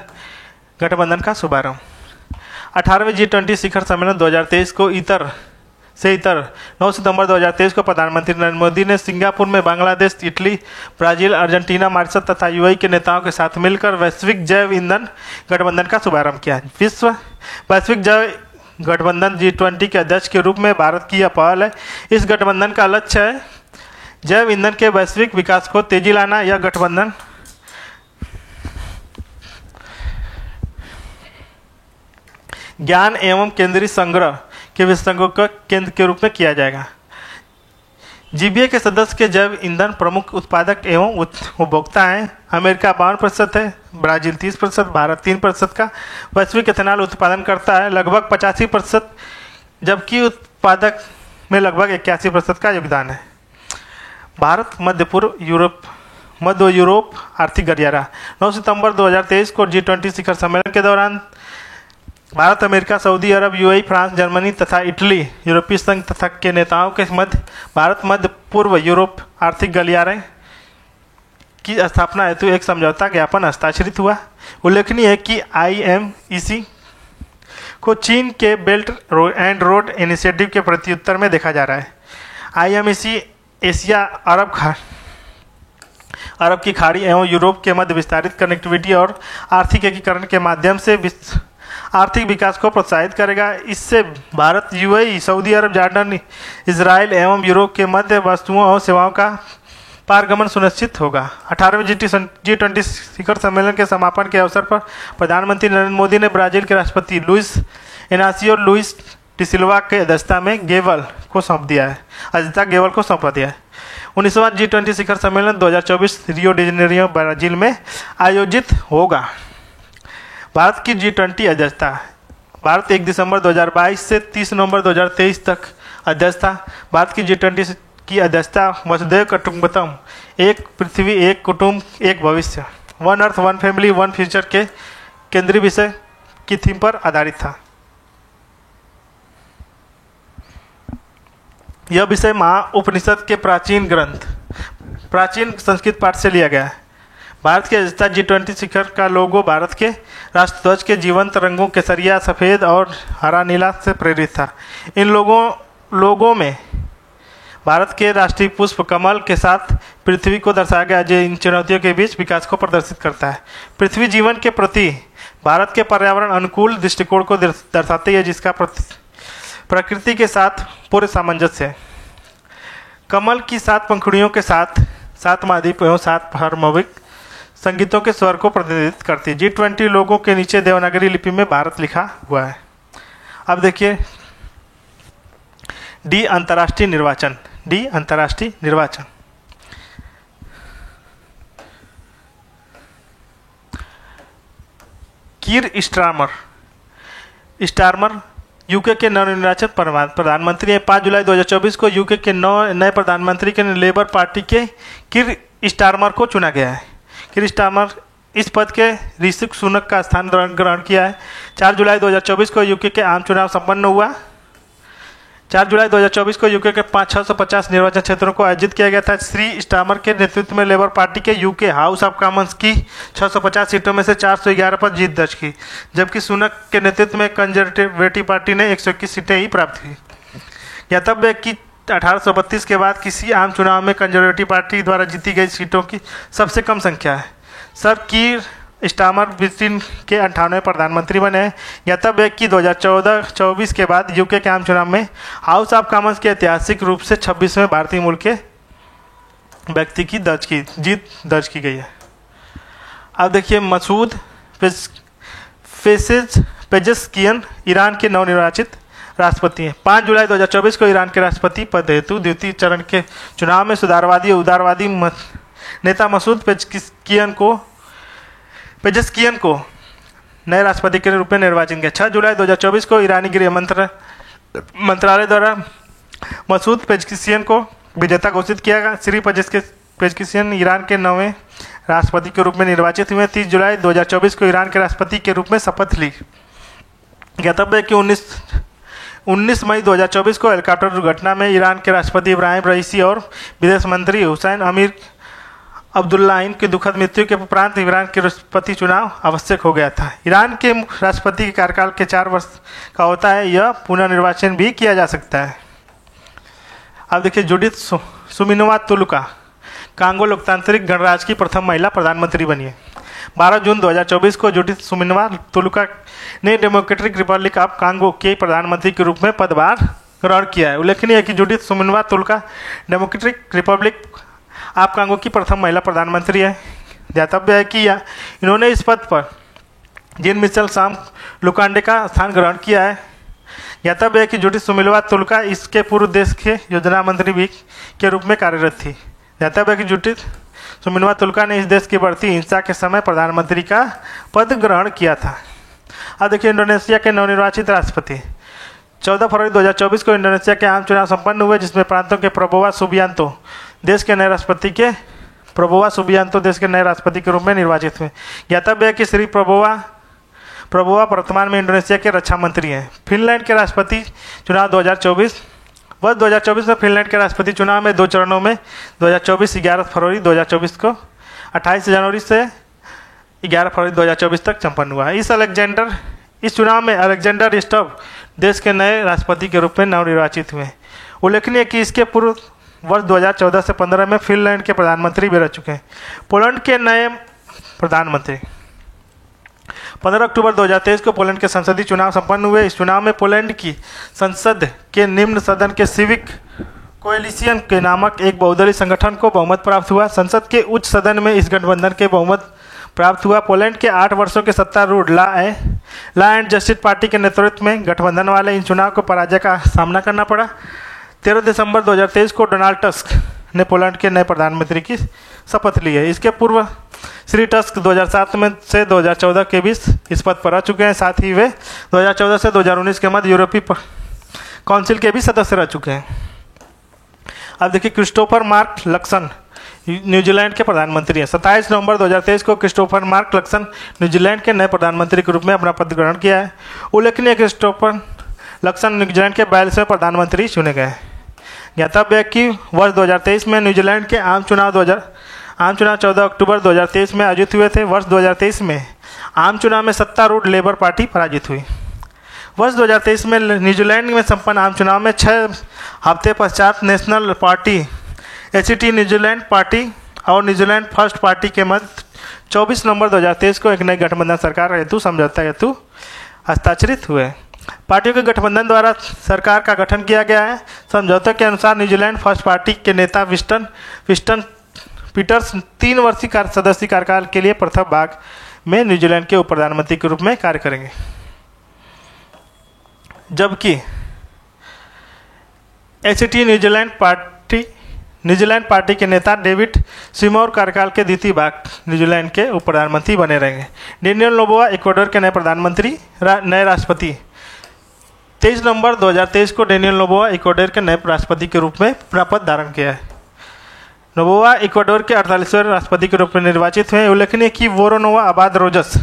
गठबंधन का शुभारंभ। 18वें G20 शिखर सम्मेलन 2023 को 9 सितंबर 2023 को प्रधानमंत्री नरेंद्र मोदी ने सिंगापुर में Bangladesh, Italy, Brazil, Argentina, Mauritius तथा यूएई के नेताओं के साथ मिलकर वैश्विक जैव ईंधन गठबंधन का शुभारंभ किया। वैश्विक जैव गठबंधन G20 के अध्यक्ष के रूप में भारत की यह पहल है। इस गठबंधन का लक्ष्य है जैव ईंधन के वैश्विक विकास को तेजी लाना। यह गठबंधन ज्ञान एवं केंद्रीय संग्रह के विशेषज्ञों का केंद्र के रूप में किया जाएगा। जीबीए के सदस्य के जैव ईंधन प्रमुख उत्पादक एवं उपभोक्ता हैं। अमेरिका 52% है, ब्राजील 30%, भारत 3% का वैश्विक इथेनॉल उत्पादन करता है, लगभग 85%, जबकि उत्पादक में लगभग 81% का योगदान है। भारत मध्य यूरोप आर्थिक गलियारा। 9 सितंबर 2023 को G20 शिखर सम्मेलन के दौरान भारत, अमेरिका, सऊदी अरब, यूएई, फ्रांस, जर्मनी तथा इटली, यूरोपीय संघ तथा के नेताओं के मध्य भारत मध्य पूर्व यूरोप आर्थिक गलियारे की स्थापना हेतु एक समझौता ज्ञापन हस्ताक्षरित हुआ। उल्लेखनीय है कि IMEC को चीन के बेल्ट एंड रोड इनिशिएटिव के प्रत्युत्तर में देखा जा रहा है। IMEC एशिया, अरब की खाड़ी एवं यूरोप के मध्य विस्तारित कनेक्टिविटी और आर्थिक एकीकरण के माध्यम से आर्थिक विकास को प्रोत्साहित करेगा। इससे भारत, यूएई, सऊदी अरब, जॉर्डन, इजराइल एवं यूरोप के मध्य वस्तुओं और सेवाओं का पारगमन सुनिश्चित होगा। 18वें G20 शिखर सम्मेलन के समापन के अवसर पर प्रधानमंत्री नरेंद्र मोदी ने ब्राजील के राष्ट्रपति लुइस इनासियो लुइस डी सिल्वा के अध्यक्षता में गेवल को सौंप दिया है। 19वां G20 शिखर सम्मेलन 2024 रियो डी जेनेरियो ब्राजील में आयोजित होगा। भारत की G20 अध्यक्षता। भारत 1 दिसंबर 2022 से 30 नवंबर 2023 तक अध्यक्ष था। भारत की G20 की अध्यक्षता वसुधैव कुटुंबकम, एक पृथ्वी, एक कुटुंब, एक भविष्य, one earth, one family, one future के केंद्रीय विषय की थीम पर आधारित था। यह विषय महाउपनिषद के प्राचीन संस्कृत पाठ से लिया गया है। भारत की अध्यक्षता G20 शिखर का लोगो भारत के राष्ट्रध्वज के जीवंत रंगों केसरिया, सफ़ेद और हरा नीला से प्रेरित था। इन लोगों में भारत के राष्ट्रीय पुष्प कमल के साथ पृथ्वी को दर्शाया गया, जो इन चुनौतियों के बीच विकास को प्रदर्शित करता है। पृथ्वी जीवन के प्रति भारत के पर्यावरण अनुकूल दृष्टिकोण को दर्शाती है, जिसका प्रकृति के साथ पूरे सामंजस्य है। कमल की 7 पंखुड़ियों के साथ 7 महाद्वीप एवं 7 हार्मोनिक संगीतों के स्वर को प्रतिनिधित्व करती है। G20 लोगों के नीचे देवनागरी लिपि में भारत लिखा हुआ है। अब देखिए डी अंतर्राष्ट्रीय निर्वाचन। कीर स्टारमर यूके के नवनिर्वाचित प्रधानमंत्री हैं। 5 जुलाई 2024 को यूके के नए प्रधानमंत्री के लेबर पार्टी के कीर स्टारमर को चुना गया है। कीर स्टारमर इस पद के ऋषि सुनक का स्थान ग्रहण किया है। 4 जुलाई 2024 को यूके के आम चुनाव संपन्न हुआ। 4 जुलाई 2024 को यूके के 650 निर्वाचन क्षेत्रों को आयोजित किया गया था। श्री स्टारमर के नेतृत्व में लेबर पार्टी के यूके हाउस ऑफ कॉमन्स की 650 सीटों में से 411 पर जीत दर्ज की, जबकि सुनक के नेतृत्व में कंजर्वेटिव पार्टी ने 121 सीटें ही प्राप्त की। ज्ञातव्य है कि 1832 के बाद किसी आम चुनाव में कंजर्वेटिव पार्टी द्वारा जीती गई सीटों की सबसे कम संख्या है। सर कीर स्टारमर ब्रिटेन के 98वें प्रधानमंत्री बने हैं। ज्ञातव्य है कि 2014-24 के बाद यूके के आम चुनाव में हाउस ऑफ कॉमन्स के ऐतिहासिक रूप से 26वें भारतीय मूल के व्यक्ति की जीत दर्ज की गई है। अब देखिए मसूद पेजेस्कियन ईरान के नवनिर्वाचित राष्ट्रपति हैं। 5 जुलाई 2024 को ईरान के राष्ट्रपति पद हेतु द्वितीय चरण के चुनाव में सुधारवादी और उदारवादी नेता मसूद पेजेस्कियन को नए राष्ट्रपति के रूप में निर्वाचित किया। 6 जुलाई 2024 को ईरानी गृह मंत्रालय द्वारा मसूद पेजेस्कियन को विजेता घोषित किया गया। श्री पेजेस्कियन ईरान के 9वें राष्ट्रपति के रूप में निर्वाचित हुए। 30 जुलाई 2024 को ईरान के राष्ट्रपति के रूप में शपथ ली। ज्ञातव्य है कि 19 मई 2024 को हेलीकॉप्टर दुर्घटना में ईरान के राष्ट्रपति इब्राहिम रईसी और विदेश मंत्री हुसैन अमीर अब्दुल्लाहिन की दुखद मृत्यु के उपरांत ईरान के राष्ट्रपति चुनाव आवश्यक हो गया था। ईरान के राष्ट्रपति के कार्यकाल के 4 वर्ष का होता है। यह पुनर्निर्वाचन भी किया जा सकता है। अब देखिए, जुडिथ सुमिनोवा तुलुका कांगो लोकतांत्रिक गणराज्य की प्रथम महिला प्रधानमंत्री बनी है। 12 जून 2024 को जुडिथ सुमिनोवा तुलुका ने डेमोक्रेटिक रिपब्लिक ऑफ कांगो के प्रधानमंत्री के रूप में पदभार ग्रहण किया है। उल्लेखनीय है कि Judith Suminwa Tuluka Democratic Republic of Congo की प्रथम महिला प्रधानमंत्री है। ज्ञातव्य है कि इन्होंने इस पद पर जीन मिशेल साम लुकांडे का स्थान ग्रहण किया है। ज्ञातव्य है कि जुडिथ सुमिनोवा तुलुका इसके पूर्व देश के योजना मंत्री भी के रूप में कार्यरत थी। ज्ञातव्य है कि जुडिथ सुमिनोवा तुलुका ने इस देश की बढ़ती हिंसा के समय प्रधानमंत्री का पद ग्रहण किया था। अब देखिए, इंडोनेशिया के नवनिर्वाचित राष्ट्रपति 14 फरवरी 2024 को इंडोनेशिया के आम चुनाव संपन्न हुए, जिसमें प्रांतों के प्रबोवा सुबियांतो देश के नए राष्ट्रपति के रूप में निर्वाचित हुए। ज्ञातव्य है कि श्री प्रबोवा वर्तमान में इंडोनेशिया के रक्षा मंत्री हैं। फिनलैंड के राष्ट्रपति चुनाव 2024 में फिनलैंड के राष्ट्रपति चुनाव में 2 चरणों में 2024 11 फरवरी 2024 को 28 जनवरी से 11 फरवरी 2024 तक संपन्न हुआ। इस चुनाव में अलेक्जेंडर स्टब देश के नए राष्ट्रपति के रूप में नवनिर्वाचित हुए। उल्लेखनीय है कि इसके पूर्व वर्ष 2014 से 15 में फिनलैंड के प्रधानमंत्री भी रह चुके हैं। पोलैंड के नए प्रधानमंत्री 15 अक्टूबर 2023 को पोलैंड के संसदीय चुनाव संपन्न हुए। इस चुनाव में पोलैंड की संसद के निम्न सदन के सिविक कोएलिशन के नामक एक बहुदलीय संगठन को बहुमत प्राप्त हुआ। संसद के उच्च सदन में इस गठबंधन के बहुमत प्राप्त हुआ। पोलैंड के 8 वर्षों के सत्तारूढ़ ला एंड जस्टिस पार्टी के नेतृत्व में गठबंधन वाले इन चुनाव को पराजय का सामना करना पड़ा। 13 दिसंबर 2023 को डोनाल्ड टस्क ने पोलैंड के नए प्रधानमंत्री की शपथ ली है। इसके पूर्व श्री टस्क 2007 में से 2014 के बीच इस पद पर रह चुके हैं। साथ ही वे 2014 से 2019 के मध्य यूरोपीय काउंसिल के भी सदस्य रह चुके हैं। अब देखिए, क्रिस्टोफर मार्क लक्सन न्यूजीलैंड के प्रधानमंत्री हैं। 27 नवंबर 2023 को क्रिस्टोफर मार्क लक्सन न्यूजीलैंड के नए प्रधानमंत्री के रूप में अपना पद ग्रहण किया है। उल्लेखनीय क्रिस्टोफर लक्सन न्यूजीलैंड के 42वें प्रधानमंत्री चुने गए। ज्ञातव्य है कि वर्ष 2023 में न्यूजीलैंड के आम चुनाव 14 अक्टूबर 2023 में आयोजित हुए थे। वर्ष 2023 में आम चुनाव में सत्तारूढ़ लेबर पार्टी पराजित हुई। वर्ष 2023 में न्यूजीलैंड में संपन्न आम चुनाव में 6 हफ्ते पश्चात national party HT New Zealand party और न्यूजीलैंड फर्स्ट पार्टी के मध्य 24 नवंबर 2023 को एक नई गठबंधन सरकार हेतु समझौता हेतु हस्ताक्षरित हुए। पार्टियों के गठबंधन द्वारा सरकार का गठन किया गया है। समझौते के अनुसार न्यूजीलैंड फर्स्ट पार्टी के नेता विस्टन पीटर्स 3 वर्षीय सदस्य कार्यकाल के लिए प्रथम भाग में न्यूजीलैंड के उप प्रधानमंत्री के रूप में कार्य करेंगे, जबकि एचटी न्यूजीलैंड पार्टी के नेता डेविड सिमोर कार्यकाल के द्वितीय भाग न्यूजीलैंड के उप प्रधानमंत्री बने रहेंगे। डेनियल नोबोआ इक्वाडोर के नए नए राष्ट्रपति 23 नवंबर 2023 को डेनियल नोबोआ इक्वाडोर के नए राष्ट्रपति के रूप में अपना पद धारण किया है। नोबोआ इक्वाडोर के 48वें राष्ट्रपति के रूप में निर्वाचित हुए। उल्लेखनीय कि वोरोनोवा अबाद रोजस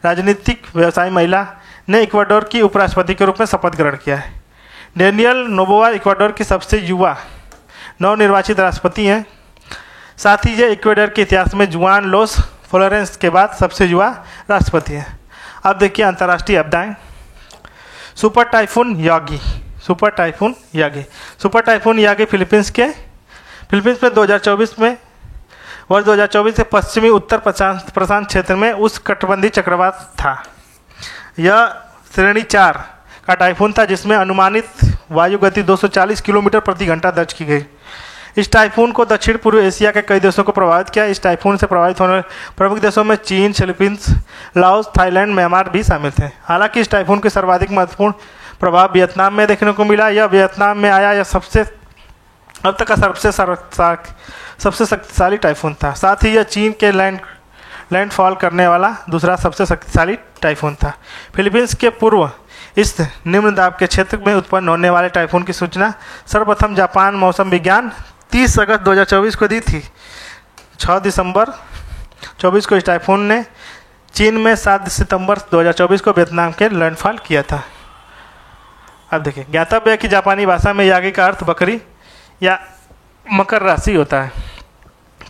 राजनीतिक व्यवसायी महिला ने इक्वाडोर की उपराष्ट्रपति के रूप में शपथ ग्रहण किया है। डेनियल नोबोआ इक्वाडोर की सबसे युवा नवनिर्वाचित राष्ट्रपति हैं। साथ ही ये इक्वाडोर के इतिहास में जुआन लोस फ्लोरेंस के बाद सबसे युवा राष्ट्रपति हैं। अब देखिए, अंतर्राष्ट्रीय आपदाएं। सुपर टाइफून यागी फिलीपींस में 2024 में वर्ष 2024 से पश्चिमी उत्तर प्रशांत क्षेत्र में उष्णकटिबंधीय चक्रवात था। यह श्रेणी 4 का टाइफून था, जिसमें अनुमानित वायु गति 240 किलोमीटर प्रति घंटा दर्ज की गई। इस टाइफून को दक्षिण पूर्व एशिया के कई देशों को प्रभावित किया। इस टाइफून से प्रभावित होने वाले प्रमुख देशों में चीन, फिलीपींस, लाओस, थाईलैंड, म्यांमार भी शामिल थे। हालांकि इस टाइफून की सर्वाधिक महत्वपूर्ण प्रभाव वियतनाम में देखने को मिला। यह वियतनाम में आया यह अब तक का सबसे शक्तिशाली टाइफून था। साथ ही यह चीन के लैंडफॉल करने वाला दूसरा सबसे शक्तिशाली टाइफून था। फिलीपींस के पूर्व इस निम्न दाब के क्षेत्र में उत्पन्न होने वाले टाइफून की सूचना सर्वप्रथम जापान मौसम विज्ञान 30 अगस्त 2024 को दी थी। 6 दिसंबर 24 को इस टाइफून ने चीन में 7 सितंबर 2024 को वियतनाम के लैंडफॉल किया था। अब देखिए, ज्ञातव्य है कि जापानी भाषा में यागी का अर्थ बकरी या मकर राशि होता है।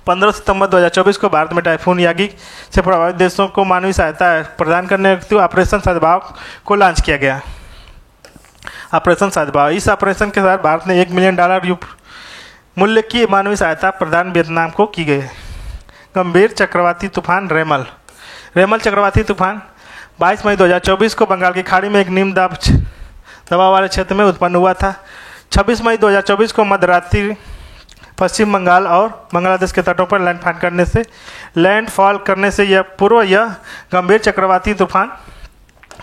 15 सितंबर 2024 को भारत में टाइफून यागी से प्रभावित देशों को मानवीय सहायता प्रदान करने हेतु ऑपरेशन सद्भाव को लॉन्च किया गया। ऑपरेशन सद्भाव, इस ऑपरेशन के साथ भारत ने $1 मिलियन मूल्य की मानवीय सहायता प्रदान वियतनाम को की गई। गंभीर चक्रवाती तूफान रेमल चक्रवाती तूफान 22 मई 2024 को बंगाल की खाड़ी में एक निम्न दबाव वाले क्षेत्र में उत्पन्न हुआ था। 26 मई 2024 को मध्यरात्रि पश्चिम बंगाल और बांग्लादेश के तटों पर लैंडफॉल करने से यह गंभीर चक्रवाती तूफान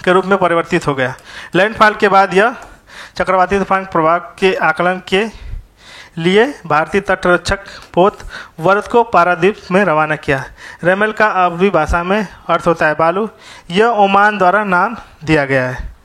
के रूप में परिवर्तित हो गया। लैंडफॉल के बाद यह चक्रवाती तूफान प्रभाव के आकलन के लिए भारतीय तटरक्षक पोत वर्द को पारादीप में रवाना किया। रेमल का अरबी भाषा में अर्थ होता है बालू। यह ओमान द्वारा नाम दिया गया है।